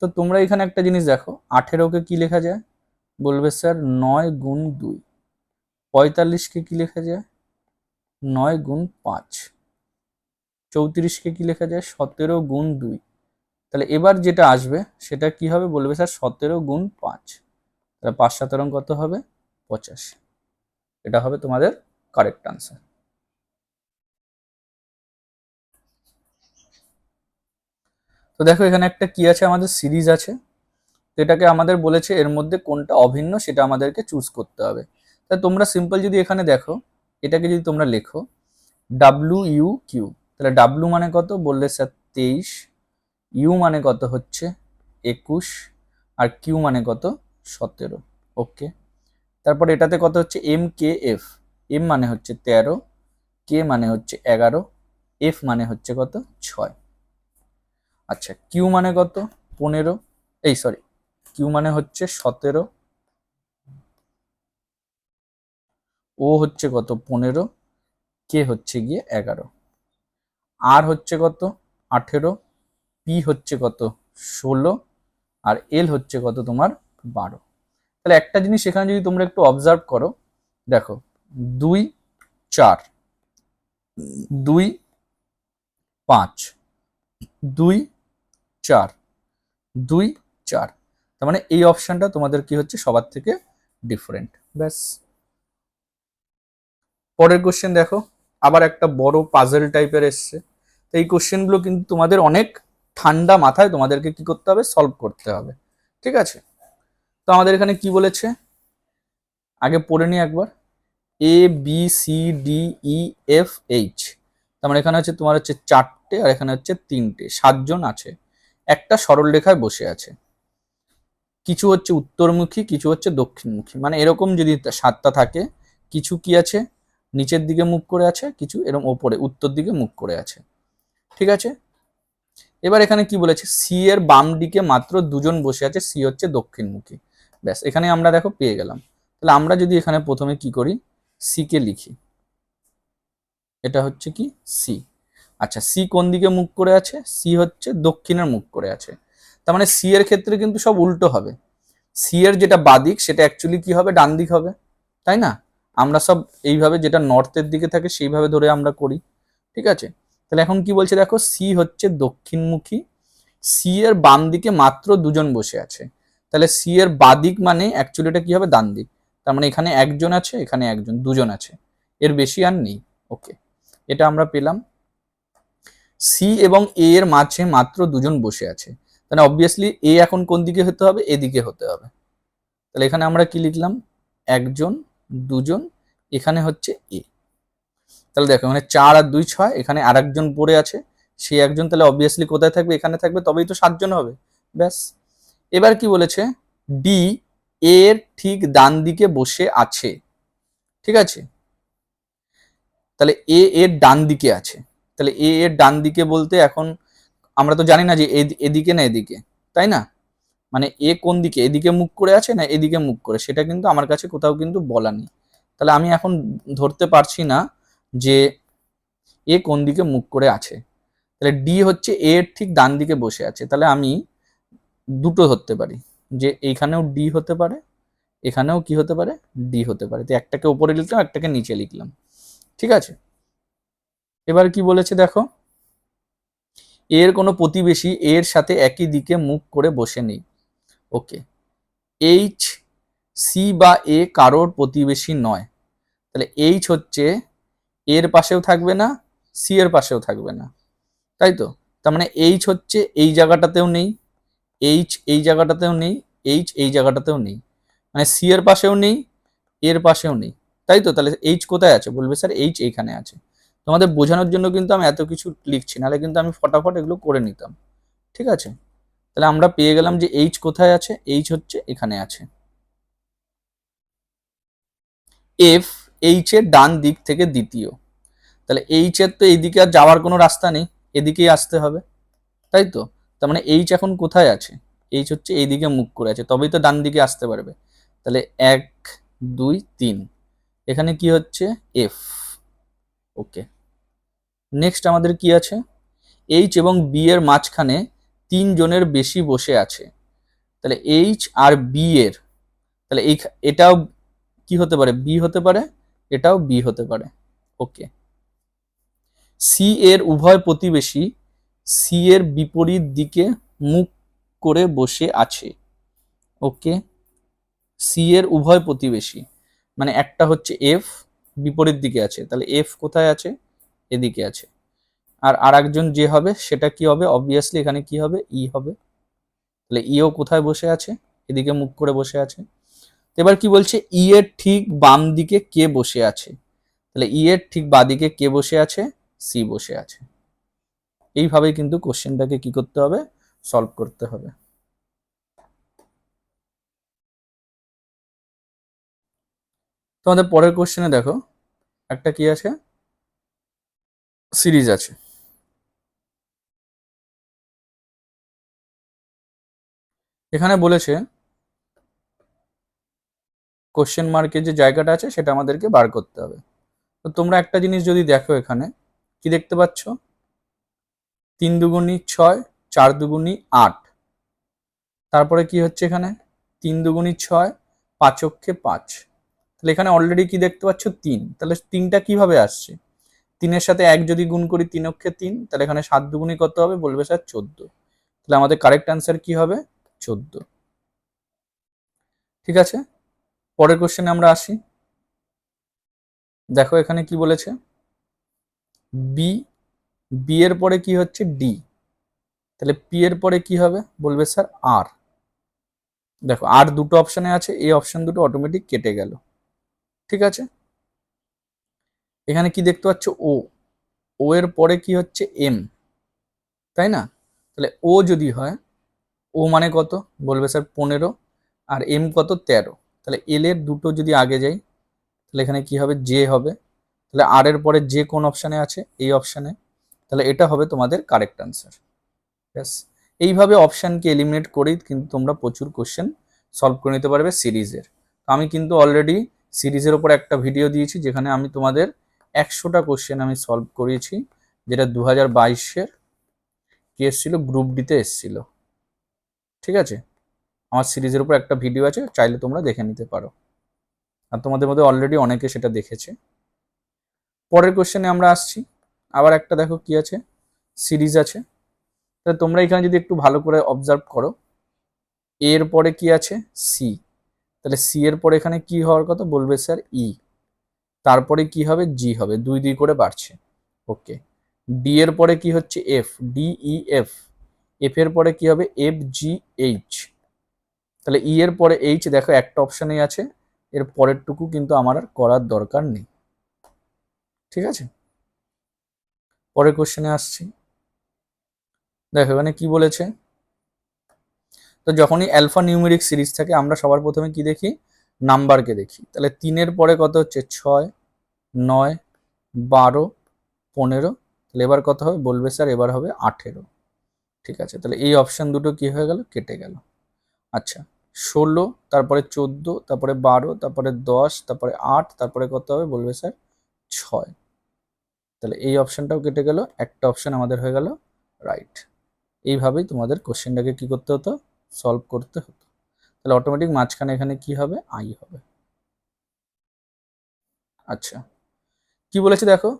তো তোমরা এখানে একটা জিনিস দেখো, 18-কে কি লেখা যায়, বলবে স্যার 9 গুণ 2। 45-কে কি লেখা যায়, 9 গুণ 5। 34-কে কি লেখা যায়, 17 গুণ 2। তাহলে এবার যেটা আসবে সেটা কি হবে, বলবে স্যার 17 গুণ 5। তাহলে 5-17 কত হবে, 85। এটা হবে তোমাদের কারেক্ট আনসার। তো দেখো এখানে একটা কি আছে, আমাদের সিরিজ আছে। তো এটাকে আমাদের বলেছে এর মধ্যে কোনটা অভিন্ন সেটা আমাদেরকে চুজ করতে হবে। তাই তোমরা সিম্পল যদি এখানে দেখো, এটাকে যদি তোমরা লেখো WUQ, তাহলে ডাব্লু মানে কত, বললে স্যার 23, ইউ মানে কত হচ্ছে 21, আর কিউ মানে কত 17। ওকে, তারপর এটাতে কত হচ্ছে MKF, এম মানে হচ্ছে 13, কে মানে হচ্ছে 11, এফ মানে হচ্ছে কত 6। আচ্ছা, কিউ মানে কত 15, এই সরি, কিউ মানে হচ্ছে 17, ও হচ্ছে কত 15, কে হচ্ছে গিয়ে 11, আর হচ্ছে কত 18, পি হচ্ছে কত 16, আর এল হচ্ছে কত তোমার 12। তাহলে একটা জিনিস এখানে যদি তোমরা একটু অবজার্ভ করো, দেখো 2, 4, 2, 5, 2, 4, 2, 4, তার মানে এই অপশনটা তোমাদের কি হচ্ছে সবার থেকে ডিফারেন্ট। ব্যাস। পরের কোশ্চেন দেখো, আবার একটা বড় পাজল টাইপের এসছে। তো এই কোশ্চেনগুলো কিন্তু তোমাদের অনেক ঠান্ডা মাথায় তোমাদেরকে কি করতে হবে, সলভ করতে হবে। ঠিক আছে, তো আমাদের এখানে কি বলেছে আগে পড়ে নি একবার, ABCDEFH। তার মানে এখানে হচ্ছে তোমার হচ্ছে 4টে, আর এখানে হচ্ছে 3টে, 7জন আছে, একটা সরল রেখায় বসে আছে। কিছু হচ্ছে উত্তরমুখী, কিছু হচ্ছে দক্ষিণমুখী, মানে এরকম যদি 7টা থাকে, কিছু কি আছে নিচের দিকে মুখ করে আছে, কিছু এরকম ওপরে উত্তর দিকে মুখ করে আছে। ঠিক আছে, এবার এখানে কি বলেছে, সি এর বাম দিকে মাত্র 2জন বসে আছে, সি হচ্ছে দক্ষিণমুখী। ব্যাস, এখানে আমরা দেখো পেয়ে গেলাম। তাহলে আমরা যদি এখানে প্রথমে কি করি, সি কে লিখি, এটা হচ্ছে কি সি। আচ্ছা, সি কোন দিকে মুখ করে আছে, সি হচ্ছে দক্ষিণের মুখ করে আছে। তার মানে সি এর ক্ষেত্রে কিন্তু সব উল্টো হবে, সি এর যেটা বাদিক সেটা অ্যাকচুয়ালি কি হবে, ডান দিক হবে, তাই না? আমরা সব এইভাবে যেটা নর্থের দিকে থাকে সেইভাবে ধরে আমরা করি। ঠিক আছে, তাহলে এখন কি বলছে দেখো, সি হচ্ছে দক্ষিণমুখী, সি এর বাম দিকে মাত্র দুজন বসে আছে, তাহলে সি এর বাদিক মানে অ্যাকচুয়ালি এটা কি হবে, ডান দিক। তার মানে এখানে একজন আছে, এখানে একজন, দুজন আছে, এর বেশি আর নেই। ওকে, এটা আমরা পেলাম। সি এবং এ এর মাঝে মাত্র দুজন বসে আছে, তাহলে অবভিয়াসলি এ এখন কোন দিকে হতে হবে, এদিকে হতে হবে। তাহলে এখানে আমরা কি লিখলাম, একজন, দুজন, এখানে হচ্ছে এ। তাহলে দেখো এখানে 4 আর 2 6, এখানে আরেকজন পড়ে আছে, সে একজন, তাহলে অবভিয়াসলি কোথায় থাকবে, এখানে থাকবে, তবেই তো 7 জন হবে। ব্যাস। এবার কি বলেছে, ডি এর ঠিক ডান দিকে বসে আছে, ঠিক আছে। তাহলে এ এর ডান দিকে আছে, তাহলে এ এর ডান দিকে বলতে এখন আমরা তো জানি না যে এদিকে না এদিকে, তাই না? মানে এ কোন দিকে, এদিকে মুখ করে আছে না এদিকে মুখ করে, সেটা কিন্তু আমার কাছে কোথাও কিন্তু বলা নেই। তাহলে আমি এখন ধরতে পারছি না যে এ কোন দিকে মুখ করে আছে। তাহলে ডি হচ্ছে এ এর ঠিক ডান দিকে বসে আছে, তাহলে আমি দুটো ধরতে পারি, যে এইখানেও ডি হতে পারে, এখানেও কি হতে পারে, ডি হতে পারে। তো একটাকে উপরে লিখলাম, একটাকে নিচে লিখলাম, ঠিক আছে। এবার কি বলেছে দেখো, এর কোনো প্রতিবেশী এর সাথে একই দিকে মুখ করে বসে নেই। ওকে, এইচ সি বা এ কারোর প্রতিবেশী নয়, তাহলে এইচ হচ্ছে এর পাশেও থাকবে না, সি এর পাশেও থাকবে না, তাই তো। তার মানে এইচ হচ্ছে এই জায়গাটাতেও নেই, এইচ এই জায়গাটাতেও নেই, এইচ এই জায়গাটাতেও নেই, মানে সি এর পাশেও নেই, এর পাশেও নেই, তাই তো। তাহলে এইচ কোথায় আছে, বলবে স্যার এইচ এইখানে আছে। তোমাদের বোঝানোর জন্য কিন্তু আমি এত কিছু লিখছি, নাহলে কিন্তু আমি ফটাফট এগুলো করে নিতাম, ঠিক আছে। তাহলে আমরা পেয়ে গেলাম যে এইচ কোথায় আছে, এইচ হচ্ছে এখানে আছে। এফ এইচ এর ডান দিক থেকে দ্বিতীয়, তাহলে এইচ এর তো এইদিকে আর যাওয়ার কোনো রাস্তা নেই, এদিকেই আসতে হবে, তাই তো। তার মানে এইচ এখন কোথায় আছে, এইচ হচ্ছে এইদিকে মুখ করে আছে, তবেই তো ডান দিকে আসতে পারবে। তাহলে 1 2 3, এখানে কি হচ্ছে, এফ। ওকে, নেক্সট আমাদের কি আছে, এইচ এবং বি এর মাঝখানে 3 জনের বেশি বসে আছে, তাহলে এইচ আর বি এর, তাহলে এই এটাও কি হতে পারে, বি হতে পারে, এটাও বি হতে পারে। ওকে, সি এর উভয় প্রতিবেশী সি এর বিপরীত দিকে মুখ করে বসে আছে। ওকে, সি এর উভয় প্রতিবেশী মানে একটা হচ্ছে এফ, বিপরীত দিকে আছে, তাহলে এফ কোথায় আছে, এদিকে আছে। আর আরেকজন যে হবে সেটা কি হবে, অবভিয়াসলি এখানে কি হবে, ই হবে। তাহলে ইও কোথায় বসে আছে, এদিকে মুখ করে বসে আছে। এবার কি বলছে, ই এর ঠিক বাম দিকে কে বসে আছে, তাহলে ই এর ঠিক বাদিকে কে বসে আছে, সি বসে আছে। এইভাবেই কিন্তু কোশ্চেনটাকে কি করতে হবে, সলভ করতে হবে। তোমাদের পরের কোশ্চেনে দেখো একটা কি আছে, সিরিজ আছে। এখানে বলেছে কোশ্চেন মার্কের যে জায়গাটা আছে সেটা আমাদেরকে বার করতে হবে। তো তোমরা একটা জিনিস যদি দেখো, এখানে কি দেখতে পাচ্ছ, 3 দুগুণি 6, 4 দুগুণি 8, তারপরে কি হচ্ছে এখানে 3 দুগুণি 6, 5 অক্ষে 5। তাহলে এখানে অলরেডি কি দেখতে পাচ্ছ, 3। তাহলে 3টা কিভাবে আসছে, 3-এর সাথে 1 যদি গুণ করি 3 অক্ষে 3, তাহলে এখানে 7 দুগুণি কত হবে, বলবে স্যার 14। তাহলে আমাদের কারেক্ট অ্যান্সার কি হবে, 14। ঠিক আছে, পরের কোশ্চেনে আমরা আসি। দেখো এখানে কি বলেছে, বি, বি এর পরে কি হচ্ছে, ডি, তাহলে পি এর পরে কি হবে, বলবে স্যার আর। দেখো আর দুটো অপশনে আছে, এই অপশন দুটো অটোমেটিক কেটে গেল, ঠিক আছে। এখানে কি দেখতে পাচ্ছ, ও, ও এর পরে কি হচ্ছে, এম, তাই না। তাহলে ও যদি হয়, ও মানে কত, বলবে স্যার 15, আর এম কত, 13। তাহলে এল এর দুটো যদি আগে যাই, তাহলে এখানে কি হবে, জে হবে। তাহলে আর এর পরে যে কোন অপশানে আছে, এই অপশানে, তাহলে এটা হবে তোমাদের কারেক্ট আনসার। ব্যাস, এইভাবে অপশানকে এলিমিনেট করেই কিন্তু তোমরা প্রচুর কোশ্চেন সলভ করে নিতে পারবে সিরিজের। আমি কিন্তু অলরেডি সিরিজের ওপর একটা ভিডিও দিয়েছি, যেখানে আমি তোমাদের 100টা কোশ্চেন আমি সলভ করিয়েছি, যেটা 2022-এর কি এসেছিল, গ্রুপ ডিতে এসেছিল, ঠিক আছে। আমার সিরিজের উপর একটা ভিডিও আছে, চাইলে তোমরা দেখে নিতে পারো, আর তোমাদের মধ্যে অলরেডি অনেকে সেটা দেখেছে। পরের কোশ্চেনে আমরা আসছি, আবার একটা দেখো কি আছে, সিরিজ আছে। তাহলে তোমরা এখানে যদি একটু ভালো করে অবজার্ভ করো, এর পরে কি আছে সি, তাহলে সি এর পরে এখানে কি হওয়ার কথা বলবে স্যার ই, তারপরে কি হবে জি হবে, দুই দুই করে বাড়ছে। ওকে, ডি এর পরে কি হচ্ছে F, D E F, F এর পরে কি হবে এফ জি এইচ, তাহলে ই এর পরে এইচ দেখো একটা অপশানেই আছে, এর পরের টুকু কিন্তু আমার আর করার দরকার নেই। ঠিক আছে, পরের কোশ্চেনে আসছি। দেখো এখানে কি বলেছে, তো যখনই অ্যালফা নিউমেরিক সিরিজ থাকে আমরা সবার প্রথমে কি দেখি, নাম্বারকে দেখি। তাহলে 3-এর পরে কত হচ্ছে 6, 9, 12, 15, তাহলে এবার কত হবে বলবে স্যার এবার হবে 18। ঠিক আছে, তাহলে এই অপশান দুটো কি হয়ে গেল, কেটে গেল। আচ্ছা, 16, তারপরে 14, তারপরে 12, তারপরে 10, তারপরে 8, তারপরে কত হবে বলবে স্যার 6। তাহলে এই অপশানটাও কেটে গেল, একটা অপশান আমাদের হয়ে গেল রাইট। এইভাবেই তোমাদের কোশ্চেনটাকে কি করতে হতো, সলভ করতে হতো। তাহলে অটোমেটিক মাঝখানে এখানে কি হবে আই হবে। আচ্ছা, কি বলেছে দেখো,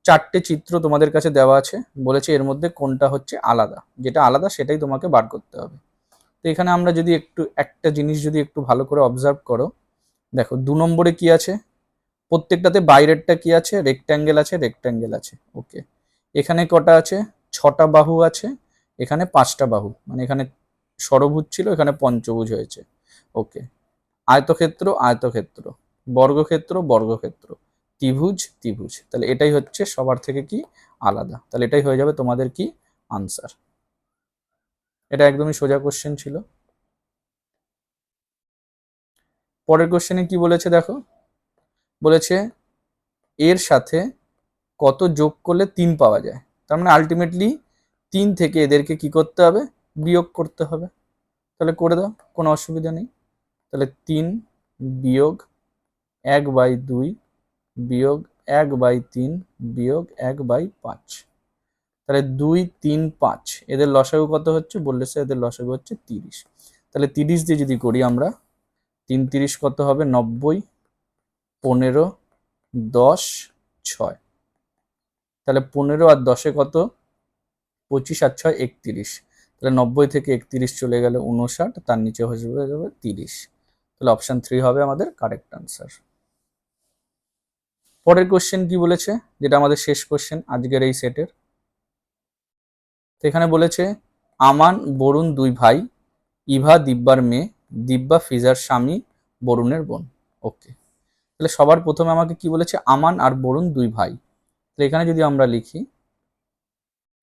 4টে চিত্র তোমাদের কাছে দেওয়া আছে, বলেছে এর মধ্যে কোনটা হচ্ছে আলাদা, যেটা আলাদা সেটাই তোমাকে বার করতে হবে। তো এখানে আমরা যদি একটু একটা জিনিস যদি একটু ভালো করে অবজার্ভ করো, দেখো 2 নম্বরে কি আছে, প্রত্যেকটাতে বাইরেরটা কি আছে রেক্ট্যাঙ্গেল আছে, রেক্ট্যাঙ্গেল আছে। ওকে, এখানে কটা আছে 6টা বাহু আছে, এখানে 5টা বাহু, মানে এখানে ষড়ভুজ ছিল এখানে পঞ্চভুজ হয়েছে। ওকে, আয়তক্ষেত্র আয়তক্ষেত্র, বর্গক্ষেত্র বর্গক্ষেত্র, ত্রিভুজ ত্রিভুজ, তাহলে এটাই হচ্ছে সবার থেকে কি আলাদা, তাহলে এটাই হয়ে যাবে তোমাদের কি আনসার। এটা একদমই সোজা কোশ্চেন ছিল। পরের কোশ্চেনে কি বলেছে দেখো, বলেছে এর সাথে কত যোগ করলে 3 পাওয়া যায়, তার মানে আলটিমেটলি 3 থেকে এদেরকে কি করতে হবে বিয়োগ করতে হবে। তাহলে করে দাও, কোনো অসুবিধা নেই। তাহলে 3 বিয়োগ 1/2 বিয়োগ 1/3 বিয়োগ 1/5, তাহলে 2, 3, 5, এদের লসাগু কত হচ্ছে বললে স্যার এদের লসাগু হচ্ছে 30। তাহলে 30 দিয়ে যদি করি আমরা, 3 30 কত হবে 90, 15, 10, 6, তাহলে 15 আর 10-এ কত 25 আর 6 31, তাহলে 90 থেকে 31 চলে গেলে 59, তার নিচে হয়ে যাবে 30। তাহলে অপশন 3 হবে আমাদের কারেক্ট আনসার। পরের কোশ্চেন কি বলেছে, যেটা আমাদের শেষ কোশ্চেন আজকের এই সেটের। তো এখানে বলেছে আমান বরুণ 2 ভাই, ইভা দিব্যার মেয়ে, দিব্যা ফিজার স্বামী, বরুণের বোন। ওকে, তাহলে সবার প্রথমে আমাকে কি বলেছে আমান আর বরুণ 2 ভাই, তাহলে এখানে যদি আমরা লিখি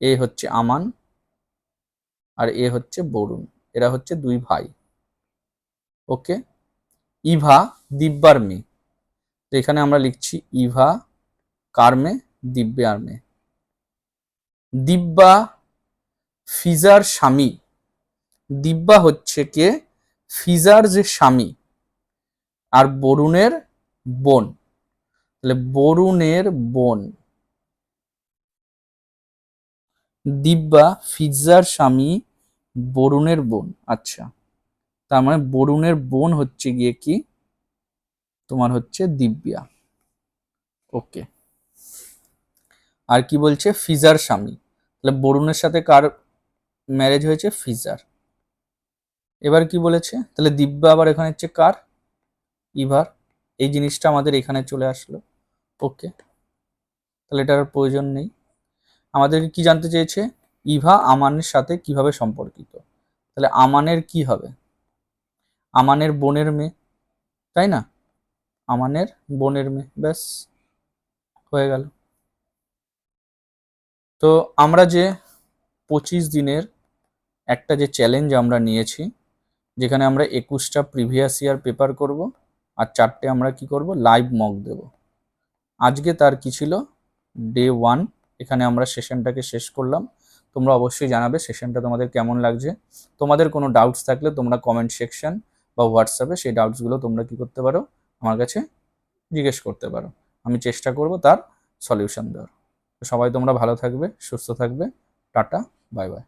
এ হচ্ছে আমান আর এ হচ্ছে বরুণ, এরা হচ্ছে 2 ভাই। ওকে, ইভা দিব্যার মেয়ে, তো এখানে আমরা লিখছি ইভা কার মেয়ে, দিব্যার মেয়ে। দিব্যা ফিজার স্বামী, দিব্যা হচ্ছে কে ফিজার যে স্বামী, আর বরুণের বোন, তাহলে বরুণের বোন। দিব্যা ফিজার স্বামী বরুণের বোন। আচ্ছা, তার মানে বরুণের বোন হচ্ছে গিয়ে কি তোমার হচ্ছে দিব্যা। ওকে, আর কি বলছে ফিজার স্বামী, তাহলে বরুণের সাথে কার ম্যারেজ হয়েছে ফিজার। এবার কি বলেছে তাহলে দিব্যা আবার এখানে হচ্ছে কার ইভার, এই জিনিসটা আমাদের এখানে চলে আসলো। ওকে, তাহলে এটার প্রয়োজন নেই। আমাদেরকে কি জানতে চেয়েছে ইভা আমানের সাথে কিভাবে সম্পর্কিত, তাহলে আমানের কি হবে আমানের বোনের মেয়ে, তাই না, আমানের বোনের মেয়ে, ব্যাস হয়ে গেল। তো আমরা যে 25 দিনের একটা যে চ্যালেঞ্জ আমরা নিয়েছি, যেখানে আমরা 21টা প্রিভিয়াস ইয়ার পেপার করব আর 4টে আমরা কি করব লাইভ মক দেব। আজকে তার কি ছিল ডে 1, এখানে আমরা সেশনটাকে শেষ করলাম। তোমরা অবশ্যই জানাবে সেশনটা তোমাদের কেমন লাগছে। তোমাদের কোনো ডাউটস থাকলে তোমরা কমেন্ট সেকশন বা হোয়াটসঅ্যাপে সেই ডাউটসগুলো তোমরা কি করতে পারো আমার কাছে জিজ্ঞেস করতে পারো, আমি চেষ্টা করব তার সলিউশন দেওয়ার। সবাই তোমরা ভালো থাকবে, সুস্থ থাকবে, টাটা, বাই বাই।